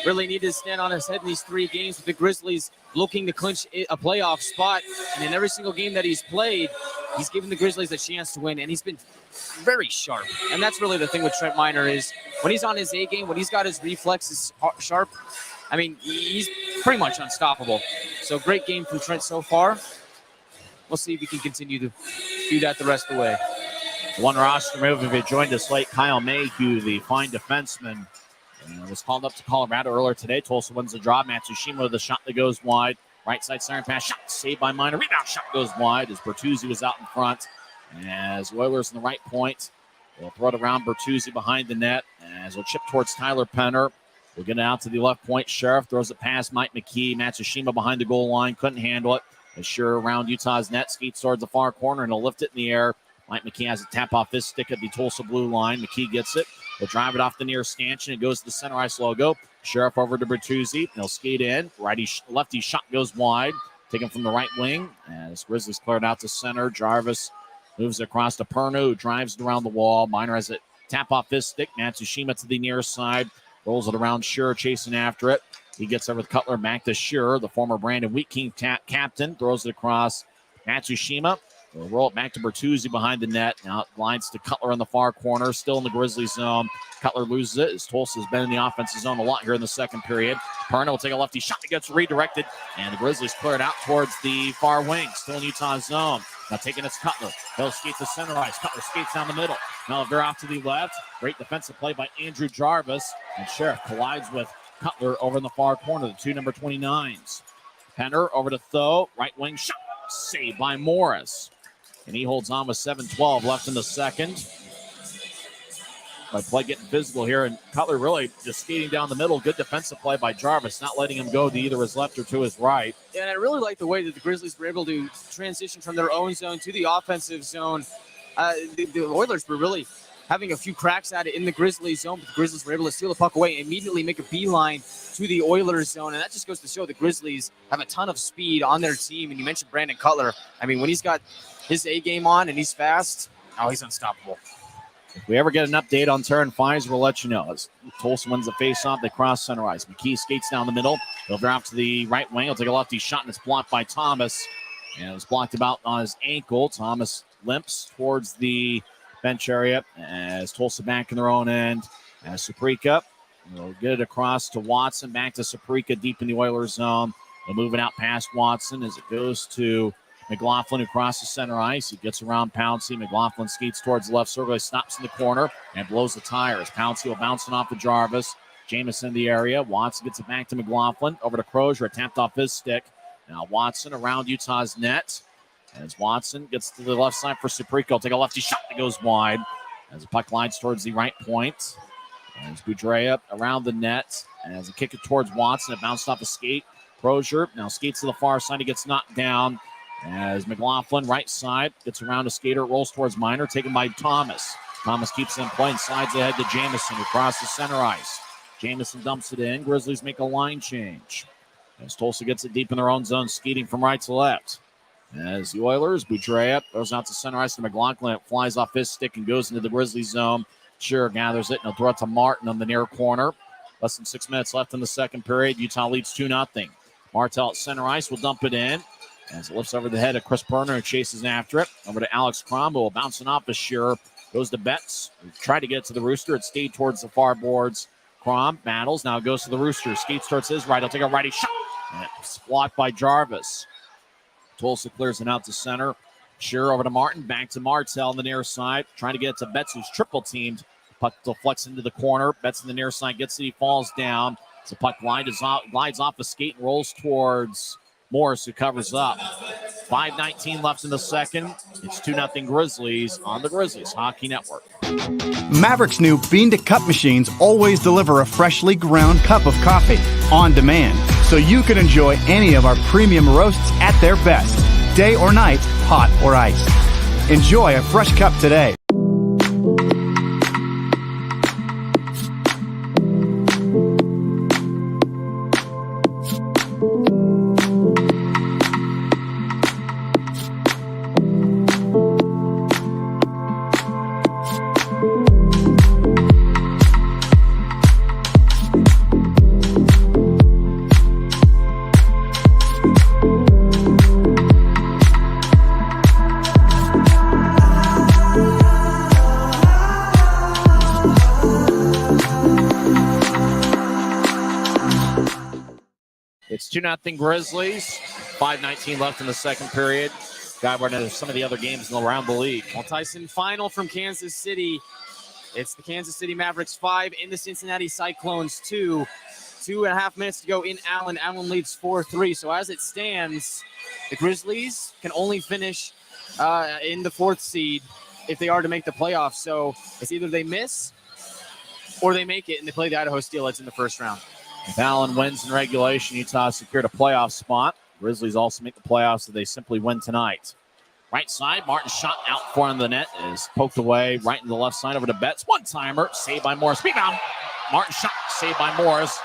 really needed to stand on his head in these 3 games with the Grizzlies looking to clinch a playoff spot. And in every single game that he's played, he's given the Grizzlies a chance to win, and he's been very sharp. And that's really the thing with Trent Minor is when he's on his A game, when he's got his reflexes sharp, I mean, he's pretty much unstoppable. So great game from Trent so far. We'll see if he can continue to do that the rest of the way. One roster move if he joined us late. Kyle Mayhew, the fine defenseman, was called up to Colorado earlier today. Tulsa wins the draw. Matsushima with a shot that goes wide. Right side center pass shot saved by Minor. Rebound shot goes wide as Bertuzzi was out in front. As Oilers in the right point, they'll throw it around Bertuzzi behind the net. As we'll chip towards Tyler Penner. We'll get it out to the left point. Sheriff throws it past Mike McKee. Matsushima behind the goal line. Couldn't handle it. As Shearer around Utah's net. Skates towards the far corner and he'll lift it in the air. Mike McKee has a tap off his stick at the Tulsa blue line. McKee gets it. He'll drive it off the near stanchion. It goes to the center ice logo. Sheriff over to Bertuzzi. They'll skate in. Lefty shot goes wide. Taken from the right wing. As Grizzlies cleared out to center. Jarvis moves across to Perno, who drives it around the wall. Minor has it Tap off his stick. Matsushima to the near side. Rolls it around. Shearer chasing after it. He gets over with Cutler. Back to Shearer, the former Brandon Wheat King captain. Throws it across. Matsushima will roll it back to Bertuzzi behind the net. Now it lines to Cutler in the far corner. Still in the Grizzlies zone. Cutler loses it as Tulsa's been in the offensive zone a lot here in the second period. Perna will take a lefty shot that gets redirected. And the Grizzlies clear it out towards the far wing. Still in Utah's zone. Now taking it's Cutler. He'll skate to center ice. Cutler skates down the middle. Now veer off to the left. Great defensive play by Andrew Jarvis. And Sheriff collides with Cutler over in the far corner, the two number 29s. Penner over to Tho. Right wing shot. Saved by Morris. And he holds on with 7:12 left in the second. By play getting physical here. And Cutler really just skating down the middle. Good defensive play by Jarvis. Not letting him go to either his left or to his right. Yeah, and I really like the way that the Grizzlies were able to transition from their own zone to the offensive zone. The Oilers were really having a few cracks at it in the Grizzlies zone, but the Grizzlies were able to steal the puck away and immediately make a beeline to the Oilers zone. And that just goes to show the Grizzlies have a ton of speed on their team. And you mentioned Brandon Cutler. I mean, when he's got his A game on and he's fast, he's unstoppable. If we ever get an update on Terran Fines, we'll let you know. As Tulsa wins the faceoff, they cross center ice. McKee skates down the middle. He'll drop to the right wing. He'll take a lefty shot, and it's blocked by Thomas. And it was blocked about on his ankle. Thomas limps towards the bench area as Tulsa back in their own end. As Saprika will get it across to Watson. Back to Saprika deep in the Oilers zone. They'll move it out past Watson as it goes to McLaughlin, who crosses center ice. He gets around Pouncey. McLaughlin skates towards the left circle. He stops in the corner and blows the tires. Pouncey will bounce it off to Jarvis. Jamison in the area. Watson gets it back to McLaughlin. Over to Crozier. Tapped off his stick. Now Watson around Utah's net. As Watson gets to the left side for Saprika. He'll take a lefty shot that goes wide. As the puck glides towards the right point. As Boudreau around the net. As he kick it towards Watson. It bounced off a skate. Crozier now skates to the far side. He gets knocked down. As McLaughlin, right side, gets around a skater, rolls towards Minor, taken by Thomas. Thomas keeps it in play and slides ahead to Jamison, who crosses center ice. Jamison dumps it in. Grizzlies make a line change. As Tulsa gets it deep in their own zone, skating from right to left. As the Oilers, Boudreau goes out to center ice to McLaughlin. It flies off his stick and goes into the Grizzlies zone. Shearer gathers it and he'll throw it to Martin on the near corner. Less than 6 minutes left in the second period. Utah leads 2-0. Martel at center ice will dump it in. As it lifts over the head of Chris Perner and chases after it. Over to Alex Cromwell, bouncing off the Shearer. Goes to Betts. Tried to get to the Rooster. It stayed towards the far boards. Crom battles. Now goes to the Rooster. Skates towards his right. He'll take a righty shot. And it's blocked by Jarvis. Tulsa clears it out to center. Shearer over to Martin. Back to Martel on the near side. Trying to get it to Betts, who's triple teamed. Puck deflects into the corner. Betts on the near side gets it. He falls down. The puck glides off the skate and rolls towards Morris, who covers up. 5:19 left in the second. It's 2-0 Grizzlies on the Grizzlies Hockey Network. Maverik's new bean-to-cup machines always deliver a freshly ground cup of coffee on demand, so you can enjoy any of our premium roasts at their best, day or night, hot or iced. Enjoy a fresh cup today. It's 2-0 Grizzlies. 5:19 left in the second period. Got right into some of the other games around the league. Well, Tyson, final from Kansas City. It's the Kansas City Mavericks 5 in the Cincinnati Cyclones 2. 2.5 minutes to go in Allen. Allen leads 4-3. So as it stands, the Grizzlies can only finish in the 4th seed if they are to make the playoffs. So it's either they miss or they make it and they play the Idaho Steelheads in the first round. If Allen wins in regulation, Utah secured a playoff spot. Grizzlies also make the playoffs if they simply win tonight. Right side, Martin shot out front of the net is poked away right in the left side over to Betts. One-timer, saved by Morris. Rebound. Martin shot, saved by Morris.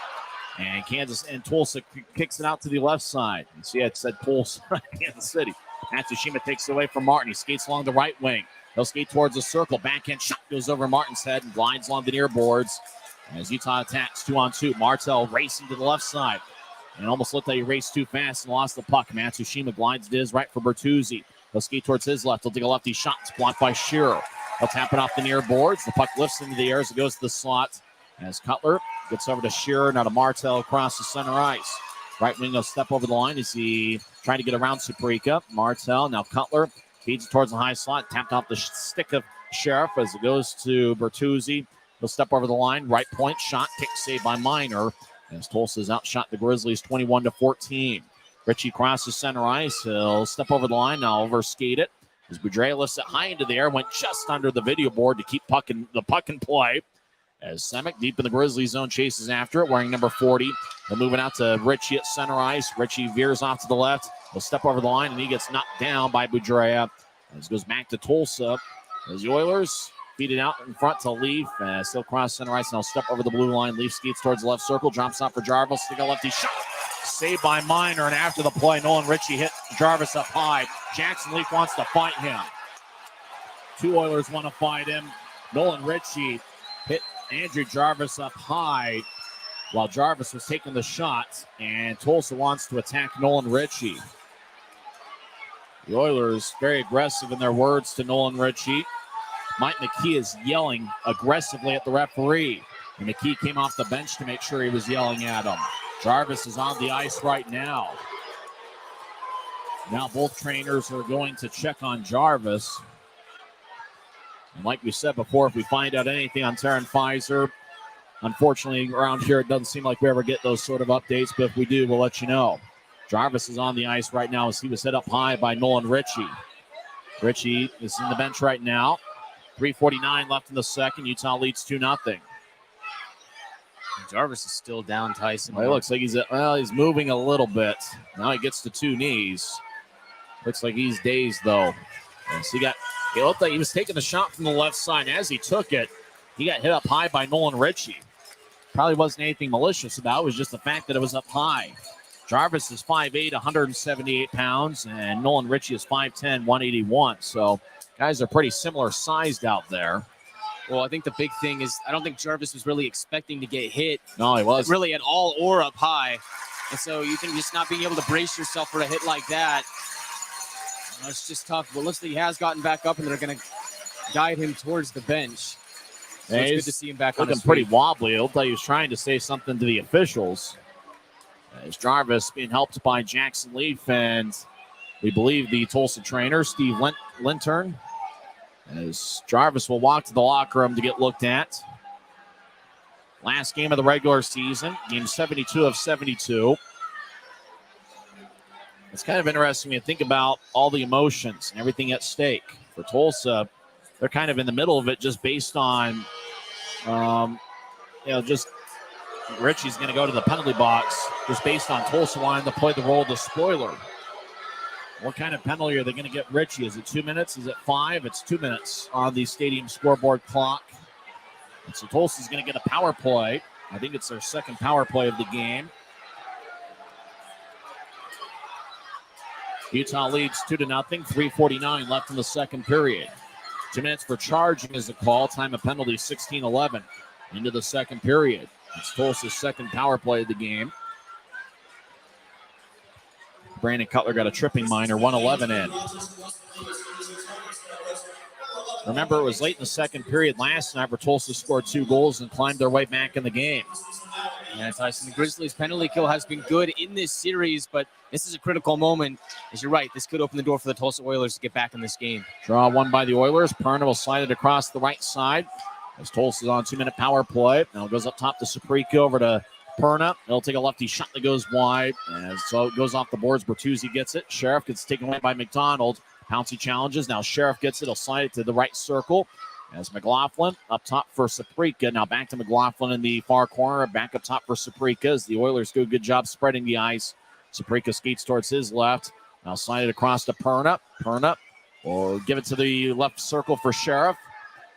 And Kansas and Tulsa kicks it out to the left side. You see, it said Tulsa, Kansas City. Matsushima takes it away from Martin. He skates along the right wing. He'll skate towards the circle. Backhand shot goes over Martin's head and glides along the near boards. As Utah attacks 2-on-2, Martel racing to the left side. And almost looked like he raced too fast and lost the puck. Matsushima glides to his right for Bertuzzi. He'll skate towards his left. He'll take a lefty shot. It's blocked by Shearer. He'll tap it off the near boards. The puck lifts into the air as it goes to the slot. As Cutler gets over to Shearer. Now to Martel across the center ice. Right wing will step over the line as he trying to get around Suprika. Martel, now Cutler feeds it towards the high slot. Tapped off the stick of Sheriff as it goes to Bertuzzi. He'll step over the line. Right point shot. Kick saved by Minor. As Tulsa's outshot the Grizzlies 21-14. Ritchie crosses center ice. He'll step over the line. Now overskate it. As Boudreau lifts it high into the air. Went just under the video board to keep the puck in play. As Semick deep in the Grizzlies zone chases after it, wearing number 40. They're moving out to Ritchie at center ice. Ritchie veers off to the left. He'll step over the line, and he gets knocked down by Boudreau. As goes back to Tulsa. As the Oilers feed it out in front to Leaf. Still cross center ice, and he'll step over the blue line. Leaf skates towards the left circle. Drops off for Jarvis. Stick a lefty shot. Saved by Minor, and after the play, Nolan Ritchie hit Jarvis up high. Jackson Leaf wants to fight him. Two Oilers want to fight him. Nolan Ritchie hit Andrew Jarvis up high while Jarvis was taking the shot, and Tulsa wants to attack Nolan Ritchie. The Oilers very aggressive in their words to Nolan Ritchie. Mike McKee is yelling aggressively at the referee, and McKee came off the bench to make sure he was yelling at him. Jarvis is on the ice right now. Now both trainers are going to check on Jarvis. And like we said before, if we find out anything on Taryn Fizer, unfortunately around here it doesn't seem like we ever get those sort of updates, but if we do, we'll let you know. Jarvis is on the ice right now as he was hit up high by Nolan Ritchie. Ritchie is in the bench right now. 3:49 left in the second. Utah leads 2-0. Jarvis is still down, Tyson. Well, it looks like he's moving a little bit. Now he gets to two knees. Looks like he's dazed though. It looked like he was taking the shot from the left side. As he took it, he got hit up high by Nolan Ritchie. Probably wasn't anything malicious about it. It was just the fact that it was up high. Jarvis is 5'8", 178 pounds, and Nolan Ritchie is 5'10", 181. So guys are pretty similar sized out there. Well, I think the big thing is I don't think Jarvis was really expecting to get hit. No, he wasn't. Really at all or up high. And so you can just not being able to brace yourself for a hit like that. It's just tough. But looks like he has gotten back up, and they're going to guide him towards the bench. So it's good to see him back on his feet. Looking pretty wobbly. It looked like he was trying to say something to the officials. As Jarvis being helped by Jackson Leaf and we believe the Tulsa trainer, Steve Lintern. As Jarvis will walk to the locker room to get looked at. Last game of the regular season, game 72 of 72. It's kind of interesting when you think about all the emotions and everything at stake. For Tulsa, they're kind of in the middle of it just based on, just Ritchie's going to go to the penalty box just based on Tulsa wanting to play the role of the spoiler. What kind of penalty are they going to get Ritchie? Is it 2 minutes? Is it 5? It's 2 minutes on the stadium scoreboard clock. And so Tulsa's going to get a power play. I think it's their second power play of the game. Utah leads 2-0, 3:49 left in the second period. 2 minutes for charging is the call. Time of penalty 16-11 into the second period. It's Tulsa's second power play of the game. Brandon Cutler got a tripping minor, 1:11 in. Remember, it was late in the second period last night where Tulsa scored 2 goals and climbed their way back in the game. Yeah, Tyson, the Grizzlies' penalty kill has been good in this series, but this is a critical moment. As you're right, this could open the door for the Tulsa Oilers to get back in this game. Draw won by the Oilers. Perna will slide it across the right side as Tulsa's on 2-minute power play. Now it goes up top to Suprika, over to Perna. He'll take a lefty shot that goes wide. And so it goes off the boards. Bertuzzi gets it. Sheriff gets taken away by McDonald. Pouncey challenges. Now Sheriff gets it. He'll slide it to the right circle. As McLaughlin up top for Suprika. Now back to McLaughlin in the far corner. Back up top for Suprika as the Oilers do a good job spreading the ice. Suprika skates towards his left. Now slide it across to Perna. Perna will give it to the left circle for Sheriff.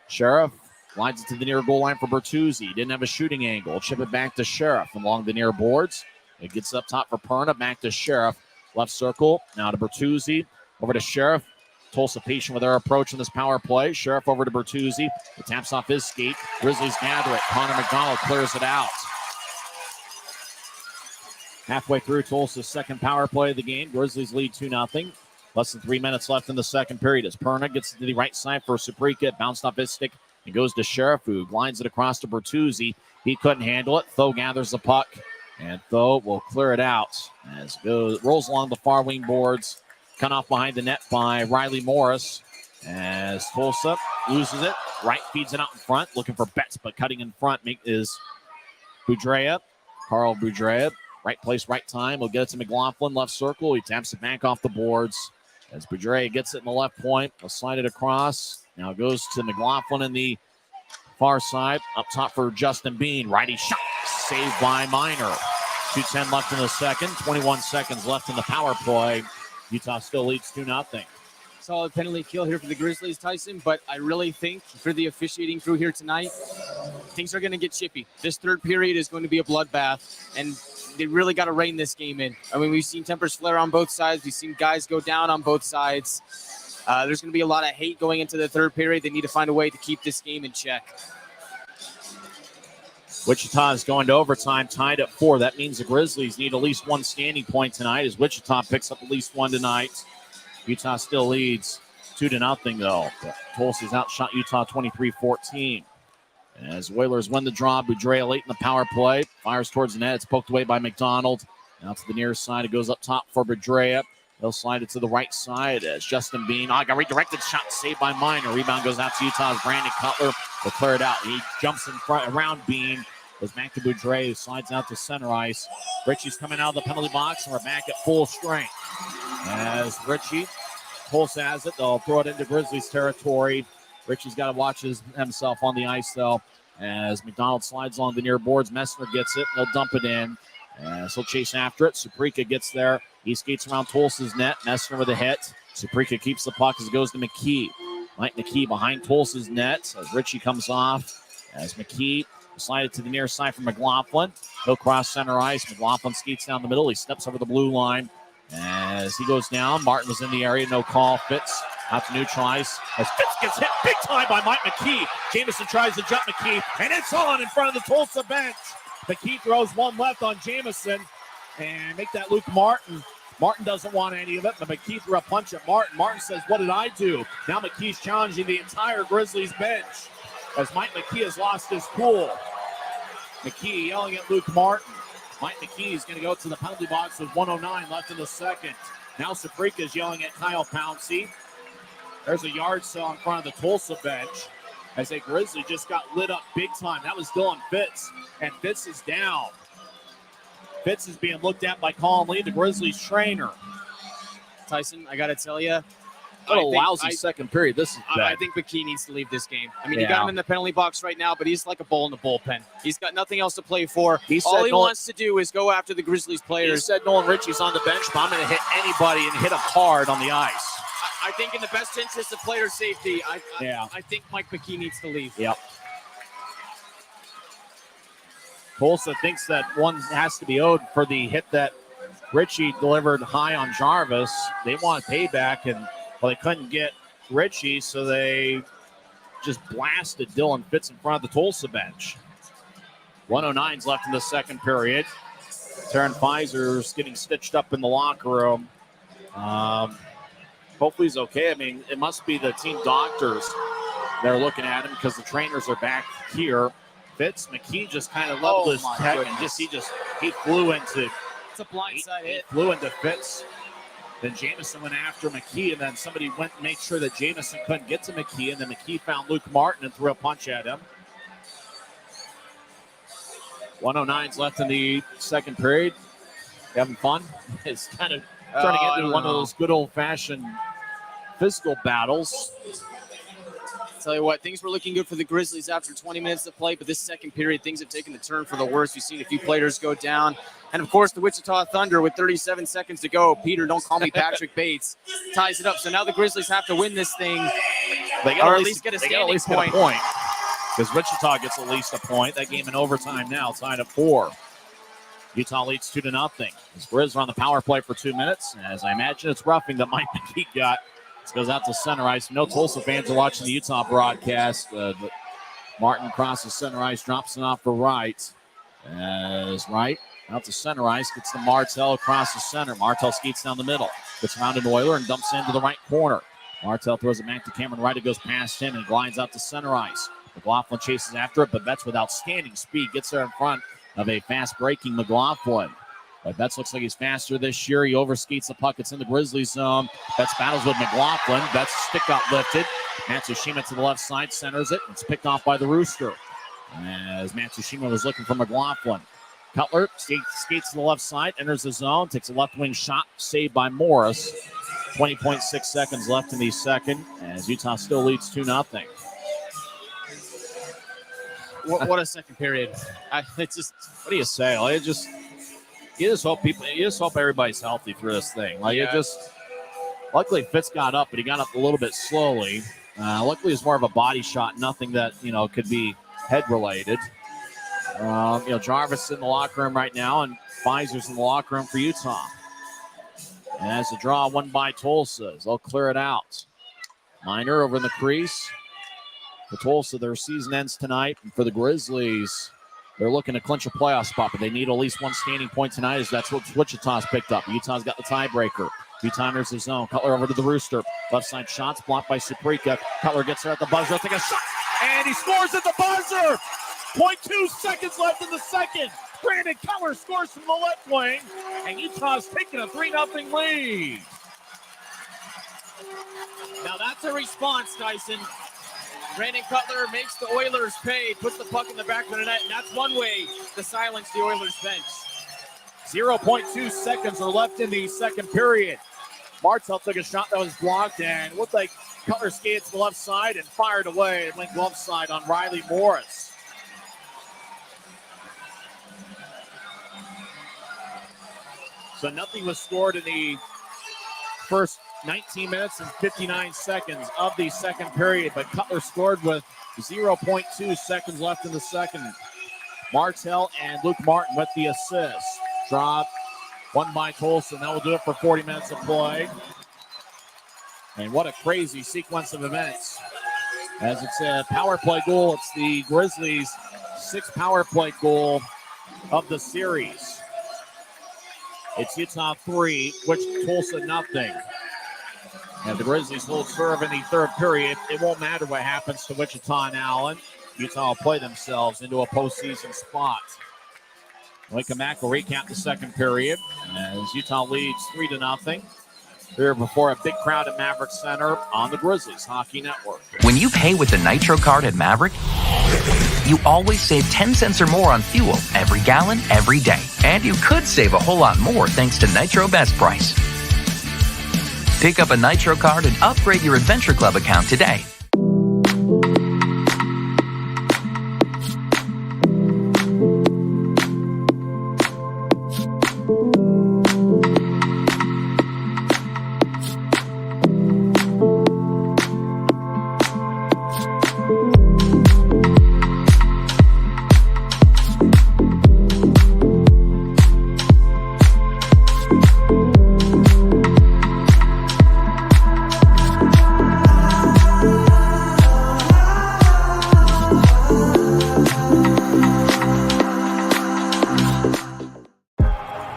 Sheriff lines it to the near goal line for Bertuzzi. Didn't have a shooting angle. Chip it back to Sheriff along the near boards. It gets up top for Perna. Back to Sheriff. Left circle. Now to Bertuzzi. Over to Sheriff. Tulsa patient with their approach in this power play. Sheriff over to Bertuzzi. He taps off his skate. Grizzlies gather it. Connor McDonald clears it out. Halfway through Tulsa's second power play of the game. Grizzlies lead 2-0. Less than 3 minutes left in the second period as Perna gets to the right side for Suprika. It bounced off his stick and goes to Sheriff, who glides it across to Bertuzzi. He couldn't handle it. Tho gathers the puck, and Tho will clear it out as it rolls along the far wing boards. Cut off behind the net by Riley Morris as Tulsa loses it. Wright feeds it out in front, looking for Betts, but cutting in front is Boudreau. Carl Boudreau. Right place, right time. We'll get it to McLaughlin, left circle. He taps it back off the boards as Boudreau gets it in the left point. He'll slide it across. Now it goes to McLaughlin in the far side. Up top for Justin Bean. Righty shot. Saved by Minor. 2:10 left in the second. 21 seconds left in the power play. Utah still leads 2-0. Solid penalty kill here for the Grizzlies, Tyson, but I really think for the officiating crew here tonight, things are going to get chippy. This third period is going to be a bloodbath, and they really got to rein this game in. I mean, we've seen tempers flare on both sides. We've seen guys go down on both sides. There's going to be a lot of hate going into the third period. They need to find a way to keep this game in check. Wichita is going to overtime, tied at 4. That means the Grizzlies need at least one standing point tonight as Wichita picks up at least one tonight. Utah still leads 2-0, though. Tulsa's outshot Utah 23-14. As Oilers win the draw, Boudreau late in the power play. Fires towards the net. It's poked away by McDonald. Now to the near side. It goes up top for Boudreau. He'll slide it to the right side as Justin Bean. Got redirected shot saved by Minor. Rebound goes out to Utah's Brandon Cutler. Will clear it out. He jumps in front around Bean. Goes back to Boudreau, who slides out to center ice. Richie's coming out of the penalty box, and we're back at full strength. As Richie, Tulsa has it. They'll throw it into Grizzlies territory. Richie's got to watch himself on the ice, though, as McDonald slides along the near boards. Messner gets it. They'll dump it in. So chase after it. Suprika gets there. He skates around Tulsa's net. Messner with a hit. Suprika keeps the puck as it goes to McKee. Mike McKee behind Tulsa's net as Richie comes off. As McKee slide it to the near side for McLaughlin. He'll cross center ice. McLaughlin skates down the middle. He steps over the blue line. As he goes down, Martin was in the area. No call. Fitz out to neutralize. As Fitz gets hit big time by Mike McKee. Jamison tries to jump McKee, and it's on in front of the Tulsa bench. McKee throws one left on Jamison and make that Luke Martin. Martin doesn't want any of it, but McKee threw a punch at Martin. Martin says, "What did I do?" Now McKee's challenging the entire Grizzlies bench as Mike McKee has lost his cool. McKee yelling at Luke Martin. Mike McKee is going to go to the penalty box with 1:09 left in the second. Now Suprika is yelling at Kyle Pouncey. There's a yard sale in front of the Tulsa bench as a Grizzly just got lit up big time. That was Dylan Fitz, and Fitz is down. Fitz is being looked at by Colin Lee, the Grizzlies trainer. Tyson, I got to tell you, what a lousy second period. This is bad. I think McKee needs to leave this game. I mean, you got him in the penalty box right now, but he's like a bull in the bullpen. He's got nothing else to play for. All he wants to do is go after the Grizzlies players. He said Nolan Ritchie's on the bench, but I'm going to hit anybody and hit him hard on the ice. I think in the best interest of player safety, I think Mike McKee needs to leave. Yep. Tulsa thinks that one has to be owed for the hit that Ritchie delivered high on Jarvis. They want payback, and they couldn't get Ritchie, so they just blasted Dylan Fitz in front of the Tulsa bench. 1:09's left in the second period. Taryn Pfizer's getting stitched up in the locker room. Hopefully he's okay. I mean, it must be the team doctors that are looking at him because the trainers are back here. Fitz, McKee just kind of leveled his tech and he flew into. It's a blindside hit. He flew into Fitz. Then Jamison went after McKee, and then somebody went and made sure that Jamison couldn't get to McKee, and then McKee found Luke Martin and threw a punch at him. 1:09's left in the second period. You having fun? It's kind of turning into one of those good old-fashioned physical battles. Tell you what, things were looking good for the Grizzlies after 20 minutes of play, but this second period, things have taken a turn for the worse. We've seen a few players go down. And, of course, the Wichita Thunder with 37 seconds to go. Peter, don't call me Patrick Bates, ties it up. So now the Grizzlies have to win this thing, or at least get a standing point. Because Wichita gets at least a point. That game in overtime now, tied at 4. Utah leads 2-0. The Grizz are on the power play for 2 minutes. As I imagine, it's roughing that Mike McKee got. This goes out to center ice. No Tulsa fans are watching the Utah broadcast. Martin crosses center ice, drops it off for Wright. As Wright out to center ice, gets to Martel across the center. Martel skates down the middle, gets around an Oiler and dumps into the right corner. Martel throws it back to Cameron Wright. It goes past him and glides out to center ice. McLaughlin chases after it, but Betts with outstanding speed gets there in front of a fast-breaking McLaughlin. But Betts looks like he's faster this year. He overskates the puck. It's in the Grizzlies zone. Betts battles with McLaughlin. Betts' stick got lifted. Matsushima to the left side, centers it. It's picked off by the Rooster. As Matsushima was looking for McLaughlin. Cutler skates to the left side, enters the zone, takes a left wing shot, saved by Morris. 20.6 seconds left in the second, as Utah still leads 2-0. What a second period. It's just, what do you say? Like, you just hope everybody's healthy through this thing. Luckily Fitz got up, but he got up a little bit slowly. Luckily it's more of a body shot, nothing that, could be head related. Jarvis in the locker room right now, and Pfizer's in the locker room for Utah. And as the draw won by Tulsa, they'll clear it out. Minor over in the crease. For Tulsa, their season ends tonight. And for the Grizzlies, they're looking to clinch a playoff spot, but they need at least one standing point tonight, as that's what Wichita's picked up. Utah's got the tiebreaker. Utah enters the zone. Cutler over to the Rooster. Left side shots blocked by Suprika. Cutler gets there at the buzzer. Take a shot, and he scores at the buzzer. 0.2 seconds left in the second. Brandon Cutler scores from the left wing, and Utah's taking a 3-0 lead. now that's a response, Tyson. Brandon Cutler makes the Oilers pay, puts the puck in the back of the net, and that's one way to silence the Oilers bench. 0.2 seconds are left in the second period. Martel took a shot that was blocked and looked like Cutler skated to the left side and fired away. It went glove side on Riley Morris. So nothing was scored in the first 19 minutes and 59 seconds of the second period, but Cutler scored with 0.2 seconds left in the second. Martel and Luke Martin with the assist. Drop, one by Tulsa, and that will do it for 40 minutes of play. And what a crazy sequence of events. As it's a power play goal, it's the Grizzlies' sixth power play goal of the series. It's Utah 3, Tulsa nothing. And the Grizzlies hold serve in the third period. It won't matter what happens to Wichita and Allen. Utah will play themselves into a postseason spot. When we come back, we'll recap the second period as Utah leads 3-0. Here before a big crowd at Maverik Center on the Grizzlies Hockey Network. When you pay with the Nitro card at Maverik, you always save 10 cents or more on fuel every gallon, every day. And you could save a whole lot more thanks to Nitro Best Price. Pick up a Nitro card and upgrade your Adventure Club account today.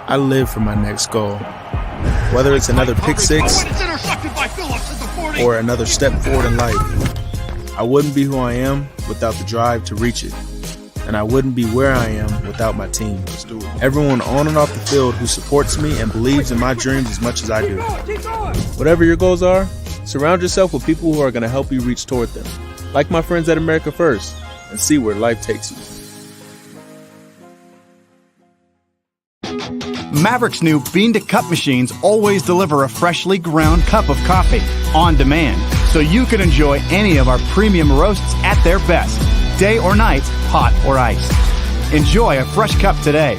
I live for my next goal. Whether it's another pick six or another step forward in life, I wouldn't be who I am without the drive to reach it. And I wouldn't be where I am without my team. Everyone on and off the field who supports me and believes in my dreams as much as I do. Whatever your goals are, surround yourself with people who are going to help you reach toward them. Like my friends at America First, and see where life takes you. Maverik's new bean-to-cup machines always deliver a freshly ground cup of coffee on demand, so you can enjoy any of our premium roasts at their best, day or night, hot or iced. Enjoy a fresh cup today.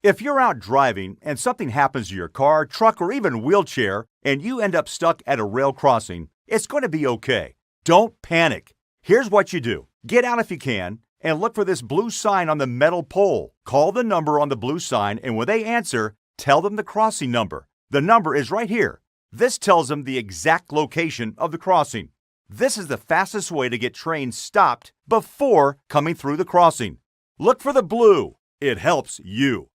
If you're out driving and something happens to your car, truck, or even wheelchair, and you end up stuck at a rail crossing, it's going to be okay. Don't panic. Here's what you do. Get out if you can, and look for this blue sign on the metal pole. Call the number on the blue sign, and when they answer, tell them the crossing number. The number is right here. This tells them the exact location of the crossing. This is the fastest way to get trains stopped before coming through the crossing. Look for the blue. It helps you.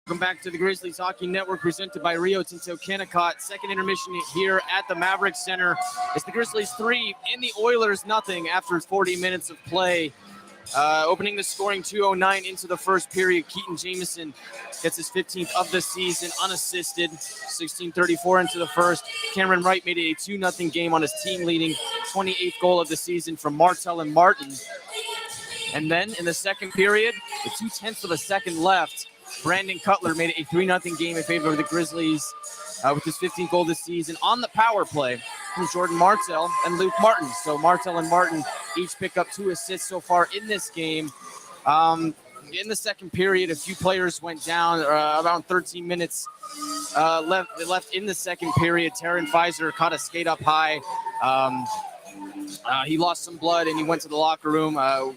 Welcome back to the Grizzlies Hockey Network, presented by Rio Tinto Kennecott. Second intermission here at the Maverik Center. It's the Grizzlies 3 and the Oilers nothing after 40 minutes of play. Opening the scoring 2:09 into the first period. Keaton Jamison gets his 15th of the season unassisted. 16:34 into the first. Cameron Wright made it a 2-0 game on his team-leading 28th goal of the season from Martel and Martin. And then in the second period, with 0.2 of a second left, Brandon Cutler made it a 3-0 game in favor of the Grizzlies with his 15th goal this season on the power play from Jordan Martel and Luke Martin. So Martel and Martin each pick up 2 assists so far in this game. In the second period, a few players went down, around 13 minutes left in the second period. Taryn Pfizer caught a skate up high. He lost some blood and he went to the locker room.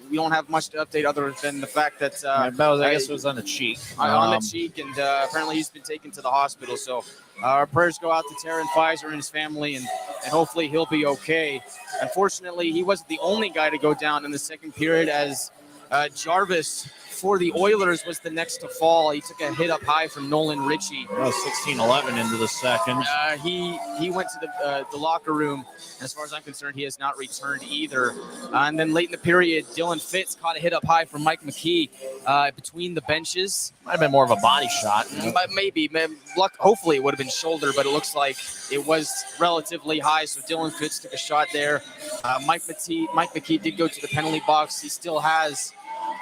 We don't have much to update other than the fact that I guess it was on the cheek. On the cheek, and apparently he's been taken to the hospital. So our prayers go out to Taryn Pfizer and his family, and hopefully he'll be okay. Unfortunately, he wasn't the only guy to go down in the second period, as Jarvis for the Oilers was the next to fall. He took a hit up high from Nolan Ritchie. 16-11 into the second. He went to the locker room. As far as I'm concerned, he has not returned either. And then late in the period, Dylan Fitz caught a hit up high from Mike McKee between the benches. Might have been more of a body shot. Maybe. Hopefully it would have been shoulder, but it looks like it was relatively high. So Dylan Fitz took a shot there. Mike McKee did go to the penalty box. He still has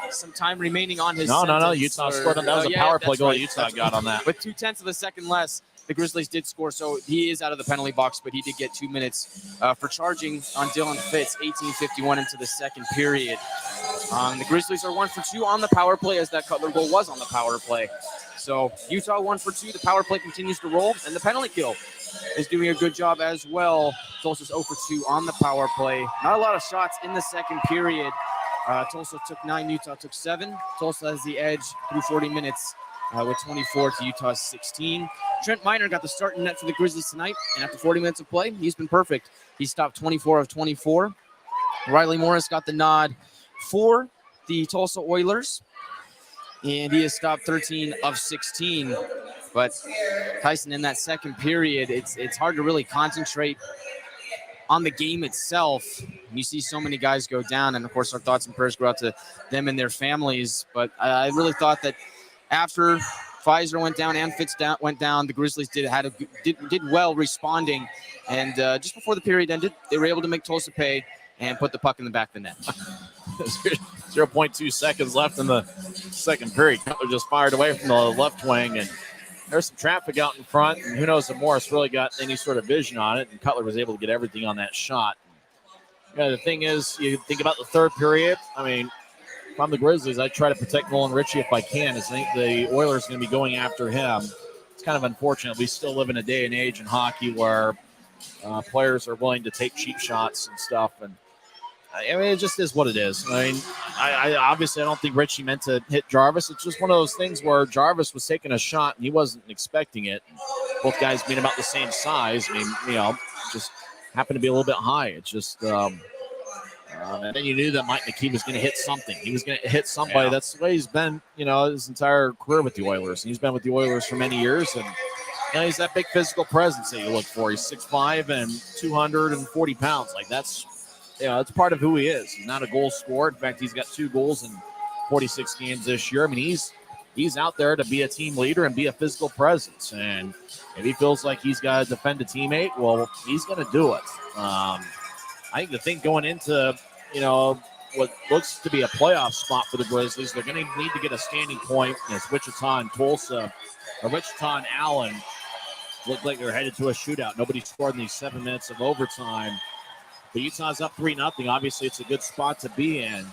some time remaining on his No. Utah scored on that. That was a power play goal Utah got on that. With 0.2 of a second less, the Grizzlies did score, so he is out of the penalty box, but he did get 2 minutes for charging on Dylan Fitz, 18:51 into the second period. The Grizzlies are 1 for 2 on the power play, as that Cutler goal was on the power play. So Utah 1 for 2. The power play continues to roll, and the penalty kill is doing a good job as well. Tulsa's 0 for 2 on the power play. Not a lot of shots in the second period. Tulsa took 9, Utah took 7. Tulsa has the edge through 40 minutes with 24 to Utah's 16. Trent Miner got the start in net for the Grizzlies tonight, and after 40 minutes of play, he's been perfect. He stopped 24 of 24. Riley Morris got the nod for the Tulsa Oilers, and he has stopped 13 of 16. But Tyson, in that second period, it's hard to really concentrate on the game itself. You see so many guys go down, and of course our thoughts and prayers go out to them and their families. But I really thought that after Pfizer went down and Fitz went down, the Grizzlies did well responding. And just before the period ended, they were able to make Tulsa pay and put the puck in the back of the net. 0.2 seconds left in the second period. Cutler just fired away from the left wing, and there's some traffic out in front, and who knows if Morris really got any sort of vision on it, and Cutler was able to get everything on that shot. The thing is, you think about the third period. I mean, if I'm the Grizzlies, I try to protect Nolan Ritchie if I can. I think the Oilers are going to be going after him. It's kind of unfortunate. We still live in a day and age in hockey where players are willing to take cheap shots and stuff, and I mean, it just is what it is. I mean, I obviously don't think Ritchie meant to hit Jarvis. It's just one of those things where Jarvis was taking a shot and he wasn't expecting it. Both guys being about the same size. I mean, just happened to be a little bit high. It's just, and then you knew that Mike McKee was going to hit something. He was going to hit somebody. Yeah. That's the way he's been, his entire career with the Oilers. And he's been with the Oilers for many years, and he's that big physical presence that you look for. He's 6'5" and 240 pounds. Like that's part of who he is. He's not a goal scorer. In fact, he's got 2 goals in 46 games this year. I mean, he's out there to be a team leader and be a physical presence. And if he feels like he's got to defend a teammate, well, he's going to do it. I think the thing going into, what looks to be a playoff spot for the Grizzlies, they're going to need to get a standing point. It's Wichita and Tulsa, or Wichita and Allen look like they're headed to a shootout. Nobody scored in these 7 minutes of overtime. But Utah's up 3-0. Obviously, it's a good spot to be in.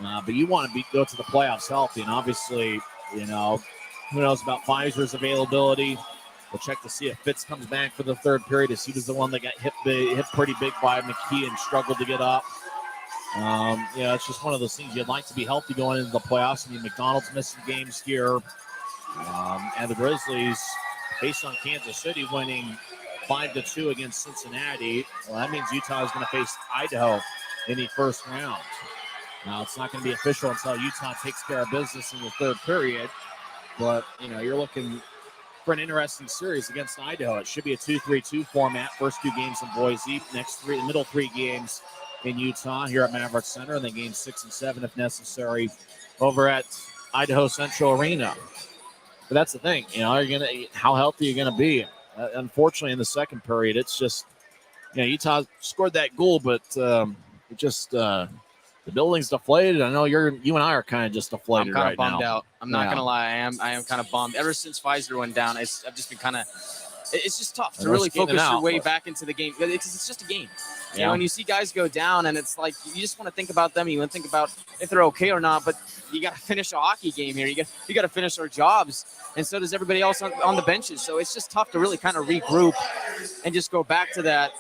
But you want to go to the playoffs healthy. And obviously, who knows about Pfizer's availability. We'll check to see if Fitz comes back for the third period, as he was the one that got hit pretty big by McKee and struggled to get up. It's just one of those things. You'd like to be healthy going into the playoffs. I mean, McDonald's missing games here. And the Grizzlies, based on Kansas City winning 5-2 against Cincinnati. Well, that means Utah is going to face Idaho in the first round. Now, it's not going to be official until Utah takes care of business in the third period. But, you're looking for an interesting series against Idaho. It should be a 2-3-2 format. First 2 games in Boise. Middle 3 games in Utah here at Maverik Center. And then games 6 and 7, if necessary, over at Idaho Central Arena. But that's the thing. How healthy are you going to be? Unfortunately, in the second period, it's just, Utah scored that goal, but it just the building's deflated. I know you and I are kind of just deflated right now. I'm kind of bummed out. I'm not gonna lie. I am kind of bummed. Ever since Pfizer went down, I've just been kind of. It's just tough to really focus your way back into the game. It's just a game. When you see guys go down, and it's like you just want to think about them. You want to think about if they're okay or not. But you got to finish a hockey game here. You got to finish our jobs, and so does everybody else on the benches. So it's just tough to really kind of regroup and just go back to that.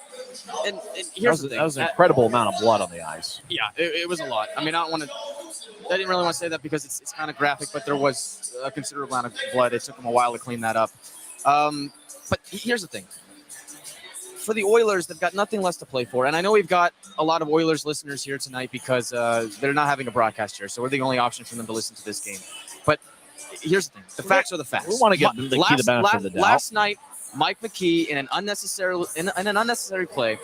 And here's the thing. That was an incredible amount of blood on the ice. Yeah, it was a lot. I mean, I didn't really want to say that because it's kind of graphic, but there was a considerable amount of blood. It took them a while to clean that up. But here's the thing. For the Oilers, they've got nothing less to play for. And I know we've got a lot of Oilers listeners here tonight because they're not having a broadcast here. So we're the only option for them to listen to this game. But here's the thing. The facts are the facts. We want to get the benefit of the doubt. Last night, Mike McKee, in an unnecessary play,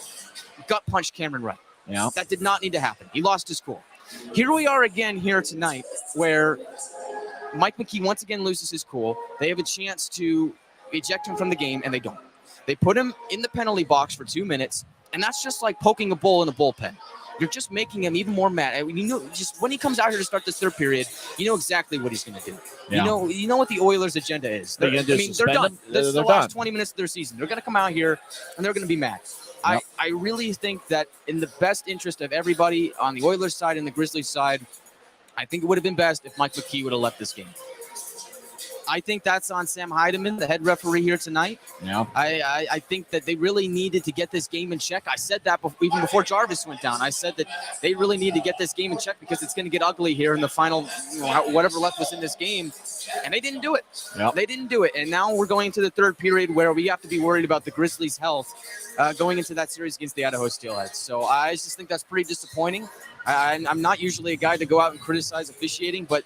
gut punched Cameron Wright. Yeah. That did not need to happen. He lost his cool. Here we are again here tonight where Mike McKee once again loses his cool. They have a chance to eject him from the game, and they don't. They put him in the penalty box for 2 minutes, and that's just like poking a bull in a bullpen. You're just making him even more mad. Just when he comes out here to start this third period, you know exactly what he's going to do. Yeah. You know what the Oilers' agenda is. They're done. This is the last 20 minutes of their season. They're going to come out here, and they're going to be mad. Yep. I really think that in the best interest of everybody on the Oilers side and the Grizzlies side, I think it would have been best if Mike McKee would have left this game. I think that's on Sam Heideman, the head referee here tonight. Yeah. I think that they really needed to get this game in check. I said that even before Jarvis went down. I said that they really need to get this game in check because it's going to get ugly here in the final, whatever left was in this game. And they didn't do it. Yep. They didn't do it. And now we're going into the third period where we have to be worried about the Grizzlies' health going into that series against the Idaho Steelheads. So I just think that's pretty disappointing. I'm not usually a guy to go out and criticize officiating, but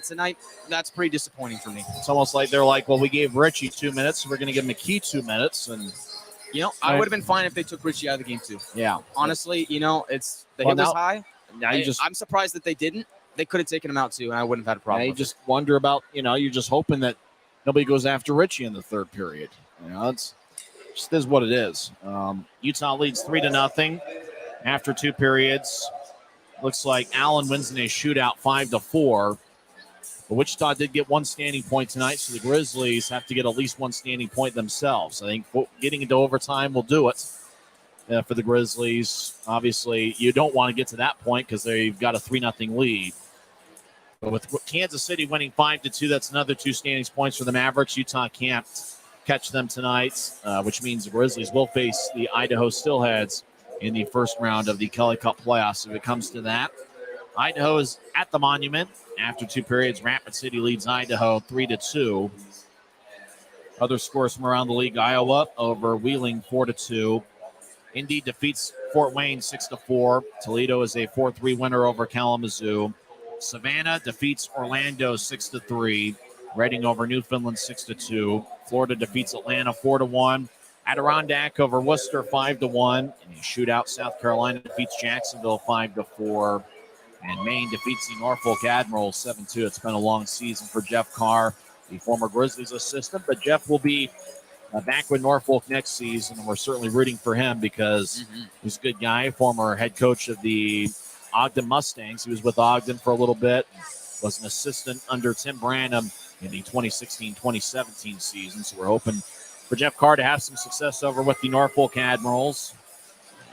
tonight, that's pretty disappointing for me. It's almost like they're like, well, we gave Richie 2 minutes, so we're going to give McKee 2 minutes. And I would have been fine if they took Richie out of the game too. Yeah. Honestly, it's the hit was high. Now I'm surprised that they didn't. They could have taken him out too, and I wouldn't have had a problem. You just wonder about, you're just hoping that nobody goes after Richie in the third period. It's just is what it is. Utah leads 3-0 after 2 periods. Looks like Allen wins in a shootout 5-4. But Wichita did get 1 standing point tonight, so the Grizzlies have to get at least 1 standing point themselves. I think getting into overtime will do it for the Grizzlies. Obviously, you don't want to get to that point because they've got a 3-0 lead. But with Kansas City winning 5-2, that's another 2 standing points for the Mavericks. Utah can't catch them tonight, which means the Grizzlies will face the Idaho Steelheads in the first round of the Kelly Cup playoffs. If it comes to that, Idaho is at the Monument. After 2 periods, Rapid City leads Idaho 3-2. Other scores from around the league: Iowa over Wheeling 4-2. Indy defeats Fort Wayne 6-4. Toledo is a 4-3 winner over Kalamazoo. Savannah defeats Orlando 6-3. Reading over Newfoundland 6-2. Florida defeats Atlanta 4-1. Adirondack over Worcester 5-1. In a shootout, South Carolina defeats Jacksonville 5-4. And Maine defeats the Norfolk Admirals 7-2. It's been a long season for Jeff Carr, the former Grizzlies assistant. But Jeff will be back with Norfolk next season, and we're certainly rooting for him because he's a good guy, former head coach of the Ogden Mustangs. He was with Ogden for a little bit, was an assistant under Tim Branham in the 2016-2017 season. So we're hoping for Jeff Carr to have some success over with the Norfolk Admirals.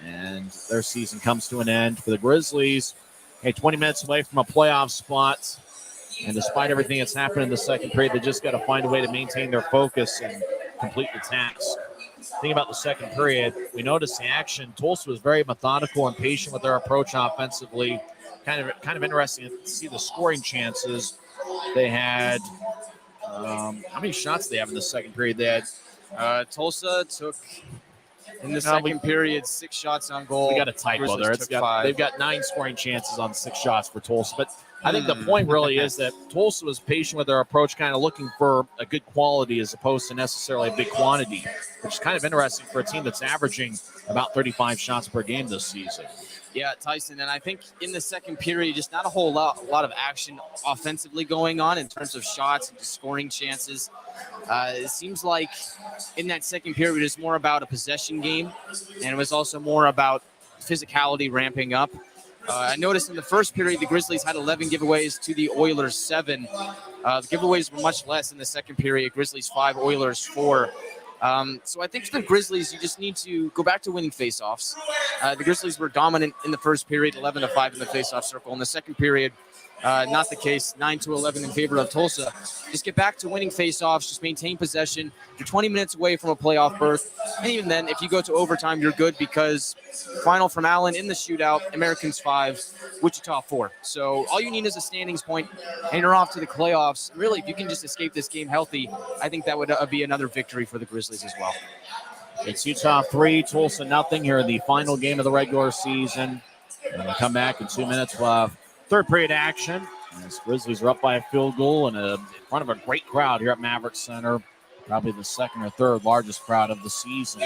And their season comes to an end. For the Grizzlies, 20 minutes away from a playoff spot. And despite everything that's happened in the second period, they just got to find a way to maintain their focus and complete the task. Think about the second period. We noticed the action. Tulsa was very methodical and patient with their approach offensively. Kind of interesting to see the scoring chances. They had how many shots did they have in the second period? They had Tulsa took, in the second period, 6 shots on goal. We got a typo there. They've got 9 scoring chances on 6 shots for Tulsa. But I think the point really is that Tulsa was patient with their approach, kind of looking for a good quality as opposed to necessarily a big quantity, which is kind of interesting for a team that's averaging about 35 shots per game this season. Yeah, Tyson, and I think in the second period, just not a whole lot of action offensively going on in terms of shots and scoring chances. It seems like in that second period, it's more about a possession game, and it was also more about physicality ramping up. I noticed in the first period, the Grizzlies had 11 giveaways to the Oilers 7. The giveaways were much less in the second period. Grizzlies 5, Oilers 4. So I think for the Grizzlies, you just need to go back to winning faceoffs. The Grizzlies were dominant in the first period, 11-5 in the faceoff circle. In the second period, not the case, 9-11 in favor of Tulsa. Just get back to winning faceoffs, just maintain possession. You're 20 minutes away from a playoff berth. And even then, if you go to overtime, you're good because final from Allen in the shootout, Americans 5, Wichita 4. So all you need is a standings point, and you're off to the playoffs. Really, if you can just escape this game healthy, I think that would be another victory for the Grizzlies as well. It's Utah 3, Tulsa nothing here in the final game of the regular season. And we'll come back in 2 minutes. We'll have third period action. As Grizzlies are up by a field goal and in front of a great crowd here at Maverik Center. Probably the second or third largest crowd of the season.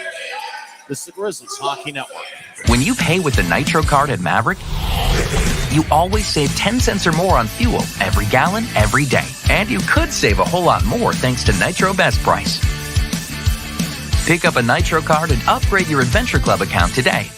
This is the Grizzlies Hockey Network. When you pay with the Nitro card at Maverik, you always save 10 cents or more on fuel every gallon, every day. And you could save a whole lot more thanks to Nitro Best Price. Pick up a Nitro card and upgrade your Adventure Club account today.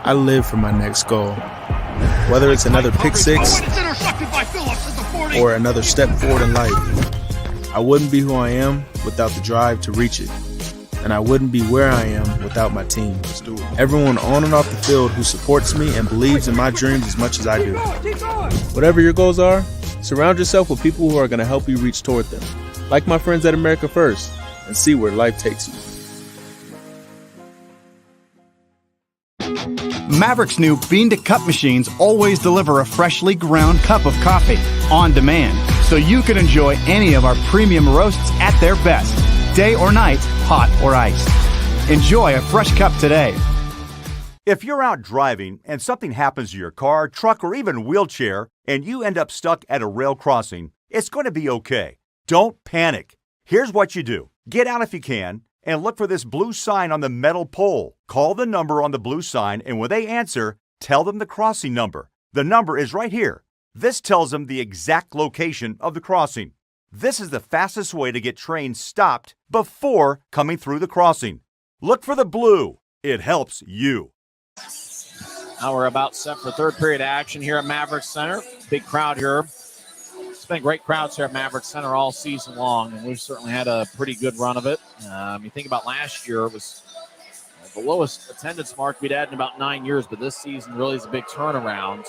I live for my next goal. Whether it's another pick six or another step forward in life, I wouldn't be who I am without the drive to reach it. And I wouldn't be where I am without my team. Everyone on and off the field who supports me and believes in my dreams as much as I do. Whatever your goals are, surround yourself with people who are going to help you reach toward them. Like my friends at America First, and see where life takes you. Maverik's new bean-to-cup machines always deliver a freshly ground cup of coffee on demand, so you can enjoy any of our premium roasts at their best, day or night, hot or iced. Enjoy a fresh cup today. If you're out driving and something happens to your car, truck, or even wheelchair, and you end up stuck at a rail crossing, it's going to be okay. Don't panic. Here's what you do. Get out if you can, and look for this blue sign on the metal pole. Call the number on the blue sign, and when they answer, tell them the crossing number. The number is right here. This tells them the exact location of the crossing. This is the fastest way to get trains stopped before coming through the crossing. Look for the blue. It helps you. Now we're about set for third period action here at Maverik Center. Big crowd here. It's been great crowds here at Maverik Center all season long, and we've certainly had a pretty good run of it. You think about last year, it was the lowest attendance mark we'd had in about 9 years, but this season really is a big turnaround.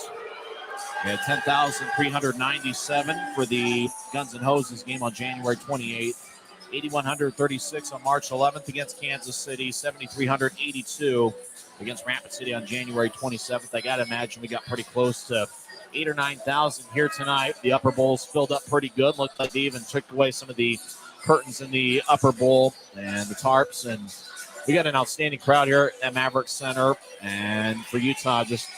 We had 10,397 for the Guns N' Hoses game on January 28th, 8,136 on March 11th against Kansas City, 7,382 against Rapid City on January 27th. I got to imagine we got pretty close to 8,000 or 9,000 here tonight. The upper bowls filled up pretty good. Looked like they even took away some of the curtains in the upper bowl and the tarps. And we got an outstanding crowd here at Maverik Center. And for Utah, just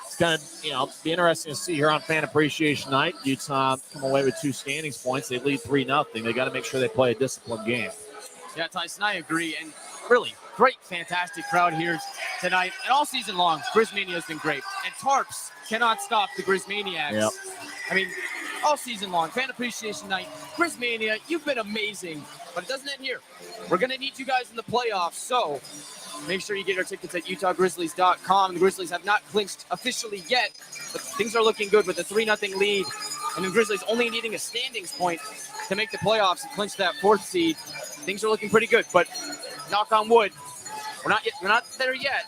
it's going to be interesting to see here on Fan Appreciation Night. Utah come away with 2 standings points. They lead 3-0. They got to make sure they play a disciplined game. Yeah, Tyson, I agree. And really great, fantastic crowd here tonight. And all season long, Grizzmania has been great. And tarps cannot stop the Grizzmaniacs. Yep. I mean, all season long, Fan Appreciation Night, Grizzmania, you've been amazing. But it doesn't end here. We're going to need you guys in the playoffs, so make sure you get your tickets at UtahGrizzlies.com. The Grizzlies have not clinched officially yet, but things are looking good with a 3-0 lead. And the Grizzlies only needing a standings point to make the playoffs and clinch that 4th seed. Things are looking pretty good, but knock on wood, we're not there yet,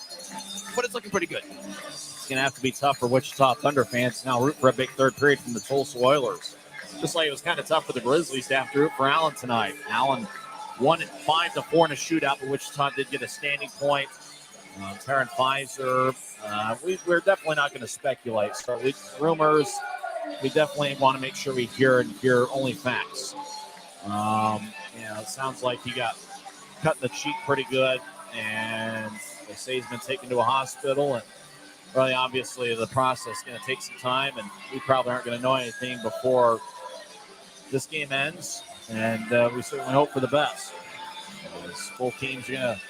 but it's looking pretty good. It's going to have to be tough for Wichita Thunder fans to now root for a big third period from the Tulsa Oilers. Just like it was kind of tough for the Grizzlies to have to root for Allen tonight. Allen won it 5-4 in a shootout, but Wichita did get a standing point. Taryn Pfizer, we're definitely not going to speculate. So rumors, we definitely want to make sure we hear only facts. It sounds like he got cut in the cheek pretty good, and they say he's been taken to a hospital. And really, obviously, the process is going to take some time, and we probably aren't going to know anything before this game ends. And we certainly hope for the best. Both teams are going to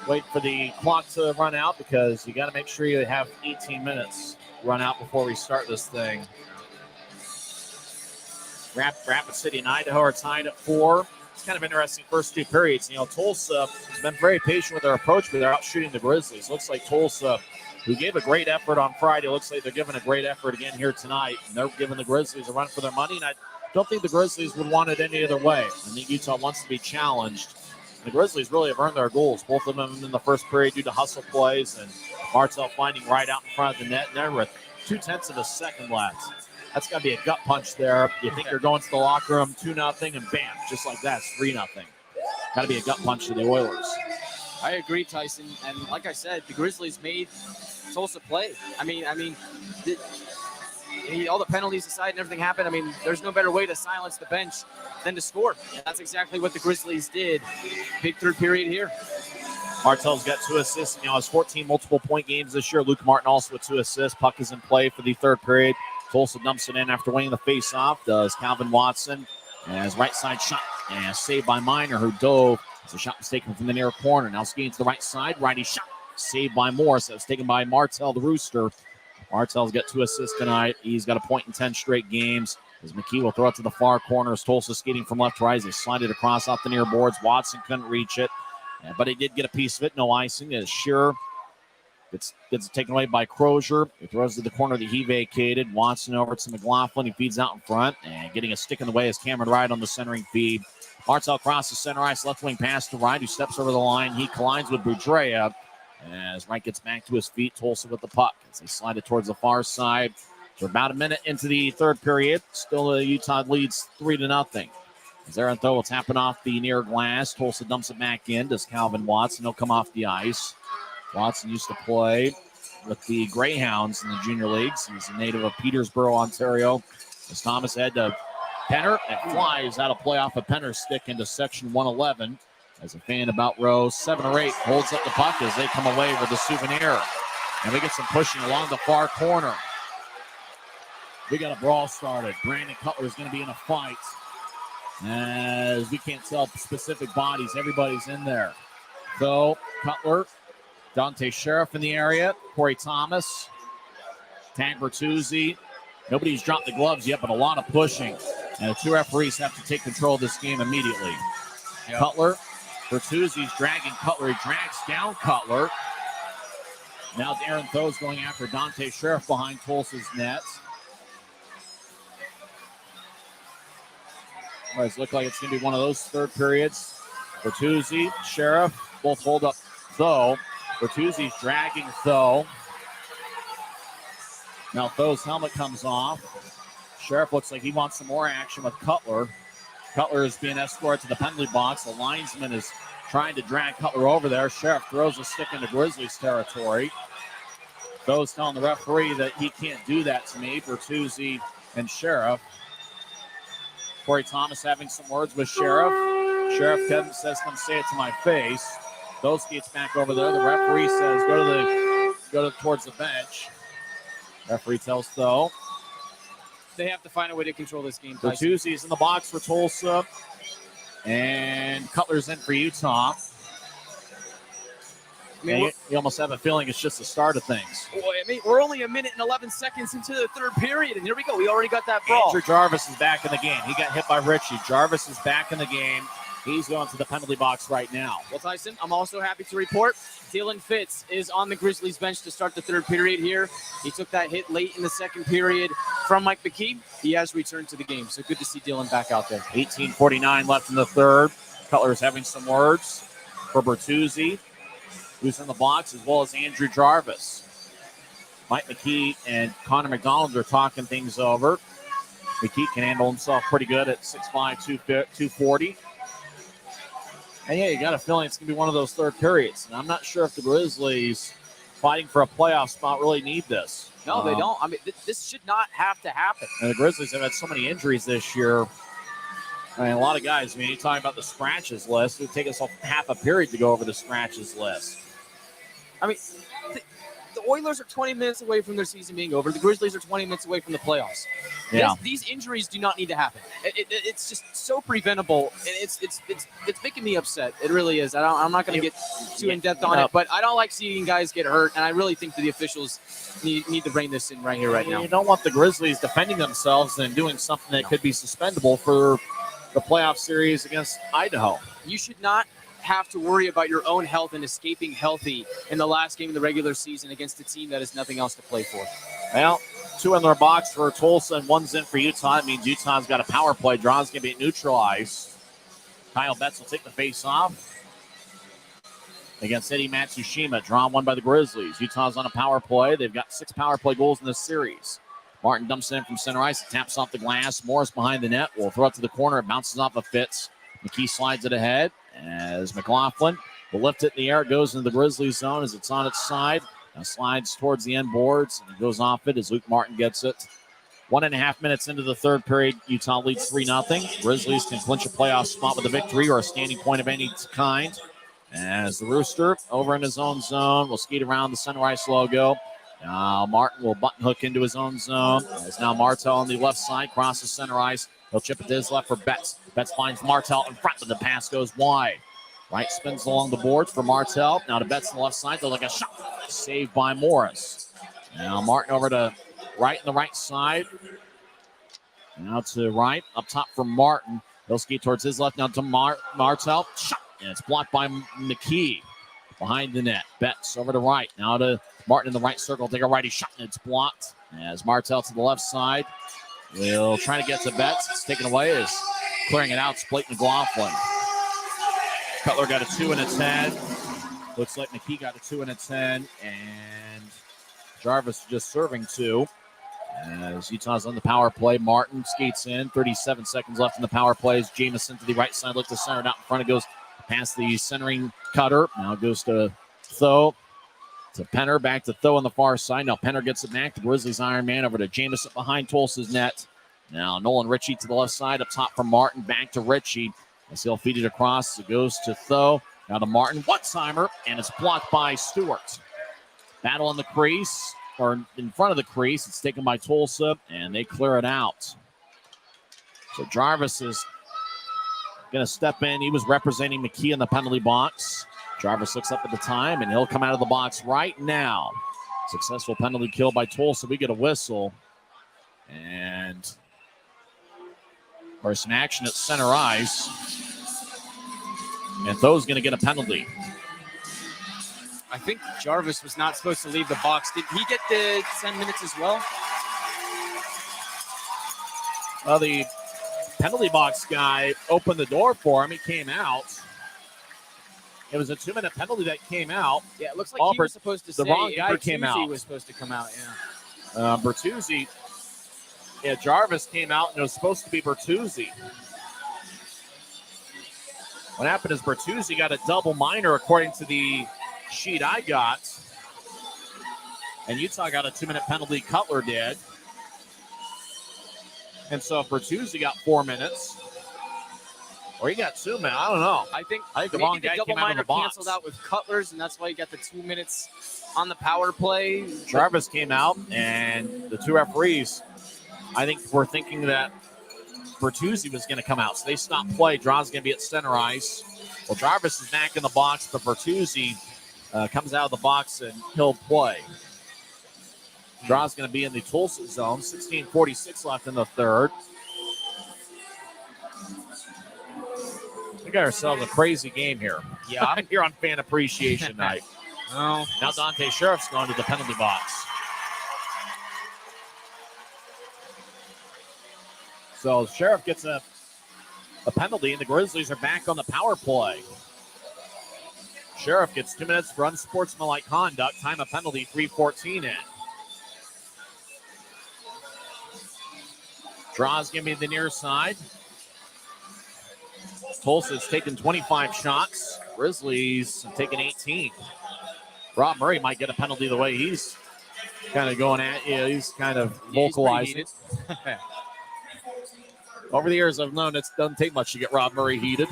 wait for the clock to run out because you got to make sure you have 18 minutes run out before we start this thing. Rapid City and Idaho are tied at 4. It's kind of interesting first 2 periods. Tulsa has been very patient with their approach, but they're out shooting the Grizzlies. Looks like Tulsa, who gave a great effort on Friday, looks like they're giving a great effort again here tonight. And they're giving the Grizzlies a run for their money, and I don't think the Grizzlies would want it any other way. I think Utah wants to be challenged. The Grizzlies really have earned their goals, both of them in the first period due to hustle plays and Martel finding Wright out in front of the net. And there with 0.2 of a second left. That's got to be a gut punch there. You think you're going to the locker room 2-0, and bam, just like that, it's 3-0. Got to be a gut punch to the Oilers. I agree, Tyson. And like I said, the Grizzlies made Tulsa play. All the penalties aside and everything happened, there's no better way to silence the bench than to score. And that's exactly what the Grizzlies did. Big third period here. Martel's got 2 assists. Has 14 multiple-point games this year. Luke Martin also with 2 assists. Puck is in play for the third period. Tulsa dumps it in after winning the face-off. Does Calvin Watson. As right side shot. And saved by Miner, who dove. It's a shot was taken from the near corner. Now skating to the right side. Righty shot. Saved by Morris. That was taken by Martel, the Rooster. Martel's got 2 assists tonight. He's got a point in 10 straight games. As McKee will throw it to the far corner. As Tulsa skating from left to right. As they slide it across off the near boards. Watson couldn't reach it. But he did get a piece of it. No icing. As Shearer gets it taken away by Crozier. He throws to the corner that he vacated. Watson over to McLaughlin. He feeds out in front. And getting a stick in the way is Cameron Wright on the centering feed. Martel crosses center ice. Left wing pass to Wright, who steps over the line. He collides with Boudreau. As Wright gets back to his feet, Tulsa with the puck. As they slide it towards the far side. We're about a minute into the third period. Still Utah leads 3-0. As Aaron Tho will tap it off the near glass. Tulsa dumps it back in. Does Calvin Watson. He'll come off the ice. Watson used to play with the Greyhounds in the junior leagues. He's a native of Petersboro, Ontario. As Thomas head to Penner. It flies out of play off a Penner stick into section 111. As a fan about row 7 or 8 holds up the puck as they come away with a souvenir. And we get some pushing along the far corner. We got a brawl started. Brandon Cutler is going to be in a fight. As we can't tell specific bodies. Everybody's in there. So Cutler, Dante Sheriff in the area. Corey Thomas, Tag Bertuzzi. Nobody's dropped the gloves yet, but a lot of pushing. And the 2 referees have to take control of this game immediately. Yep. Cutler. Bertuzzi's dragging Cutler. He drags down Cutler. Now Aaron Tho's going after Dante Sheriff behind Tulsa's net. It looks like it's going to be one of those third periods. Bertuzzi, Sheriff, both hold up Tho. Bertuzzi's dragging Tho. Now Tho's helmet comes off. Sheriff looks like he wants some more action with Cutler. Cutler is being escorted to the penalty box. The linesman is trying to drag Cutler over there. Sheriff throws a stick into Grizzlies territory. Tho's telling the referee that he can't do that to me. Bertuzzi and Sheriff. Corey Thomas having some words with Sheriff. Sheriff Kevin says, "Come say it to my face." Tho skates back over there. The referee says, go towards the bench. Referee tells Tho. They have to find a way to control this game. Bertuzzi's in the box for Tulsa. And Cutler's in for Utah. You almost have a feeling it's just the start of things. Boy, we're only a minute and 11 seconds into the third period, and here we go. We already got that brawl. Andrew Jarvis is back in the game. He got hit by Richie. Jarvis is back in the game. He's going to the penalty box right now. Well, Tyson, I'm also happy to report Dylan Fitz is on the Grizzlies bench to start the third period here. He took that hit late in the second period from Mike McKee. He has returned to the game, so good to see Dylan back out there. 18:49 left in the third. Cutler's having some words for Bertuzzi, who's in the box, as well as Andrew Jarvis. Mike McKee and Connor McDonald are talking things over. McKee can handle himself pretty good at 6'5", 240. And yeah, you got a feeling it's going to be one of those third periods. And I'm not sure if the Grizzlies fighting for a playoff spot really need this. No, they don't. I mean, this should not have to happen. And the Grizzlies have had so many injuries this year. I mean, a lot of guys, you're talking about the scratches list. It would take us half a period to go over the scratches list. I mean, the Oilers are 20 minutes away from their season being over. The Grizzlies are 20 minutes away from the playoffs. Yeah. These injuries do not need to happen. It's just so preventable, and it's making me upset. It really is. I'm not going to get too in depth on it, but I don't like seeing guys get hurt, and I really think that the officials need to rein this in right here, right now. You don't want the Grizzlies defending themselves and doing something that could be suspendable for the playoff series against Idaho. You should not have to worry about your own health and escaping healthy in the last game of the regular season against a team that has nothing else to play for. Well, 2 in their box for Tulsa and 1's in for Utah. It means Utah's got a power play. Draw's going to be neutralized. Kyle Betts will take the face off against Eddie Matsushima. Draw won by the Grizzlies. Utah's on a power play. They've got 6 power play goals in this series. Martin dumps it in from center ice. It taps off the glass. Morris behind the net. Will throw it to the corner. It bounces off of Fitz. McKee slides it ahead as McLaughlin will lift it in the air. It goes into the Grizzlies zone as it's on its side. Now slides towards the end boards and goes off it as Luke Martin gets it. 1.5 minutes into the third period, Utah leads 3-0. Grizzlies can clinch a playoff spot with a victory or a standing point of any kind. As the Rooster over in his own zone will skate around the center ice logo. Now Martin will button hook into his own zone. As now Martel on the left side crosses center ice. He'll chip it to his left for Betts. Betts finds Martel in front, but the pass goes wide. Wright spins along the boards for Martel. Now to Betts on the left side. They'll look a shot. Saved by Morris. Now Martin over to Wright on the right side. Now to Wright. Up top for Martin. He'll skate towards his left. Now to Martel. Shot. And it's blocked by McKee. Behind the net. Betts over to Wright. Now to Martin in the right circle. Take a righty shot. And it's blocked. As Martel to the left side. Will try to get to Betts. It's taken away as clearing it out. It's Blake McLaughlin. Cutler got a 2 and a 10. Looks like McKee got a 2 and a 10. And Jarvis just serving 2. As Utah's on the power play. Martin skates in. 37 seconds left in the power plays. Jamison to the right side. Looks to center it out in front. It goes past the centering Cutter. Now it goes to Tho. To Penner, back to Tho on the far side. Now Penner gets it back. The Grizzlies Iron Man over to Jamison behind Tulsa's net. Now Nolan Ritchie to the left side. Up top from Martin. Back to Ritchie. As he'll feed it across. It goes to Tho. Now to Martin. One-timer. And it's blocked by Stewart. Battle in the crease. Or in front of the crease. It's taken by Tulsa. And they clear it out. So Jarvis is going to step in. He was representing McKee in the penalty box. Jarvis looks up at the time, and he'll come out of the box right now. Successful penalty kill by Tulsa. We get a whistle. And there's some action at center ice. And Tho's going to get a penalty. I think Jarvis was not supposed to leave the box. Did he get the 10 minutes as well? Well, the penalty box guy opened the door for him. He came out. It was a 2-minute penalty that came out. Yeah, it looks like he was supposed to the wrong guy came out. Bertuzzi was supposed to come out, yeah. Bertuzzi. Yeah, Jarvis came out, and it was supposed to be Bertuzzi. What happened is Bertuzzi got a double minor according to the sheet I got. And Utah got a 2-minute penalty. Cutler did. And so Bertuzzi got 4 minutes. Or he got 2 minutes. I don't know. I think the wrong guy double came out of the box. canceled out with Cutler's, and that's why you got the 2 minutes on the power play. Jarvis came out, and the 2 referees, I think, were thinking that Bertuzzi was going to come out. So they stopped play. Draw's going to be at center ice. Well, Jarvis is back in the box, but Bertuzzi comes out of the box, and he'll play. Draw's going to be in the Tulsa zone. 16:46 left in the third. We got ourselves a crazy game here. Yeah. Here on Fan Appreciation Night. Oh. Now Dante Sheriff's going to the penalty box. So Sheriff gets a penalty, and the Grizzlies are back on the power play. Sheriff gets 2 minutes for unsportsmanlike conduct. Time of penalty, 3:14 in. Draws going to be the near side. Tulsa's taken 25 shots. Grizzlies have taken 18. Rob Murray might get a penalty the way he's kind of going at you. He's kind of vocalizing. Over the years, I've known it doesn't take much to get Rob Murray heated.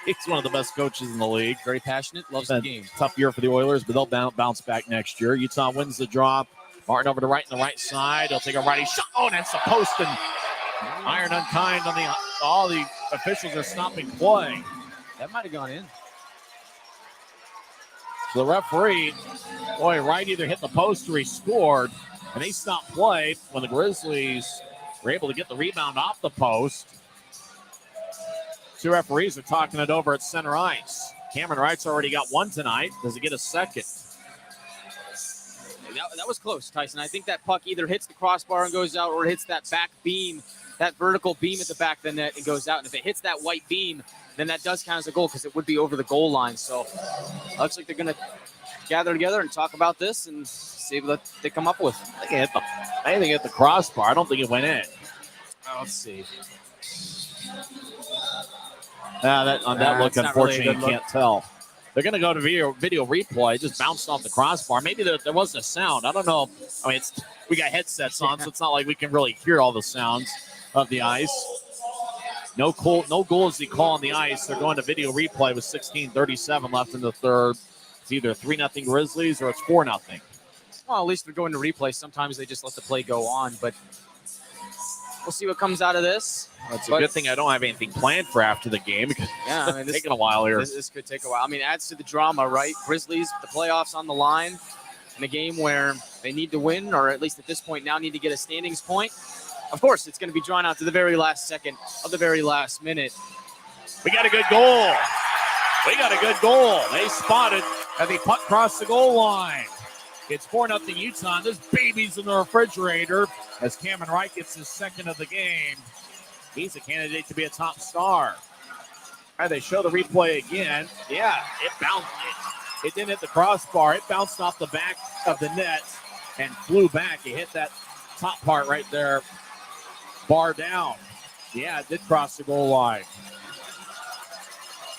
He's one of the best coaches in the league. Very passionate, loves the game. Tough year for the Oilers, but they'll bounce back next year. Utah wins the draw. Martin over to Wright on the right side. He'll take a righty shot. Oh, and it's a post, and iron unkind on all the officials are stopping play. That might have gone in. So the referee, Wright either hit the post or he scored, and they stopped play when the Grizzlies were able to get the rebound off the post. Two referees are talking it over at center ice. Cameron Wright's already got one tonight. Does he get a second? That was close, Tyson. I think that puck either hits the crossbar and goes out, or it hits that back beam, that vertical beam at the back of the net and goes out. And if it hits that white beam, then that does count as a goal because it would be over the goal line. So looks like they're going to gather together and talk about this and see what they come up with. I think it hit the crossbar. I don't think it went in. Let's see. On that look, unfortunately, you can't tell. They're going to go to video replay. Just bounced off the crossbar. Maybe there wasn't a sound. I don't know. I mean, we got headsets on, so it's not like we can really hear all the sounds of the ice. No goal is the call on the ice. They're going to video replay with 16:37 left in the third. It's either 3-0 Grizzlies or it's 4-0. Well, at least they're going to replay. Sometimes they just let the play go on, but we'll see what comes out of this. It's a good thing I don't have anything planned for after the game because it's taking a while here. This could take a while. I mean, it adds to the drama, right? Grizzlies, the playoffs on the line in a game where they need to win, or at least at this point now need to get a standings point. Of course, it's going to be drawn out to the very last second of the very last minute. We got a good goal. They spotted as the puck crossed the goal line. It's 4-0 Utah, and this baby's in the refrigerator as Cameron Wright gets his second of the game. He's a candidate to be a top star. All right, they show the replay again. Yeah, it bounced. It didn't hit the crossbar. It bounced off the back of the net and flew back. It hit that top part right there, bar down. Yeah, it did cross the goal line.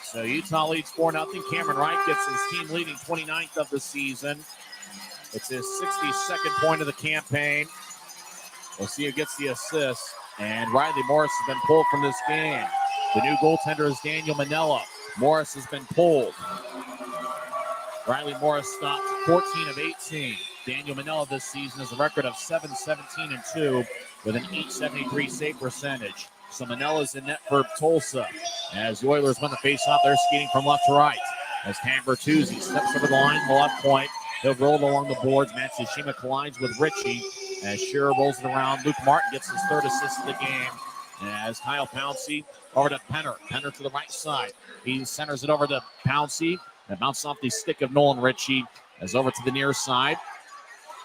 So Utah leads 4-0. Cameron Wright gets his team leading 29th of the season. It's his 62nd point of the campaign. We'll see who gets the assist. And Riley Morris has been pulled from this game. The new goaltender is Daniel Manella. Morris has been pulled. Riley Morris stopped 14 of 18. Daniel Manella this season has a record of 7-17-2 with an .873 save percentage. So Manella's in net for Tulsa. As the Oilers win the faceoff, they're skating from left to right. As Tam Bertuzzi steps over the line in the left point, he'll roll along the boards. Matsushima collides with Ritchie. As Shearer rolls it around, Luke Martin gets his third assist of the game. As Kyle Pouncey over to Penner. Penner to the right side. He centers it over to Pouncey. And bounces off the stick of Nolan Ritchie. As over to the near side.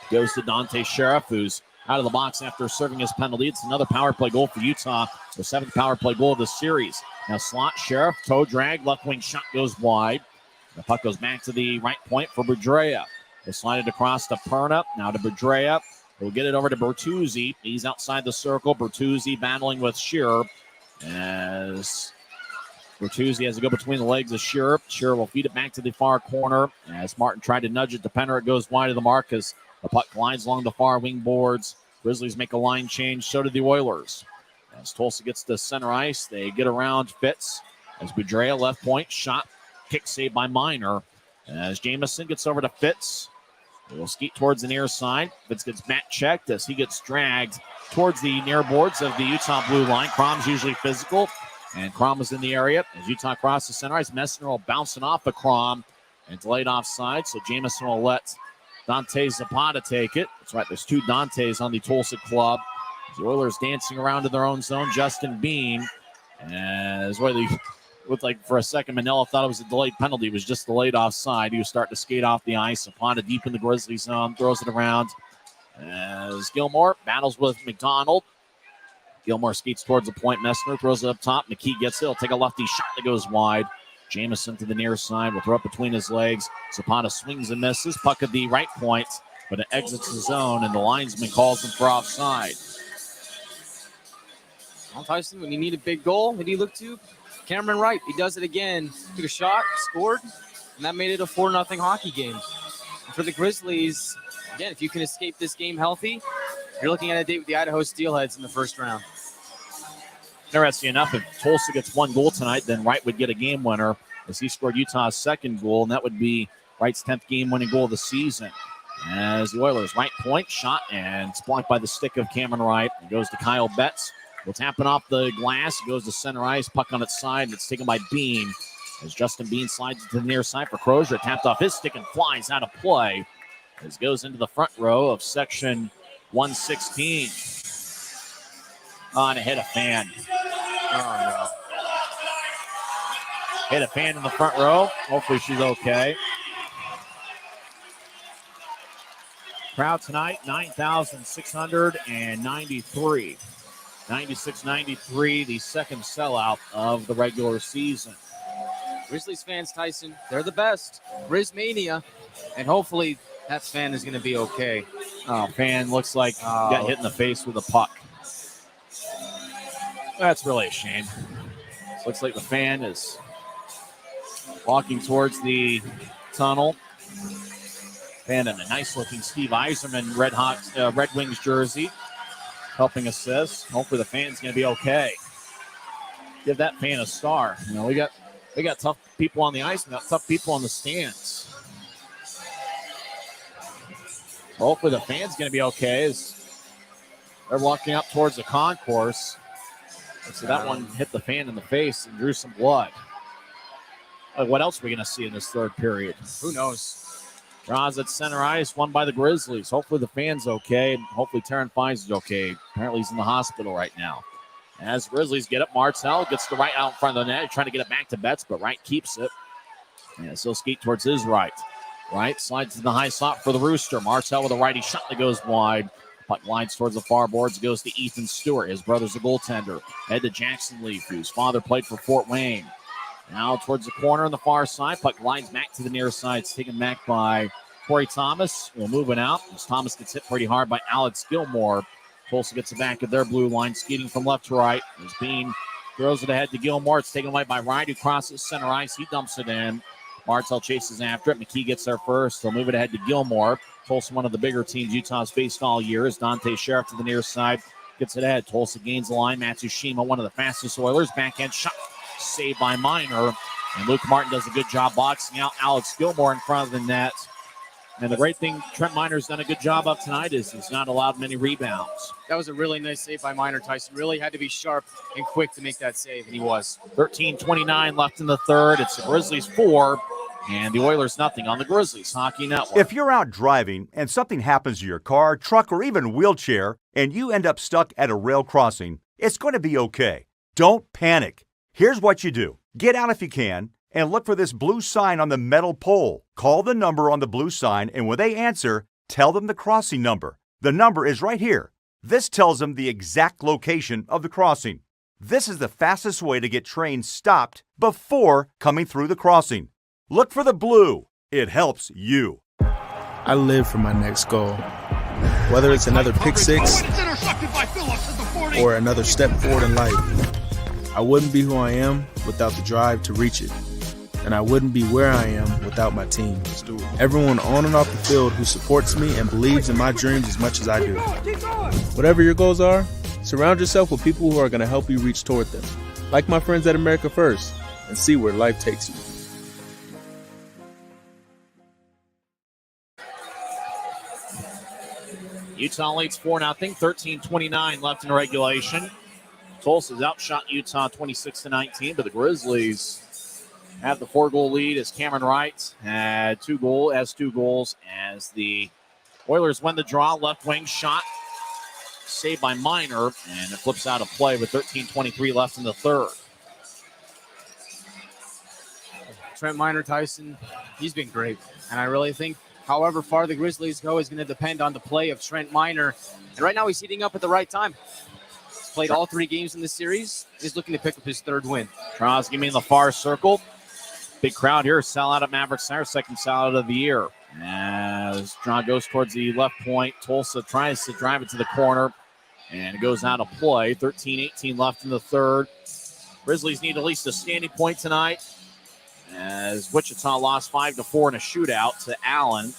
Goes to Dante Sheriff, who's out of the box after serving his penalty. It's another power play goal for Utah. The 7th power play goal of the series. Now slot Sheriff, toe drag, left wing shot goes wide. The puck goes back to the right point for Budrea. They slide it across to Perna. Now to Budrea. We'll get it over to Bertuzzi. He's outside the circle. Bertuzzi battling with Shearer. As Bertuzzi has to go between the legs of Shearer. Shearer will feed it back to the far corner. As Martin tried to nudge it to Penner, it goes wide of the mark as the puck glides along the far wing boards. Grizzlies make a line change. So do the Oilers. As Tulsa gets to center ice, they get around Fitz. As Budrea left point, shot, kick saved by Minor. As Jamison gets over to Fitz. He'll skeet towards the near side. Fitz gets back checked as he gets dragged towards the near boards of the Utah blue line. Crom's usually physical, and Crom is in the area. As Utah crosses center ice, Messner will bounce it off of Crom and delayed offside, so Jamison will let Dante Zapata take it. That's right, there's two Dantes on the Tulsa club. The Oilers dancing around in their own zone. Justin Bean, as well, the Looked like for a second Manila thought it was a delayed penalty. It was just delayed offside. He was starting to skate off the ice. Zapata deep in the Grizzlies zone, throws it around as Gilmore battles with McDonald. Gilmore skates towards the point. Messner throws it up top. McKee gets it. He'll take a lefty shot that goes wide. Jamison to the near side will throw it between his legs. Zapata swings and misses. Puck at the right point, but it exits the zone, and the linesman calls him for offside. Well, Tyson, when you need a big goal, who do you look to? Cameron Wright. He does it again. Took a shot, scored, and that made it a 4-0 hockey game. And for the Grizzlies, again, if you can escape this game healthy, you're looking at a date with the Idaho Steelheads in the first round. Interesting enough, if Tulsa gets one goal tonight, then Wright would get a game winner as he scored Utah's second goal, and that would be Wright's 10th game-winning goal of the season. As the Oilers, right point, shot, and it's blocked by the stick of Cameron Wright. It goes to Kyle Betts. We'll tap it off the glass. It goes to center ice. Puck on its side. And it's taken by Bean. As Justin Bean slides it to the near side for Crozier. Tapped off his stick and flies out of play. As goes into the front row of section 116. And a hit a fan. Oh, no. Hit a fan in the front row. Hopefully she's okay. Crowd tonight, 9,693. 96-93, the second sellout of the regular season. Grizzlies fans, Tyson, they're the best. Grizzmania, and hopefully that fan is going to be okay. Oh, fan looks like got hit in the face with a puck. That's really a shame. Looks like the fan is walking towards the tunnel. Fan in a nice-looking Steve Yzerman Red Wings jersey. Helping assist. Hopefully the fan's going to be okay. Give that fan a star. You know, we got tough people on the ice and got tough people on the stands. Hopefully the fan's going to be okay as they're walking up towards the concourse. So that one hit the fan in the face and drew some blood. What else are we going to see in this third period? Who knows? Draws at center ice, won by the Grizzlies. Hopefully the fan's okay. Hopefully Taryn Fines is okay. Apparently he's in the hospital right now. As Grizzlies get up, Martel gets the right out in front of the net, trying to get it back to Betts, but Wright keeps it. And so skate towards his right. Wright slides to the high slot for the Rooster. Martel with a righty shot that goes wide. Puck glides towards the far boards, goes to Ethan Stewart. His brother's a goaltender. Head to Jackson Leaf, whose father played for Fort Wayne. Now towards the corner on the far side. Puck glides back to the near side. It's taken back by Corey Thomas. We'll move it out as Thomas gets hit pretty hard by Alex Gilmore. Tulsa gets it back at their blue line, skating from left to right. As Bean throws it ahead to Gilmore. It's taken away by Wright, who crosses center ice. He dumps it in. Martel chases after it. McKee gets there first. They'll move it ahead to Gilmore. Tulsa, one of the bigger teams Utah's faced all year, as Dante Sheriff to the near side gets it ahead. Tulsa gains the line. Matsushima, one of the fastest Oilers. Backhand shot saved by Minor. And Luke Martin does a good job boxing out Alex Gilmore in front of the net. And the great thing Trent Minor's done a good job of tonight is he's not allowed many rebounds. That was a really nice save by Minor. Tyson really had to be sharp and quick to make that save, and he was. 13:29 left in the third. It's the Grizzlies 4 and the Oilers nothing on the Grizzlies Hockey Network. If you're out driving and something happens to your car, truck, or even wheelchair, and you end up stuck at a rail crossing, it's going to be okay. Don't panic. Here's what you do. Get out if you can and look for this blue sign on the metal pole. Call the number on the blue sign, and when they answer, tell them the crossing number. The number is right here. This tells them the exact location of the crossing. This is the fastest way to get trains stopped before coming through the crossing. Look for the blue. It helps you. I live for my next goal. Whether it's another pick six or another step forward in life, I wouldn't be who I am without the drive to reach it. And I wouldn't be where I am without my team. Everyone on and off the field who supports me and believes in my dreams as much as I do. Whatever your goals are, surround yourself with people who are going to help you reach toward them. Like my friends at America First, and see where life takes you. Utah leads 4-0, 13:29 left in regulation. Tulsa's outshot Utah 26-19, but the Grizzlies have the 4-goal lead as Cameron Wright has two goals as the Oilers win the draw. Left wing shot saved by Minor, and it flips out of play with 13:23 left in the third. Trent Miner, Tyson, he's been great. And I really think however far the Grizzlies go is going to depend on the play of Trent Miner. And right now he's heating up at the right time. He's played all 3 games in the series. He's looking to pick up his 3rd win. Trow's giving me in the far circle. Big crowd here. Sellout at Maverik Center, second sellout of the year. As Traw goes towards the left point, Tulsa tries to drive it to the corner, and it goes out of play. 13-18 left in the 3rd. Grizzlies need at least a standing point tonight, as Wichita lost 5-4 in a shootout to Allen.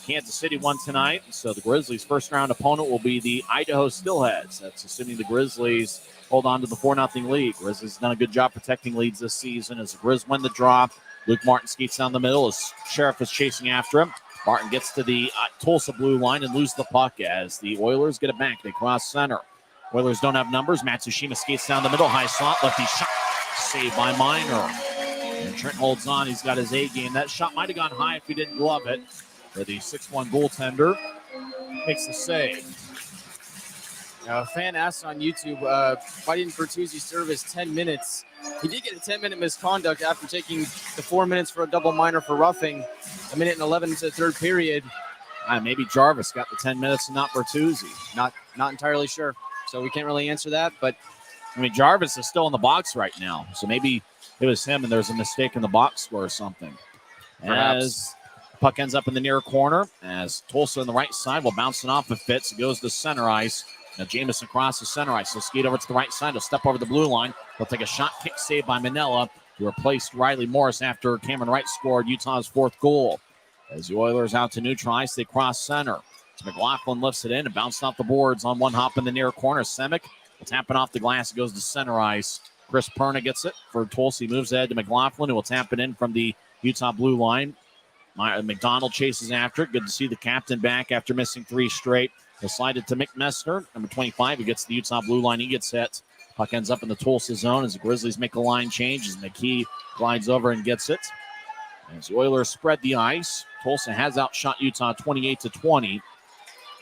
Kansas City won tonight, so the Grizzlies' first-round opponent will be the Idaho Steelheads. That's assuming the Grizzlies hold on to the 4-0 lead. Grizzlies have done a good job protecting leads this season. As the Grizz win the draw, Luke Martin skates down the middle as Sheriff is chasing after him. Martin gets to the Tulsa blue line and loses the puck as the Oilers get it back. They cross center. Oilers don't have numbers. Matsushima skates down the middle. High slot, lefty shot. Saved by Miner. And Trent holds on. He's got his A game. That shot might have gone high if he didn't glove it. But the 6'1 goaltender makes the save. A fan asked on YouTube, why didn't Bertuzzi serve his 10 minutes? He did get a 10-minute misconduct after taking the 4 minutes for a double minor for roughing. 1:11 into the 3rd period. Maybe Jarvis got the 10 minutes and not Bertuzzi. Not entirely sure. So we can't really answer that. But I mean, Jarvis is still in the box right now. So maybe it was him and there's a mistake in the box score or something. Perhaps. As puck ends up in the near corner, as Tulsa on the right side will bounce it off if Fitz. It goes to center ice. Now Jamison crosses center ice. He'll skate over to the right side. He'll step over the blue line. He'll take a shot, kick save by Manella to replace Riley Morris after Cameron Wright scored Utah's 4th goal. As the Oilers out to neutral ice, they cross center. So McLaughlin lifts it in and bounces off the boards on one hop in the near corner. Semick will tap it off the glass. It goes to center ice. Chris Perna gets it for Tulsa. He moves ahead to McLaughlin, who will tap it in from the Utah blue line. McDonald chases after it. Good to see the captain back after missing 3 straight. He'll slide it to Mick Messner, number 25. He gets the Utah blue line. He gets hit. Puck ends up in the Tulsa zone as the Grizzlies make a line change as McKee glides over and gets it. As the Oilers spread the ice, Tulsa has outshot Utah 28-20.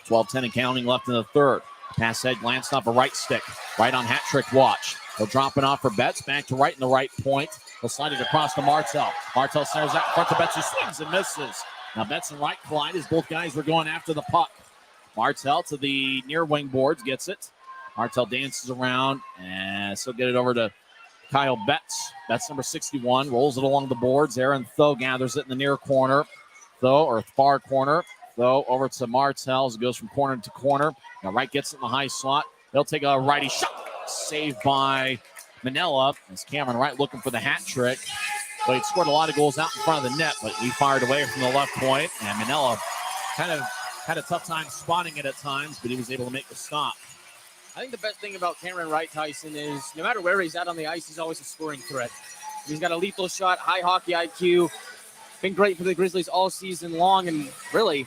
12-10 and counting left in the 3rd. Pass head glanced off a right stick. Right on hat trick watch. He'll drop it off for Betts. Back to Wright in the right point. He'll slide it across to Martel. Martel centers out in front to Betts, who swings and misses. Now Betts and Wright collide as both guys were going after the puck. Martel to the near wing boards, gets it. Martel dances around and he'll get it over to Kyle Betts. Betts number 61, rolls it along the boards. Aaron Tho gathers it in the near corner. Far corner. Tho over to Martel as it goes from corner to corner. Now Wright gets it in the high slot. He'll take a righty shot. Saved by Manella as Cameron Wright looking for the hat trick. But he scored a lot of goals out in front of the net, but he fired away from the left point. And Manella kind of had a tough time spotting it at times, but he was able to make the stop. I think the best thing about Cameron Wright, Tyson, is no matter where he's at on the ice, he's always a scoring threat. He's got a lethal shot, high hockey IQ. Been great for the Grizzlies all season long, and really,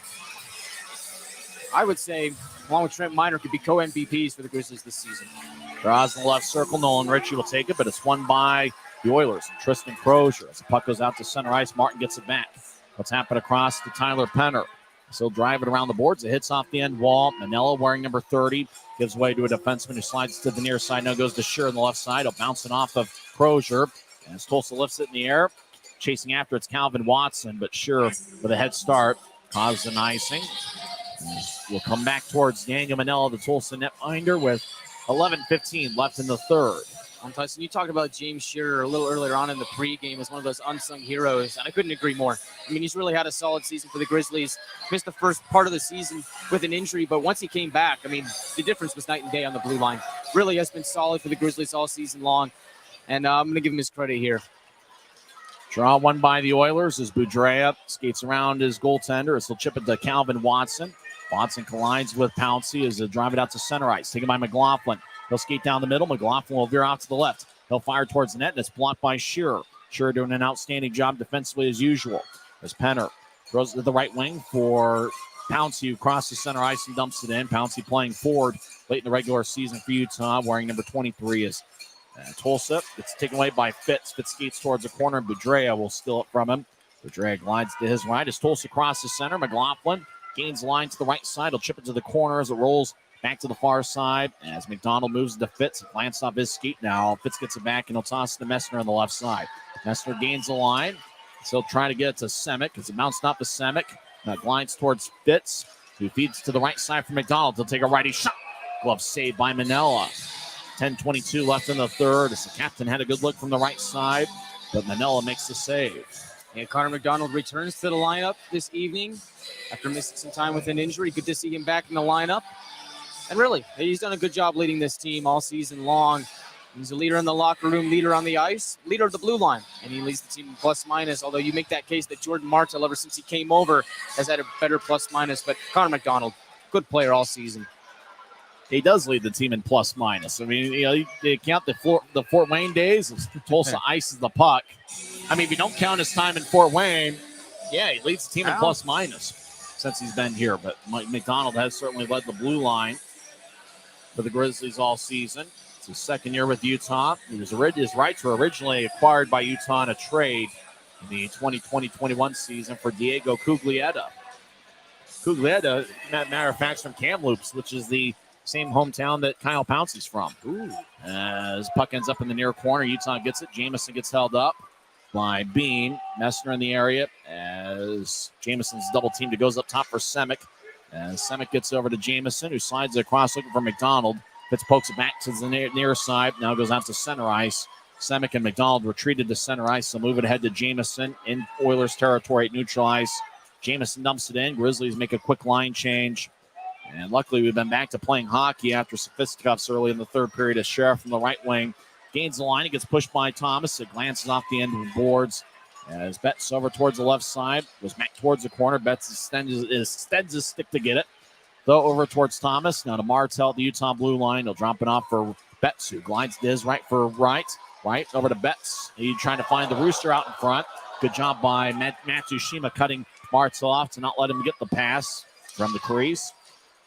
I would say, along with Trent Miner, could be co-MVPs for the Grizzlies this season. Draws in the left circle. Nolan Ritchie will take it, but it's won by the Oilers. And Tristan Crozier. As the puck goes out to center ice, Martin gets it back. Let's tap it across to Tyler Penner. He'll drive it around the boards. It hits off the end wall. Manella, wearing number 30, gives way to a defenseman who slides to the near side. Now goes to Shear on the left side. He'll bounce it off of Crozier. As Tulsa lifts it in the air. Chasing after, it's Calvin Watson, but Shear with a head start causes an icing. We'll come back towards Daniel Manella, the Tulsa netminder, with 11:15 left in the 3rd. Tyson, you talked about James Shearer a little earlier on in the pregame as one of those unsung heroes, and I couldn't agree more. I mean, he's really had a solid season for the Grizzlies. Missed the first part of the season with an injury, but once he came back, I mean, the difference was night and day on the blue line. Really has been solid for the Grizzlies all season long, and I'm going to give him his credit here. Draw won by the Oilers as Boudreau skates around his goaltender as he'll chip it to Calvin Watson. Watson collides with Pouncey as they drive it out to center ice. Taken by McLaughlin. He'll skate down the middle. McLaughlin will veer off to the left. He'll fire towards the net, and it's blocked by Shearer. Shearer doing an outstanding job defensively as usual. As Penner throws it to the right wing for Pouncey, who crosses center ice and dumps it in. Pouncey playing forward late in the regular season for Utah, wearing number 23 is Tulsa. It's taken away by Fitz. Fitz skates towards the corner, and Boudreau will steal it from him. Boudreau glides to his right as Tulsa crosses center. McLaughlin gains line to the right side. He'll chip it to the corner as it rolls Back to the far side as McDonald moves to Fitz. Glance off his skate now. Fitz gets it back and he'll toss it to Messner on the left side. Messner gains the line. Still trying to get it to Semick. It's a bounce off to Semick. Glides towards Fitz, who feeds to the right side for McDonald. He'll take a righty shot. Glove saved by Manella. 10:22 left in the third as the captain had a good look from the right side, but Manella makes the save. And Connor McDonald returns to the lineup this evening after missing some time with an injury. Good to see him back in the lineup. And really, he's done a good job leading this team all season long. He's a leader in the locker room, leader on the ice, leader of the blue line, and he leads the team in plus-minus, although you make that case that Jordan Martel, ever since he came over, has had a better plus-minus. But Connor McDonald, good player all season. He does lead the team in plus-minus. I mean, you count the Fort Wayne days, Tulsa ices the puck. I mean, if you don't count his time in Fort Wayne, yeah, he leads the team in plus-minus since he's been here. But Mike McDonald has certainly led the blue line for the Grizzlies all season. It's his second year with Utah. His rights were originally acquired by Utah in a trade in the 2020-21 season for Diego Cuglietta. Cuglietta, matter of fact, from Kamloops, which is the same hometown that Kyle Pouncey's from. Ooh. As puck ends up in the near corner, Utah gets it. Jamison gets held up by Bean. Messner in the area as Jamison's double teamed. It goes up top for Semick. As Semick gets over to Jamison, who slides it across looking for McDonald. Fitz pokes it back to the near side. Now goes out to center ice. Semick and McDonald retreated to center ice. So move it ahead to Jamison in Oilers territory at neutral ice. Jamison dumps it in. Grizzlies make a quick line change. And luckily, we've been back to playing hockey after some fisticuffs early in the third period as Sheriff from the right wing gains the line. He gets pushed by Thomas. It glances off the end of the boards as Betts over towards the left side. Goes back towards the corner. Betts extends his stick to get it. Though over towards Thomas. Now to Martel at the Utah blue line. He'll drop it off for Betts, who glides to his right for Wright. Wright over to Betts. He's trying to find the Rooster out in front. Good job by Matsushima cutting Martel off to not let him get the pass from the crease.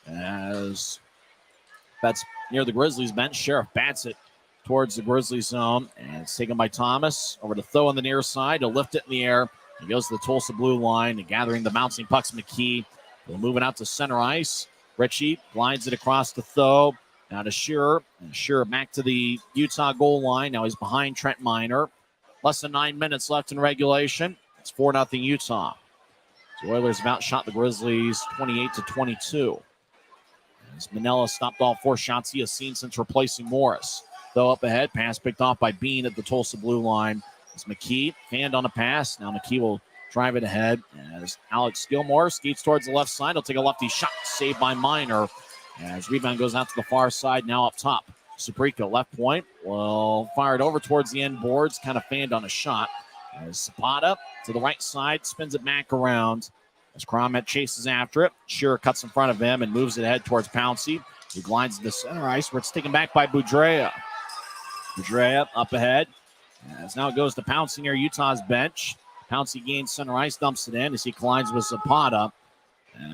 As Betts near the Grizzlies bench, Sheriff bats it towards the Grizzlies zone, and it's taken by Thomas. Over to Tho on the near side. He'll lift it in the air. He goes to the Tulsa blue line and gathering the bouncing pucks. McKee will move it out to center ice. Ritchie glides it across to Tho. Now to Shearer. And Shearer back to the Utah goal line. Now he's behind Trent Miner. Less than 9 minutes left in regulation. It's 4-0 Utah. The Oilers have outshot the Grizzlies 28-22. As Manella stopped all 4 shots he has seen since replacing Morris. Though up ahead, pass picked off by Bean at the Tulsa blue line. As McKee, hand on a pass. Now McKee will drive it ahead. As Alex Gilmore skates towards the left side. He'll take a lefty shot, saved by Miner. As rebound goes out to the far side, now up top. Suprico, left point, will fire it over towards the end boards, kind of fanned on a shot. As Zapata to the right side, spins it back around. As Cromet chases after it, Shearer cuts in front of him and moves it ahead towards Pouncey, who glides to the center ice where it's taken back by Boudrea. Boudrea up ahead. As now it goes to Pouncey near Utah's bench. Pouncey gains center ice, dumps it in as he collides with Zapata.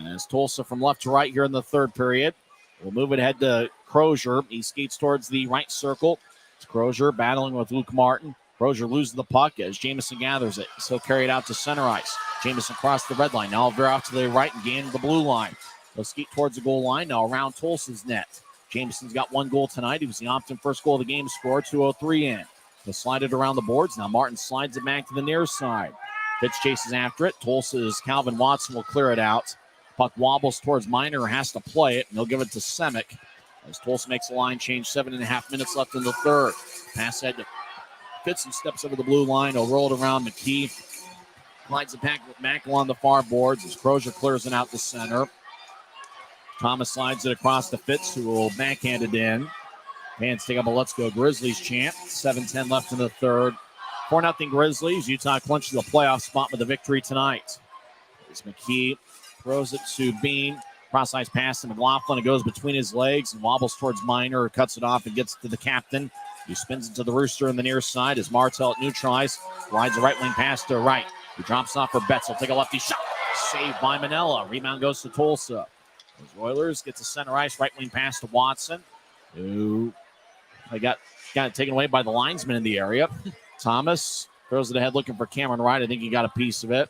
As Tulsa from left to right here in the third period. We'll move it ahead to Crozier. He skates towards the right circle. It's Crozier battling with Luke Martin. Crozier loses the puck as Jamison gathers it. He'll carry it out to center ice. Jamison crossed the red line. Now veer off to the right and gain the blue line. He'll skate towards the goal line. Now around Tulsa's net. Jamison's got 1 goal tonight. He was the Optum first goal of the game scored, 2:03 in. He'll slide it around the boards. Now Martin slides it back to the near side. Fitz chases after it. Tulsa's Calvin Watson will clear it out. Puck wobbles towards Miner, has to play it, and he'll give it to Semick. As Tulsa makes a line change, 7.5 minutes left in the third. Pass head to Fitz and steps over the blue line. He'll roll it around McKee. Glides it back along the far boards as Crozier clears it out to center. Thomas slides it across to Fitz, who will backhand it in. Fans take up a Let's Go Grizzlies chant. 7:10 left in the third. 4-0 Grizzlies. Utah clinches the playoff spot with a victory tonight. As McKee throws it to Bean. Cross-ice pass to McLaughlin. It goes between his legs and wobbles towards Miner, who cuts it off and gets to the captain. He spins it to the Rooster on the near side as Martel at neutral ice rides a right wing pass to Wright. He drops off for Betts. He'll take a lefty shot. Saved by Manella. Rebound goes to Tulsa. As Oilers get to center ice, right wing pass to Watson, who got it taken away by the linesman in the area. Thomas throws it ahead looking for Cameron Wright. I think he got a piece of it.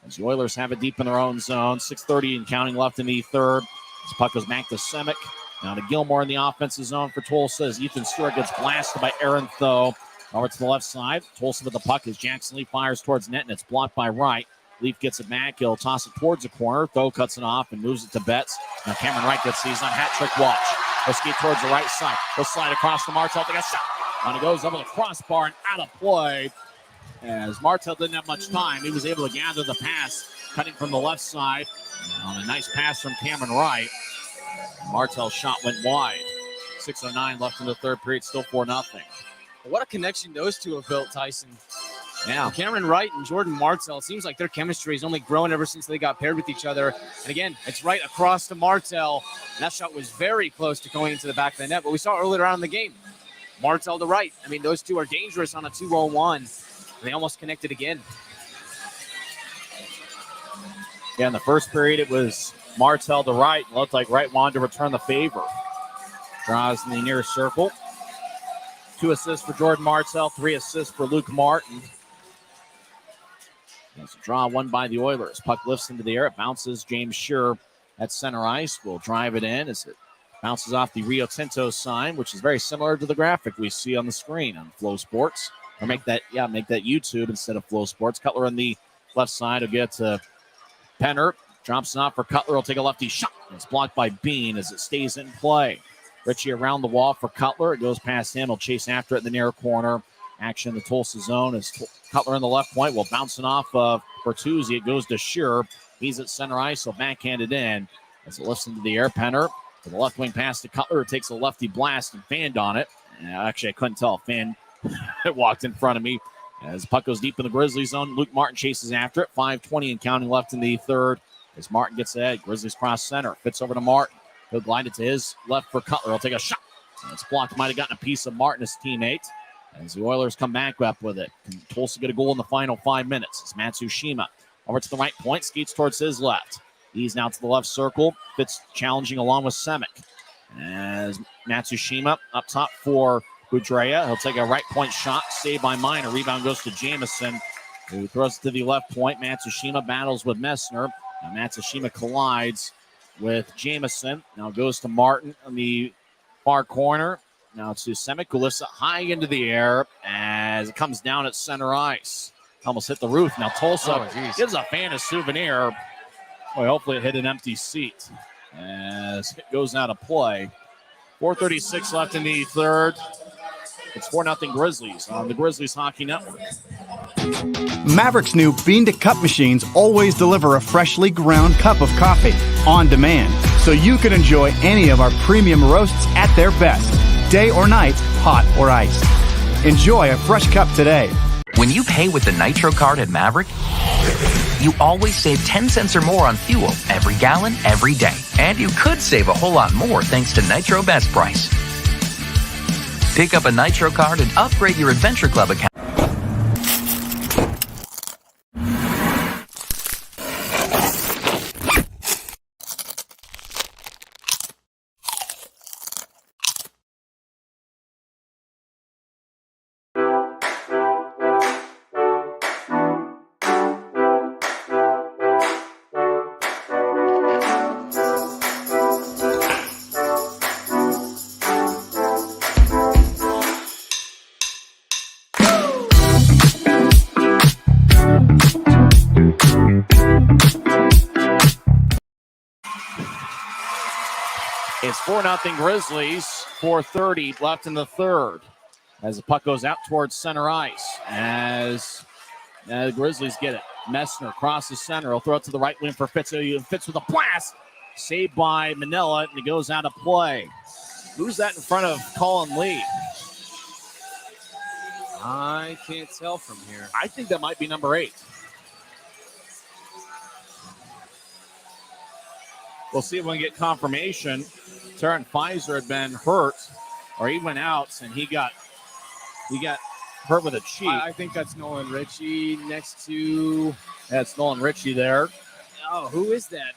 As the Oilers have it deep in their own zone. 6:30 and counting left in the third. This puck goes back to Semick. Now to Gilmore in the offensive zone for Tulsa as Ethan Stewart gets blasted by Aaron Tho. Over to the left side. Tulsa with the puck as Jackson Lee fires towards net, and it's blocked by Wright. Leaf gets it back. He'll toss it towards the corner. Tho cuts it off and moves it to Betts. Now Cameron Wright gets these on hat trick watch. He'll skate towards the right side. He'll slide across to Martel. They got shot. And it goes over the crossbar and out of play. As Martel didn't have much time, he was able to gather the pass, cutting from the left side. On a nice pass from Cameron Wright. Martel's shot went wide. 6:09 left in the third period, still 4-0. What a connection those two have built, Tyson. Yeah. Cameron Wright and Jordan Martel, it seems like their chemistry has only grown ever since they got paired with each other. And again, it's right across to Martel. And that shot was very close to going into the back of the net, but we saw earlier on in the game, Martel to Wright. I mean, those two are dangerous on a 2-on-1. And they almost connected again. Yeah, in the first period, it was Martel to Wright. It looked like Wright wanted to return the favor. Draws in the near circle. 2 assists for Jordan Martel, 3 assists for Luke Martin. There's a draw won by the Oilers. Puck lifts into the air. It bounces. James Shearer at center ice will drive it in as it bounces off the Rio Tinto sign, which is very similar to the graphic we see on the screen on Flow Sports. Or make that YouTube instead of Flow Sports. Cutler on the left side will get to Penner. Drops it off for Cutler. He'll take a lefty shot. It's blocked by Bean as it stays in play. Richie around the wall for Cutler. It goes past him. He'll chase after it in the near corner. Action in the Tulsa zone as Cutler in the left point will bounce it off of Bertuzzi. It goes to Shearer. He's at center ice. He'll backhand it in as it lifts into the air. Penner with a left wing pass to Cutler. It takes a lefty blast and fanned on it. Actually, I couldn't tell. Fan it walked in front of me as the puck goes deep in the Grizzlies zone. Luke Martin chases after it. 5:20 and counting left in the third as Martin gets ahead. Grizzlies cross center. Fits over to Martin. He'll glide it to his left for Cutler. He'll take a shot. It's blocked. Might have gotten a piece of Martin, his teammate. As the Oilers come back up with it. Can Tulsa get a goal in the final 5 minutes? It's Matsushima over to the right point. Skates towards his left. He's now to the left circle. Fitz challenging along with Semick. As Matsushima up top for Budrea. He'll take a right point shot. Saved by Minor. Rebound goes to Jamison, who throws it to the left point. Matsushima battles with Messner. Now Matsushima collides with Jamison. Now goes to Martin on the far corner. Now to Semick, who lifts it high into the air as it comes down at center ice. Almost hit the roof. Now Tulsa gives a fan a souvenir. Boy, hopefully it hit an empty seat as it goes out of play. 4:36 left in the third. It's 4-0 Grizzlies on the Grizzlies Hockey Network. Maverik's new bean-to-cup machines always deliver a freshly ground cup of coffee on demand, so you can enjoy any of our premium roasts at their best, day or night, hot or iced. Enjoy a fresh cup today. When you pay with the Nitro card at Maverik, you always save 10 cents or more on fuel every gallon, every day. And you could save a whole lot more thanks to Nitro Best Price. Pick up a Nitro card and upgrade your Adventure Club account. It's 4-0 Grizzlies, 4:30 left in the third. As the puck goes out towards center ice. As the Grizzlies get it. Messner crosses center. He'll throw it to the right wing for Fitz. Fitz with a blast. Saved by Manila, and it goes out of play. Who's that in front of Colin Lee? I can't tell from here. I think that might be number 8. We'll see if we can get confirmation. Taryn Pfizer had been hurt, or he went out, and he got hurt with a cheek. I think that's Nolan Ritchie next to... That's Nolan Ritchie there. Oh, who is that?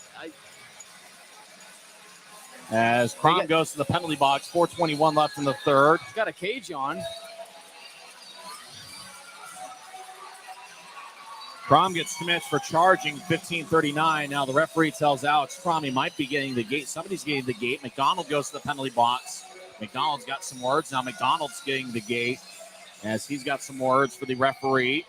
As Crom goes to the penalty box, 4:21 left in the third. He's got a cage on. Crom gets commits for charging, 15:39. Now the referee tells Alex Crom he might be getting the gate. Somebody's getting the gate. McDonald goes to the penalty box. McDonald's got some words. Now McDonald's getting the gate as he's got some words for the referee.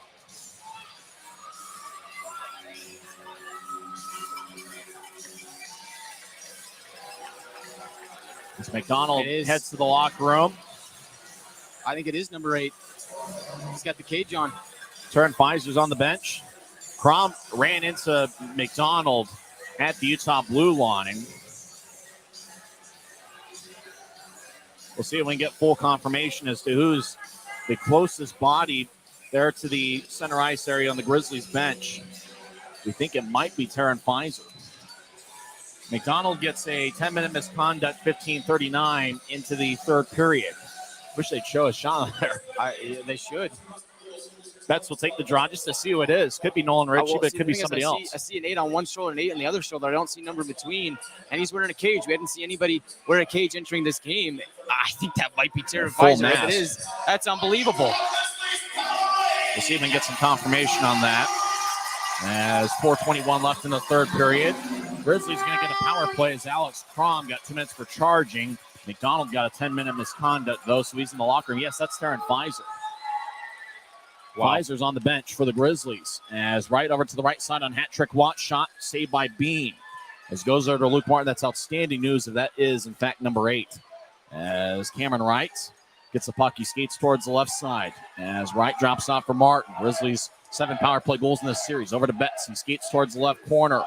As McDonald heads to the locker room. I think it is number 8. He's got the cage on. Taryn Fizer's on the bench. Crom ran into McDonald at the Utah blue line. We'll see if we can get full confirmation as to who's the closest body there to the center ice area on the Grizzlies bench. We think it might be Taryn Fizer. McDonald gets a 10-minute misconduct, 15:39 into the third period. Wish they'd show a shot there. They should. Betts will take the draw just to see who it is. Could be Nolan Ritchie, but it could be somebody else. I see an 8 on one shoulder and 8 on the other shoulder. I don't see a number between. And he's wearing a cage. We hadn't seen anybody wear a cage entering this game. I think that might be Taryn Fizer. If it is, that's unbelievable. We'll see if we can get some confirmation on that. As 4:21 left in the third period. Grizzlies going to get a power play as Alex Crom got 2 minutes for charging. McDonald got a 10-minute misconduct, though, so he's in the locker room. Yes, that's Taryn Fizer. Wow. Fizer's on the bench for the Grizzlies. As Wright over to the right side on hat-trick watch shot, saved by Bean. As goes over to Luke Martin, that's outstanding news if that is, in fact, number 8. As Cameron Wright gets the puck, he skates towards the left side. As Wright drops off for Martin. Grizzlies 7 power play goals in this series. Over to Betts. He skates towards the left corner.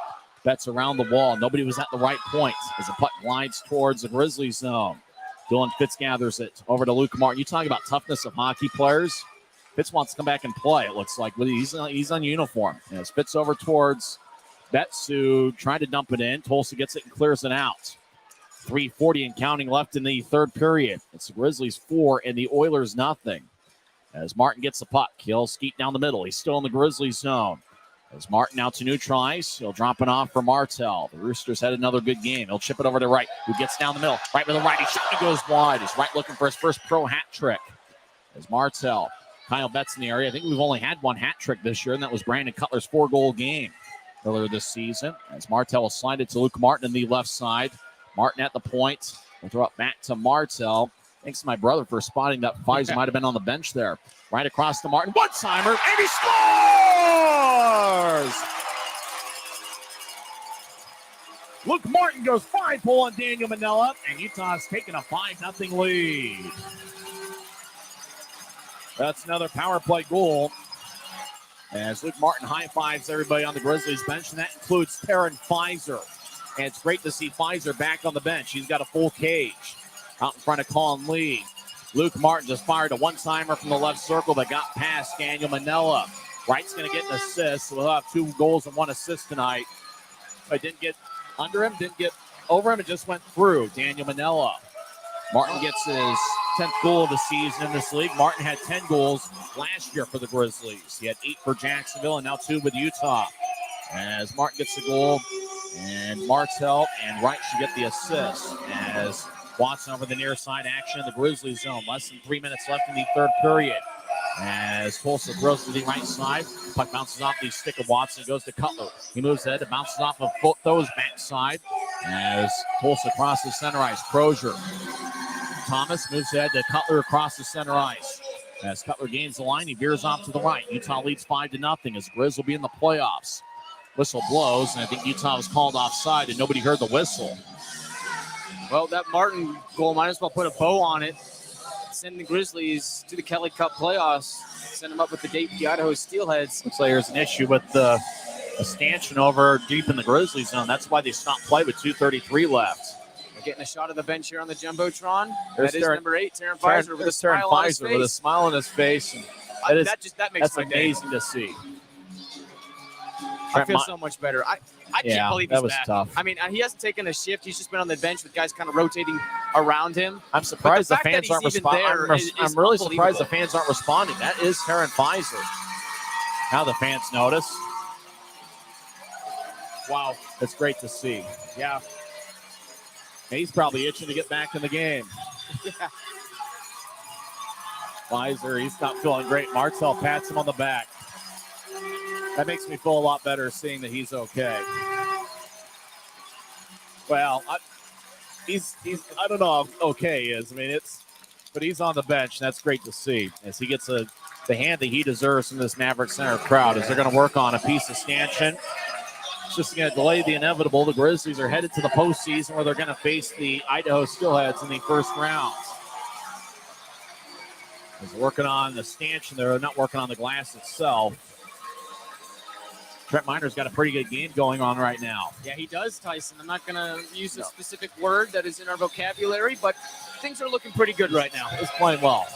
Betts around the wall. Nobody was at the right point as the puck glides towards the Grizzlies zone. Dylan Fitz gathers it over to Luke Martin. You talk about toughness of hockey players. Fitz wants to come back and play, it looks like. He's on uniform. As Fitz over towards Betts, who tried to dump it in. Tulsa gets it and clears it out. 3:40 and counting left in the third period. It's the Grizzlies 4 and the Oilers nothing. As Martin gets the puck, he'll skeet down the middle. He's still in the Grizzlies zone. As Martin out to neutralize, he'll drop it off for Martel. The Roosters had another good game. He'll chip it over to Wright, who gets down the middle. Right with a righty shot and goes wide. As Wright looking for his first pro hat trick. As Martel, Kyle Betts in the area. I think we've only had one hat trick this year, and that was Brandon Cutler's 4-goal game earlier this season. As Martel will slide it to Luke Martin in the left side. Martin at the point. We'll throw it back to Martel. Thanks to my brother for spotting that Fizer might have been on the bench there. Right across to Martin. One-timer, and he scores! Luke Martin goes 5-pull on Daniel Manella, and Utah's taking a 5-0 lead. That's another power play goal. As Luke Martin high-fives everybody on the Grizzlies bench, and that includes Taryn Fizer. And it's great to see Fizer back on the bench. He's got a full cage out in front of Colin Lee. Luke Martin just fired a one-timer from the left circle that got past Daniel Manella. Wright's going to get an assist. So we'll have 2 goals and 1 assist tonight. But didn't get under him, didn't get over him. It just went through Daniel Manella. Martin gets his 10th goal of the season in this league. Martin had 10 goals last year for the Grizzlies. He had 8 for Jacksonville and now 2 with Utah. As Martin gets the goal, and Martel and Wright should get the assist. As Watson over the near side action in the Grizzlies zone. Less than 3 minutes left in the third period. As Tulsa throws to the right side. Puck bounces off the stick of Watson. Goes to Cutler. He moves ahead. It bounces off of both those backside. As Tulsa crosses center ice. Crozier. Thomas moves ahead to Cutler across the center ice. As Cutler gains the line, he veers off to the right. Utah leads 5-0 as Grizz will be in the playoffs. Whistle blows, and I think Utah was called offside, and nobody heard the whistle. Well, that Martin goal might as well put a bow on it. Send the Grizzlies to the Kelly Cup playoffs. Send them up with the Idaho Steelheads. Looks like there's an issue with the stanchion over deep in the Grizzlies zone. That's why they stopped play with 2:33 left. We're getting a shot of the bench here on the Jumbotron. There's that is number 8, Taryn Fizer, with a smile on his face. With a smile on his face. And that makes my amazing day. To see. I feel so much better. I can't believe he's that was back. Tough. I mean, he hasn't taken a shift. He's just been on the bench with guys kind of rotating around him. I'm surprised the fans aren't responding. I'm really surprised the fans aren't responding. That is Taryn Fizer. Now the fans notice. Wow, it's great to see. Yeah. He's probably itching to get back in the game. Yeah. Fizer, he's not feeling great. Martel pats him on the back. That makes me feel a lot better seeing that he's okay. Well, he's I don't know how okay he is. I mean, but he's on the bench, and that's great to see as he gets the hand that he deserves from this Maverik Center crowd as they're going to work on a piece of stanchion. It's just going to delay the inevitable. The Grizzlies are headed to the postseason where they're going to face the Idaho Steelheads in the first round. He's working on the stanchion. They're not working on the glass itself. Trent Miner's got a pretty good game going on right now. Yeah, he does, Tyson. I'm not going to use a specific word that is in our vocabulary, but things are looking pretty good right now. He's playing well.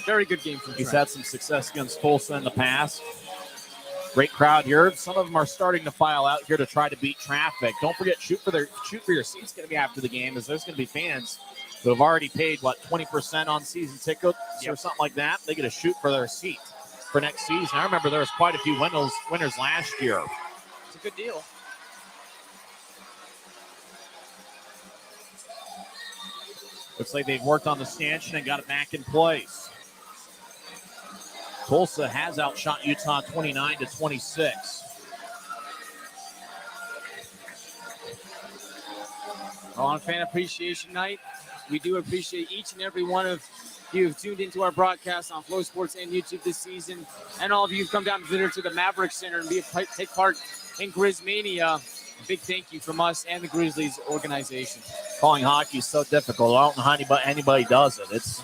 Very good game from Trent. He's had some success against Tulsa in the past. Great crowd here. Some of them are starting to file out here to try to beat traffic. Don't forget, shoot for your seats going to be after the game, as there's going to be fans who have already paid, 20% on season tickets or something like that. They get a shoot for their seat for next season. I remember there was quite a few winners last year. It's a good deal. Looks like they've worked on the stanchion and got it back in place. Tulsa has outshot Utah 29-26. On Fan Appreciation Night, we do appreciate each and every one of you who've tuned into our broadcast on Flow Sports and YouTube this season, and all of you who've come down to visit to the Maverik Center and take part in Grizzmania. A big thank you from us and the Grizzlies organization. Calling hockey is so difficult. I don't know how anybody does it. It's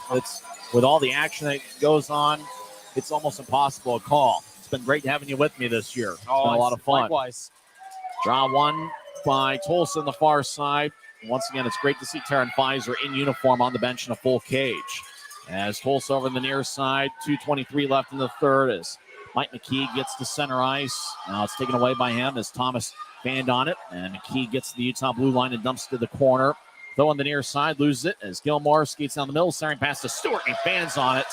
with all the action that goes on, it's almost impossible to call. It's been great having you with me this year. It's been a lot of fun. Likewise. Draw one by Tulsa on the far side. Once again, it's great to see Taryn Pfizer in uniform on the bench in a full cage. As Tulsa over the near side, 2:23 left in the third as Mike McKee gets to center ice. Now it's taken away by him as Thomas fanned on it. And McKee gets to the Utah blue line and dumps it to the corner. Though on the near side, loses it as Gilmore skates down the middle, staring past to Stewart and fans on it.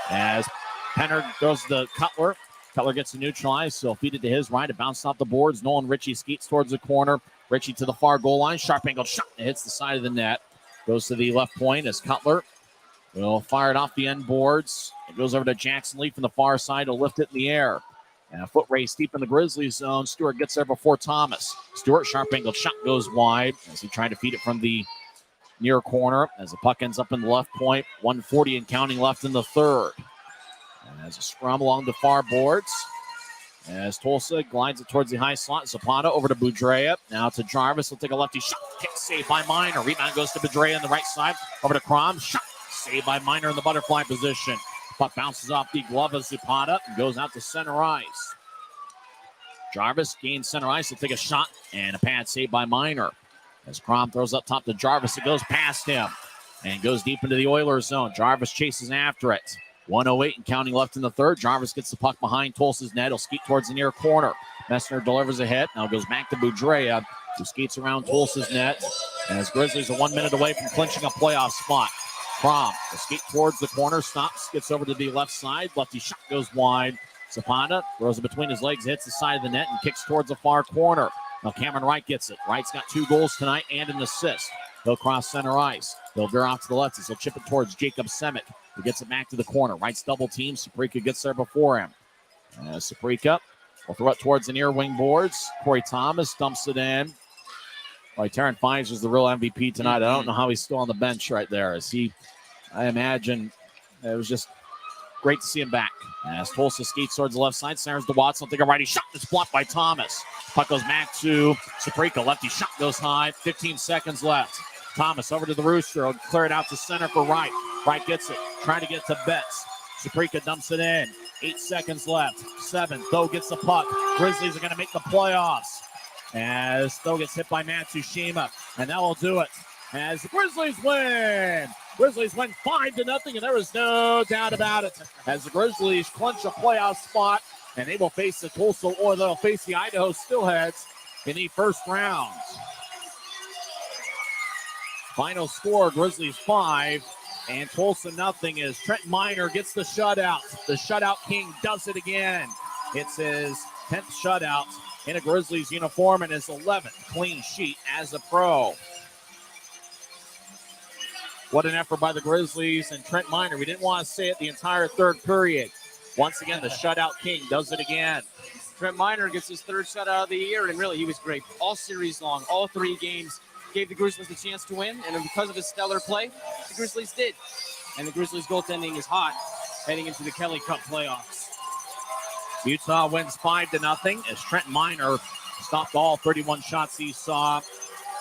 As Penner goes to Cutler. Cutler gets to neutralize, so feed it to his right. It bounced off the boards. Nolan Ritchie skates towards the corner. Ritchie to the far goal line. Sharp angled shot. It hits the side of the net. Goes to the left point as Cutler will fire it off the end boards. It goes over to Jackson Lee from the far side to lift it in the air. And a foot race deep in the Grizzlies zone. Stewart gets there before Thomas. Stewart, sharp angled shot goes wide as he tried to feed it from the near corner as the puck ends up in the left point. 1:40 and counting left in the third. And as a scrum along the far boards, as Tulsa glides it towards the high slot. Zapata over to Boudreau. Now to Jarvis. He'll take a lefty shot. Kick saved by Miner. Rebound goes to Boudreau on the right side. Over to Crom. Shot saved by Miner in the butterfly position. Puck bounces off the glove of Zapata and goes out to center ice. Jarvis gains center ice. He'll take a shot and a pad saved by Miner. As Crom throws up top to Jarvis, it goes past him and goes deep into the Oilers zone. Jarvis chases after it. 1:08 and counting left in the third. Jarvis gets the puck behind Tulsa's net. He'll skeet towards the near corner. Messner delivers a hit. Now goes back to Boudreau, who skates around Tulsa's net. As Grizzlies are 1 minute away from clinching a playoff spot. Crom will skate towards the corner, stops, gets over to the left side. Lefty shot goes wide. Zapata throws it between his legs, hits the side of the net, and kicks towards the far corner. Now Cameron Wright gets it. Wright's got 2 goals tonight and an assist. He'll cross center ice. He'll veer off to the left as he'll chip it towards Jacob Semick, who gets it back to the corner. Wright's double team. Saprika gets there before him. Saprika will throw it towards the near wing boards. Corey Thomas dumps it in. Taryn Fines is the real MVP tonight. I don't know how he's still on the bench right there. I imagine it was just great to see him back. As Tulsa skates towards the left side, centers to Watson. Take a righty shot. It's blocked by Thomas. Puck goes back to Saprika. Lefty shot goes high. 15 seconds left. Thomas over to the Rooster. He'll clear it out to center for Wright. Wright gets it. Trying to get to Betts. Saprika dumps it in. 8 seconds left. 7. Though gets the puck. Grizzlies are going to make the playoffs. As Though gets hit by Matsushima. And that will do it. As the Grizzlies win. Grizzlies win 5-0, and there is no doubt about it. As the Grizzlies clinch a playoff spot, and they will face the Tulsa, or they'll face the Idaho Steelheads in the first round. Final score, Grizzlies 5 and Tulsa 0 as Trent Miner gets the shutout. The shutout king does it again. It's his 10th shutout in a Grizzlies uniform and his 11th clean sheet as a pro. What an effort by the Grizzlies and Trent Miner. We didn't want to say it the entire third period. Once again, the shutout king does it again. Trent Miner gets his third shutout of the year, and really he was great all series long, all 3 games. Gave the Grizzlies a chance to win, and because of his stellar play, the Grizzlies did. And the Grizzlies goaltending is hot heading into the Kelly Cup playoffs. Utah wins 5-0 as Trent Miner stopped all 31 shots he saw.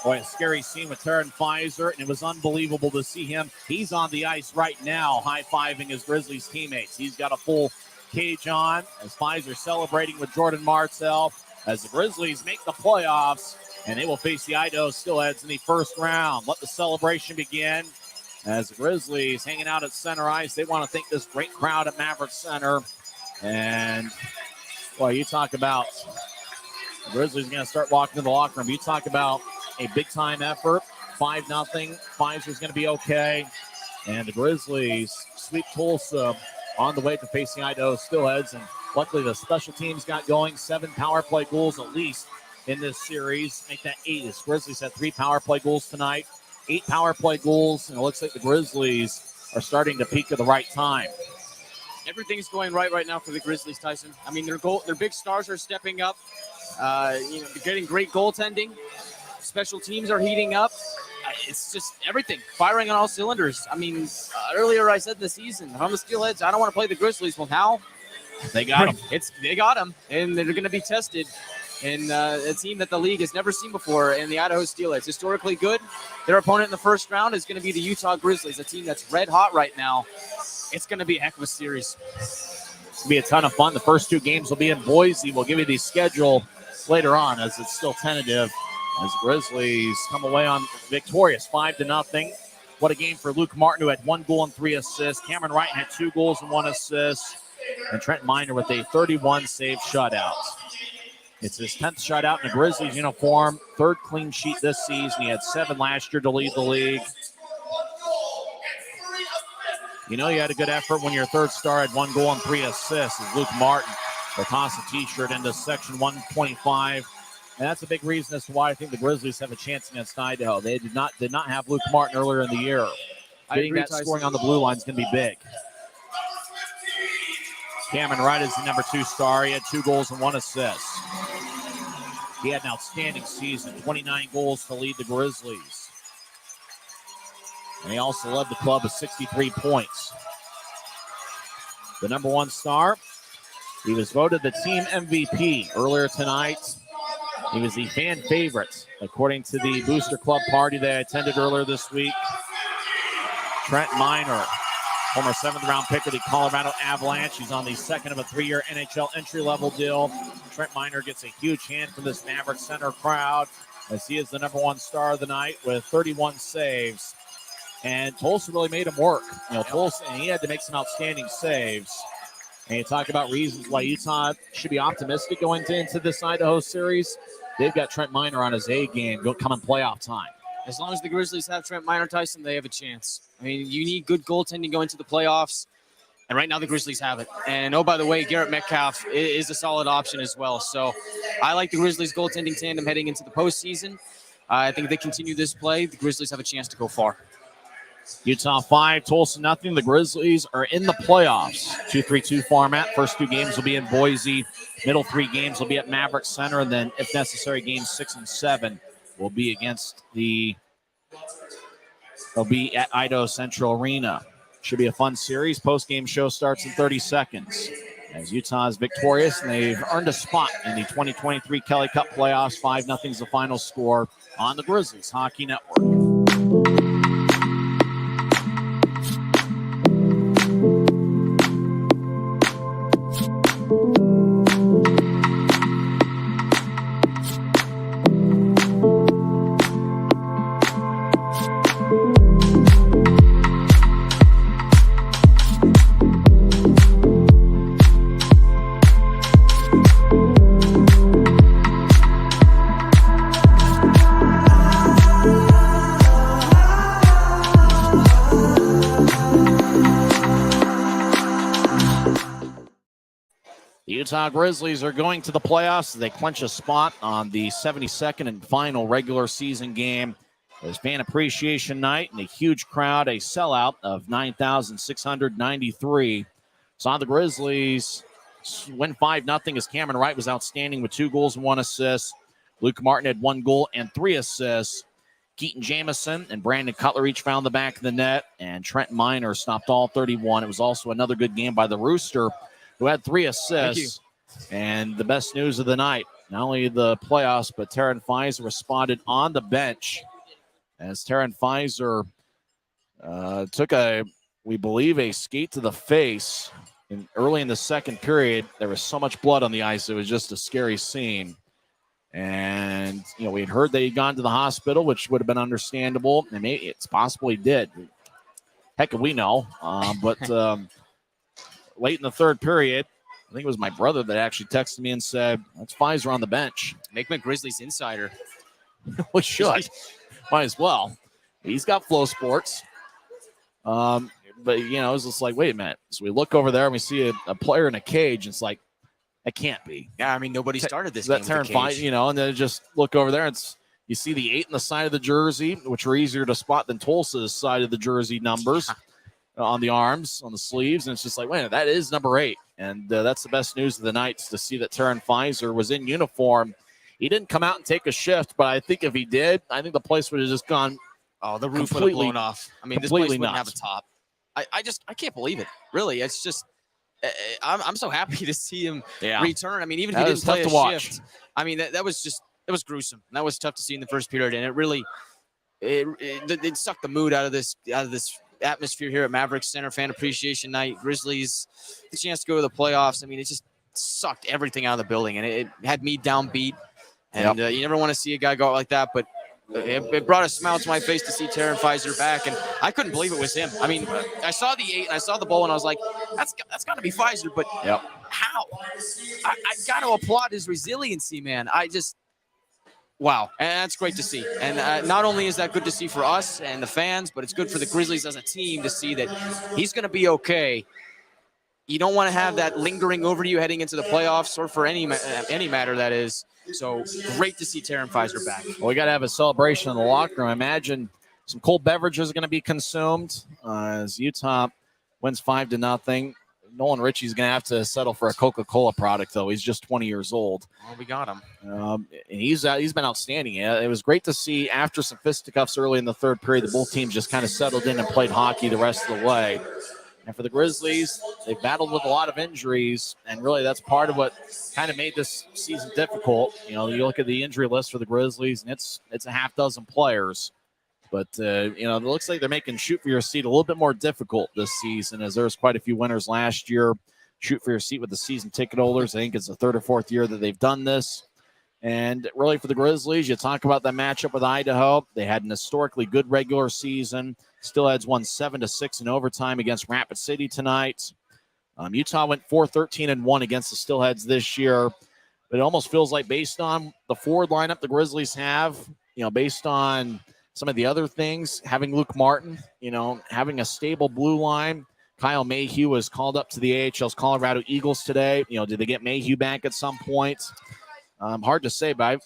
Boy, a scary scene with Taryn Pfizer, and it was unbelievable to see him. He's on the ice right now, high-fiving his Grizzlies teammates. He's got a full cage on as Pfizer celebrating with Jordan Martel as the Grizzlies make the playoffs, and they will face the Idaho Steelheads in the first round. Let the celebration begin as the Grizzlies hanging out at center ice. They want to thank this great crowd at Maverik Center. And, boy, you talk about the Grizzlies going to start walking to the locker room. You talk about a big-time effort, 5-0. Pfizer's going to be okay. And the Grizzlies sweep Tulsa on the way to facing Idaho Steelheads. And luckily the special teams got going. 7 power play goals at least in this series. Make that 8. The Grizzlies had 3 power play goals tonight. 8 power play goals. And it looks like the Grizzlies are starting to peak at the right time. Everything's going right now for the Grizzlies, Tyson. I mean, their big stars are stepping up. They're getting great goaltending. Special teams are heating up. It's just everything firing on all cylinders. I mean, earlier I said in the season, if I'm the Steelheads, I don't want to play the Grizzlies. Well, now they got them. They got them, and they're going to be tested in a team that the league has never seen before in the Idaho Steelheads. Historically good. Their opponent in the first round is going to be the Utah Grizzlies, a team that's red hot right now. It's going to be a heck of a series. It's going to be a ton of fun. The first 2 games will be in Boise. We'll give you the schedule later on as it's still tentative. As Grizzlies come away on victorious 5-0. What a game for Luke Martin, who had 1 goal and 3 assists. Cameron Wright had 2 goals and 1 assist. And Trent Miner with a 31-save shutout. It's his 10th shutout in a Grizzlies uniform. 3rd clean sheet this season. He had 7 last year to lead the league. You know you had a good effort when your 3rd star had 1 goal and 3 assists. As Luke Martin will toss a T-shirt into section 125. And that's a big reason as to why I think the Grizzlies have a chance against Idaho. They did not have Luke Martin earlier in the year. Getting that scoring on the blue line is going to be big. Cameron Wright is the number 2 star. He had 2 goals and 1 assist. He had an outstanding season, 29 goals to lead the Grizzlies. And he also led the club with 63 points. The number 1 star, he was voted the team MVP earlier tonight. He was the fan favorite, according to the Booster Club party they attended earlier this week. Trent Miner, former 7th-round pick of the Colorado Avalanche. He's on the 2nd of a 3-year NHL entry-level deal. Trent Miner gets a huge hand from this Maverik Center crowd as he is the number 1 star of the night with 31 saves. And Tulsa really made him work. Tulsa, and he had to make some outstanding saves. And you talk about reasons why Utah should be optimistic going into this Idaho series. They've got Trent Miner on his A game coming playoff time. As long as the Grizzlies have Trent Miner, Tyson, they have a chance. I mean, you need good goaltending going to the playoffs. And right now the Grizzlies have it. And, oh, by the way, Garrett Metcalf is a solid option as well. So I like the Grizzlies goaltending tandem heading into the postseason. I think if they continue this play, the Grizzlies have a chance to go far. Utah 5, Tulsa nothing. The Grizzlies are in the playoffs. 2-3-2 format. First 2 games will be in Boise. Middle 3 games will be at Maverik Center. And then, if necessary, games 6 and 7 will be they'll be at Idaho Central Arena. Should be a fun series. Post-game show starts in 30 seconds. As Utah is victorious, and they've earned a spot in the 2023 Kelly Cup playoffs. 5-0 is the final score on the Grizzlies Hockey Network. Utah Grizzlies are going to the playoffs. They clinch a spot on the 72nd and final regular season game. It was fan appreciation night and a huge crowd, a sellout of 9,693. Saw the Grizzlies win 5-0 as Cameron Wright was outstanding with 2 goals and 1 assist. Luke Martin had 1 goal and 3 assists. Keaton Jamison and Brandon Cutler each found the back of the net, and Trent Miner stopped all 31. It was also another good game by the Rooster, who had 3 assists. And the best news of the night, not only the playoffs, but Taryn Fizer responded on the bench as Taryn Fizer took we believe, a skate to the face. Early in the second period, there was so much blood on the ice. It was just a scary scene. And, we had heard that he'd gone to the hospital, which would have been understandable. And maybe it's possible he did. Heck, we know. But late in the third period, I think it was my brother that actually texted me and said, that's Fizer on the bench. Make him a Grizzlies insider. We should. Might as well. He's got Flow Sports. But, it's just like, wait a minute. So we look over there and we see a player in a cage. And it's like, that can't be. Yeah, nobody started this game. That turn fine, and then just look over there. You see the 8 in the side of the jersey, which are easier to spot than Tulsa's side of the jersey numbers on the arms, on the sleeves. And it's just like, wait, that is number 8. And that's the best news of the night, to see that Taryn Fizer was in uniform. He didn't come out and take a shift, but I think if he did, I think the place would have just gone. Oh, the roof would have blown off. This place wouldn't have a top. I can't believe it. Really, it's just. I'm so happy to see him return. Even if he didn't play a shift, that was gruesome. That was tough to see in the first period, and it really it sucked the mood out of this atmosphere here at Maverik Center. Fan appreciation night, Grizzlies, the chance to go to the playoffs. It just sucked everything out of the building, and it had me downbeat. And you never want to see a guy go out like that, but. It brought a smile to my face to see Taryn Fizer back, and I couldn't believe it was him. I saw the 8 and I saw the ball, and I was like, that's got to be Fizer, but how? I got to applaud his resiliency, man. Wow, and that's great to see. And not only is that good to see for us and the fans, but it's good for the Grizzlies as a team to see that he's going to be okay. You don't want to have that lingering over you heading into the playoffs, or for any matter that is. So great to see Taryn Fizer back. Well, we got to have a celebration in the locker room. I imagine some cold beverages are going to be consumed as Utah wins 5-0. Nolan Ritchie's going to have to settle for a Coca-Cola product, though. He's just 20 years old. Well, we got him. And he's been outstanding. It was great to see after some fisticuffs early in the third period, the both teams just kind of settled in and played hockey the rest of the way. And for the Grizzlies, they've battled with a lot of injuries, and really that's part of what kind of made this season difficult. You look at the injury list for the Grizzlies, and it's a half dozen players. But, it looks like they're making shoot for your seat a little bit more difficult this season, as there's quite a few winners last year. Shoot for your seat with the season ticket holders. I think it's the 3rd or 4th year that they've done this. And really for the Grizzlies, you talk about that matchup with Idaho. They had an historically good regular season. Steelheads won 7-6 in overtime against Rapid City tonight. Utah went 4-13-1 against the Steelheads this year. But it almost feels like, based on the forward lineup the Grizzlies have, based on some of the other things, having Luke Martin, having a stable blue line. Kyle Mayhew was called up to the AHL's Colorado Eagles today. Did they get Mayhew back at some point? Hard to say, but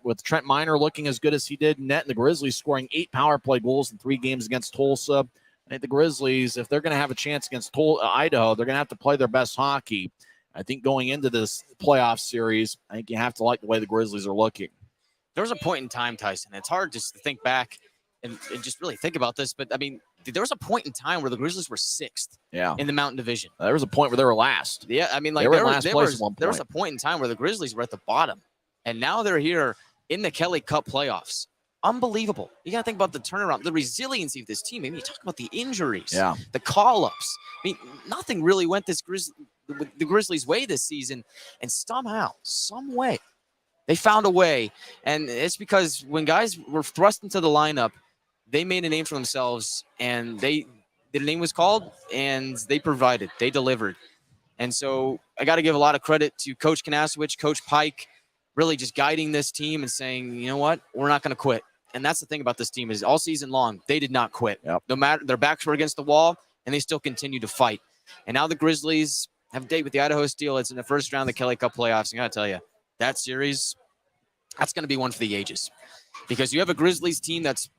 with Trent Miner looking as good as he did in net, and the Grizzlies scoring 8 power play goals in 3 games against Tulsa, I think the Grizzlies, if they're going to have a chance against Idaho, they're going to have to play their best hockey. I think going into this playoff series, I think you have to like the way the Grizzlies are looking. There was a point in time, Tyson. It's hard just to think back and just really think about this, but there was a point in time where the Grizzlies were 6th in the Mountain Division. There was a point where they were last. Yeah, they were in last place at one point. There was a point in time where the Grizzlies were at the bottom, and now they're here in the Kelly Cup playoffs. Unbelievable. You got to think about the turnaround, the resiliency of this team. You talk about the injuries, the call-ups. Nothing really went the Grizzlies' way this season, and somehow, some way, they found a way. And it's because when guys were thrust into the lineup, they made a name for themselves, and the name was called, and they provided, they delivered. And so I got to give a lot of credit to Coach Kanasowicz, Coach Pike, really just guiding this team and saying, you know what, we're not going to quit. And that's the thing about this team is all season long, they did not quit. No matter, their backs were against the wall, and they still continue to fight. And now the Grizzlies have a date with the Idaho Steelheads in the first round of the Kelly Cup playoffs. And I got to tell you, that series, that's going to be one for the ages. Because you have a Grizzlies team that's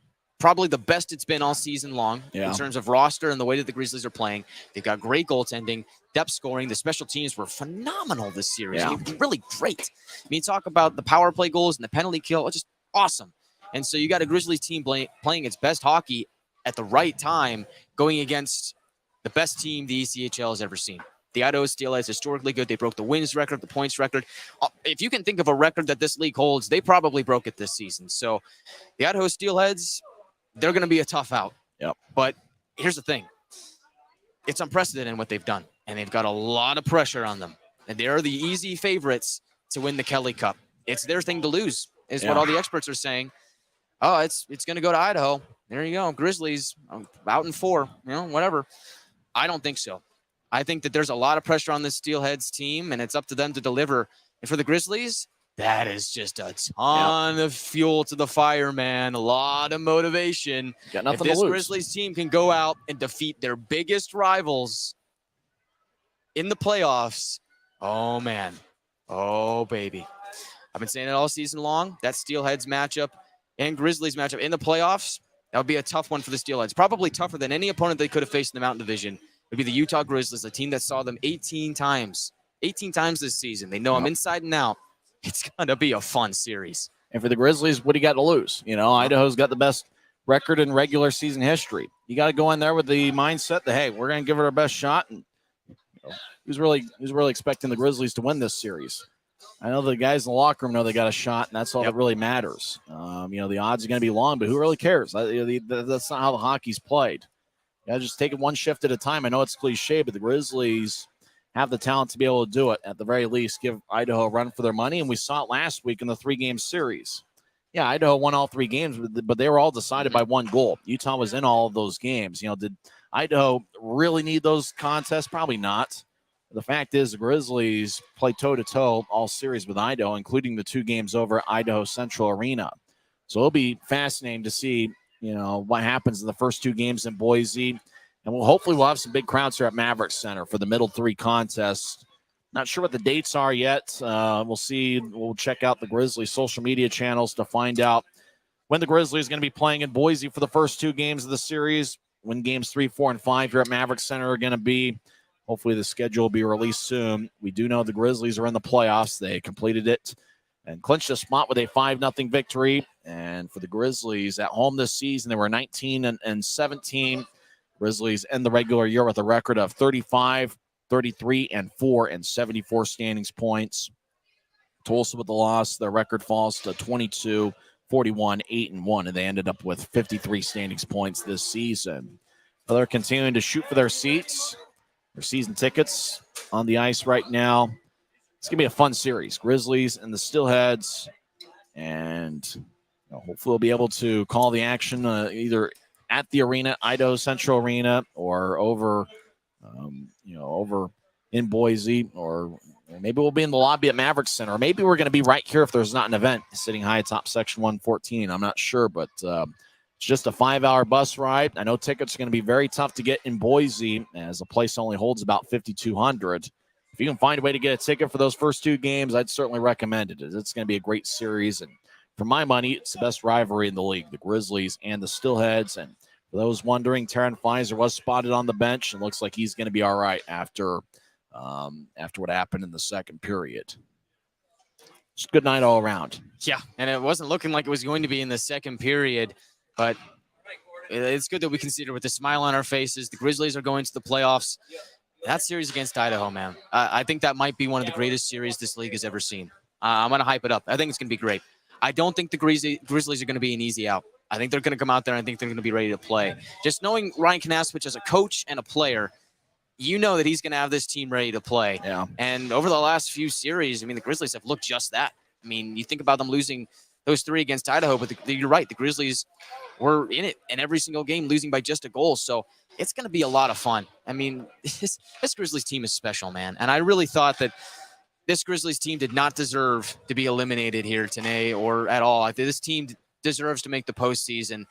probably the best it's been all season long in terms of roster and the way that the Grizzlies are playing. They've got great goaltending, depth scoring. The special teams were phenomenal this series. Yeah. I mean, really great. I mean, talk about the power play goals and the penalty kill. It's just awesome. And so you got a Grizzlies team playing its best hockey at the right time, going against the best team the ECHL has ever seen. The Idaho Steelheads, historically good. They broke the wins record, the points record. If you can think of a record that this league holds, they probably broke it this season. So the Idaho Steelheads, they're going to be a tough out. Yep. But here's the thing. It's unprecedented in what they've done, and they've got a lot of pressure on them. And they're the easy favorites to win the Kelly Cup. It's their thing to lose, is what all the experts are saying. Oh, it's going to go to Idaho. There you go. Grizzlies out in 4, whatever. I don't think so. I think that there's a lot of pressure on the Steelheads team, and it's up to them to deliver. And for the Grizzlies, that is just a ton of fuel to the fire, man. A lot of motivation. Got nothing if this to lose. Grizzlies team can go out and defeat their biggest rivals in the playoffs, oh, man. Oh, baby. I've been saying it all season long. That Steelheads matchup and Grizzlies matchup in the playoffs, that would be a tough one for the Steelheads. Probably tougher than any opponent they could have faced in the Mountain Division. Would be the Utah Grizzlies, a team that saw them 18 times this season. They know them inside and out. It's going to be a fun series. And for the Grizzlies, what do you got to lose? Idaho's got the best record in regular season history. You got to go in there with the mindset that, hey, we're going to give it our best shot. And who's really expecting the Grizzlies to win this series? I know the guys in the locker room know they got a shot, and that's all that really matters. The odds are going to be long, but who really cares? That's not how the hockey's played. Just take it one shift at a time. I know it's cliche, but the Grizzlies have the talent to be able to do it. At the very least, give Idaho a run for their money, and we saw it last week in the 3-game series. Yeah, Idaho won all 3 games, but they were all decided by 1 goal. Utah was in all of those games. Did Idaho really need those contests? Probably not. The fact is the Grizzlies play toe-to-toe all series with Idaho, including the 2 games over at Idaho Central Arena. So it'll be fascinating to see what happens in the first 2 games in Boise. And hopefully we'll have some big crowds here at Maverik Center for the middle 3 contests. Not sure what the dates are yet. We'll see. We'll check out the Grizzlies social media channels to find out when the Grizzlies are going to be playing in Boise for the first 2 games of the series, when games 3, 4, and 5 here at Maverik Center are going to be. Hopefully the schedule will be released soon. We do know the Grizzlies are in the playoffs. They completed it and clinched a spot with a 5-0 victory. And for the Grizzlies at home this season, they were 19-17. Grizzlies end the regular year with a record of 35, 33-4, and 74 standings points. Tulsa with the loss, their record falls to 22, 41, 8-1, and they ended up with 53 standings points this season. They're continuing to shoot for their seats, their season tickets on the ice right now. It's going to be a fun series. Grizzlies and the Steelheads, and hopefully we'll be able to call the action either at the arena, Idaho Central Arena, or over in Boise, or maybe we'll be in the lobby at Maverik Center, or maybe we're going to be right here if there's not an event sitting high atop section 114. I'm not sure, but it's just a 5-hour bus ride. I know tickets are going to be very tough to get in Boise, as the place only holds about 5,200. If you can find a way to get a ticket for those first 2 games, I'd certainly recommend it. It's going to be a great series, and for my money, it's the best rivalry in the league, the Grizzlies and the Steelheads. And for those wondering, Taryn Pfizer was spotted on the bench and looks like he's going to be all right after what happened in the second period. Just a good night all around. Yeah, and it wasn't looking like it was going to be in the second period, but it's good that we consider with a smile on our faces. The Grizzlies are going to the playoffs. That series against Idaho, man, I think that might be one of the greatest series this league has ever seen. I'm going to hype it up. I think it's going to be great. I don't think the Grizzlies are going to be an easy out. I think they're going to come out there, and I think they're going to be ready to play. Just knowing Ryan Knaspich as a coach and a player, you know that he's going to have this team ready to play. Yeah. And over the last few series, the Grizzlies have looked just that. You think about them losing those 3 against Idaho, but you're right. The Grizzlies were in it in every single game, losing by just a goal. So it's going to be a lot of fun. This Grizzlies team is special, man. And I really thought that this Grizzlies team did not deserve to be eliminated here today or at all. This team deserves to make the postseason.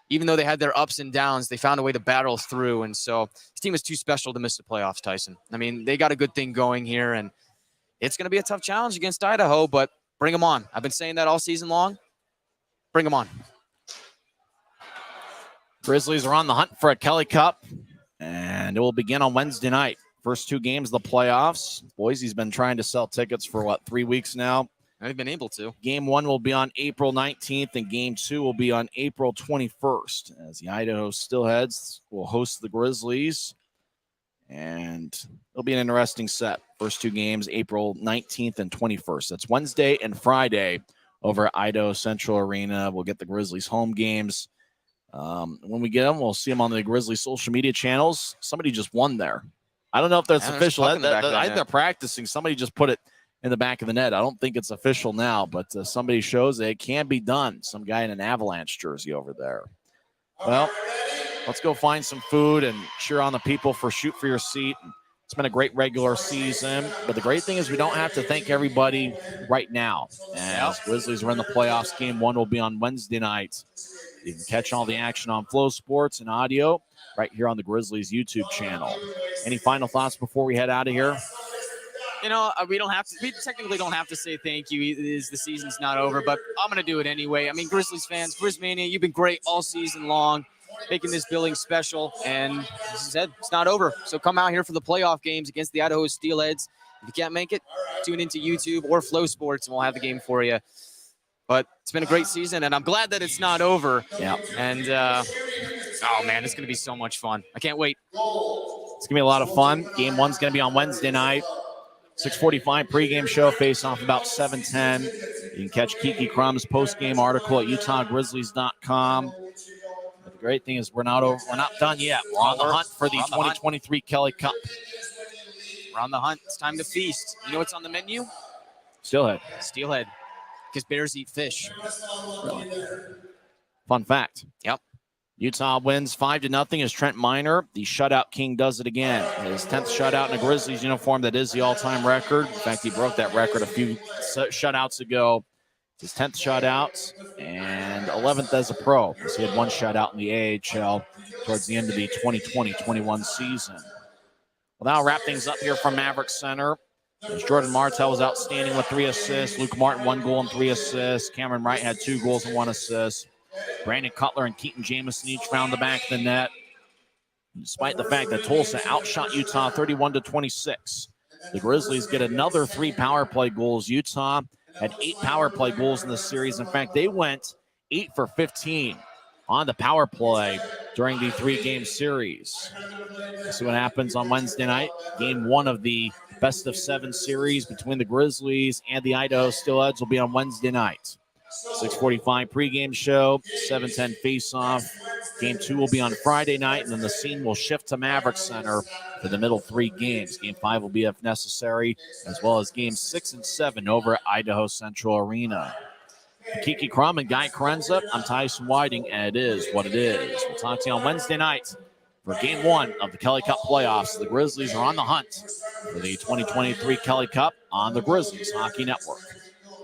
Even though they had their ups and downs, they found a way to battle through. And so this team is too special to miss the playoffs, Tyson. They got a good thing going here, and it's going to be a tough challenge against Idaho, but bring them on. I've been saying that all season long. Bring them on. Grizzlies are on the hunt for a Kelly Cup, and it will begin on Wednesday night. First two games of the playoffs. Boise's been trying to sell tickets for, 3 weeks now? I've been able to. Game 1 will be on April 19th, and Game 2 will be on April 21st, as the Idaho Steelheads will host the Grizzlies. And it'll be an interesting set. First two games, April 19th and 21st. That's Wednesday and Friday over at Idaho Central Arena. We'll get the Grizzlies home games. When we get them, we'll see them on the Grizzlies social media channels. Somebody just won there. I don't know if that's official. I think they're practicing. Somebody just put it in the back of the net. I don't think it's official now, but somebody shows that it can be done. Some guy in an Avalanche jersey over there. Well, let's go find some food and cheer on the people for Shoot for Your Seat. It's been a great regular season, but the great thing is we don't have to thank everybody right now. As Grizzlies are in the playoffs, Game 1 will be on Wednesday night. You can catch all the action on Flow Sports and audio right here on the Grizzlies YouTube channel. Any final thoughts before we head out of here? We technically don't have to say thank you. The season's not over, but I'm going to do it anyway. I mean, Grizzlies fans, Grizzmania, you've been great all season long, making this billing special. And as I said, it's not over. So come out here for the playoff games against the Idaho Steelheads. If you can't make it, tune into YouTube or Flow Sports, and we'll have the game for you. But it's been a great season, and I'm glad that it's not over. Yeah. And, oh, man, it's going to be so much fun. I can't wait. It's going to be a lot of fun. Game 1's going to be on Wednesday night. 6:45 pregame show, face-off about 7:10. You can catch Kiki Crum's post-game article at UtahGrizzlies.com. But the great thing is we're not done yet. We're on the hunt for the 2023 Kelly Cup. We're on the hunt. It's time to feast. You know what's on the menu? Steelhead. Because bears eat fish. Really? Fun fact. Yep. Utah wins 5-0 as Trent Miner, the shutout king, does it again. His 10th shutout in a Grizzlies uniform. That is the all-time record. In fact, he broke that record a few shutouts ago. His 10th shutout and 11th as a pro. He had one shutout in the AHL towards the end of the 2020-21 season. Well, now I'll wrap things up here from Maverik Center. As Jordan Martel was outstanding with 3 assists. Luke Martin, 1 goal and 3 assists. Cameron Wright had 2 goals and 1 assist. Brandon Cutler and Keaton Jamison each found the back of the net. Despite the fact that Tulsa outshot Utah 31-26. The Grizzlies get another 3 power play goals. Utah had 8 power play goals in the series. In fact, they went 8 for 15 on the power play during the 3-game series. We'll see what happens on Wednesday night. Game 1 of the best-of-7 series between the Grizzlies and the Idaho Steelheads will be on Wednesday night. 6:45 pregame show, 7:10 face-off. Game 2 will be on Friday night, and then the scene will shift to Maverik Center for the middle 3 games. Game 5 will be if necessary, as well as Games 6 and 7 over at Idaho Central Arena. For Kiki Crum and Guy Chiarenza, I'm Tyson Whiting, and it is what it is. We'll talk to you on Wednesday night for Game 1 of the Kelly Cup playoffs. The Grizzlies are on the hunt for the 2023 Kelly Cup on the Grizzlies Hockey Network.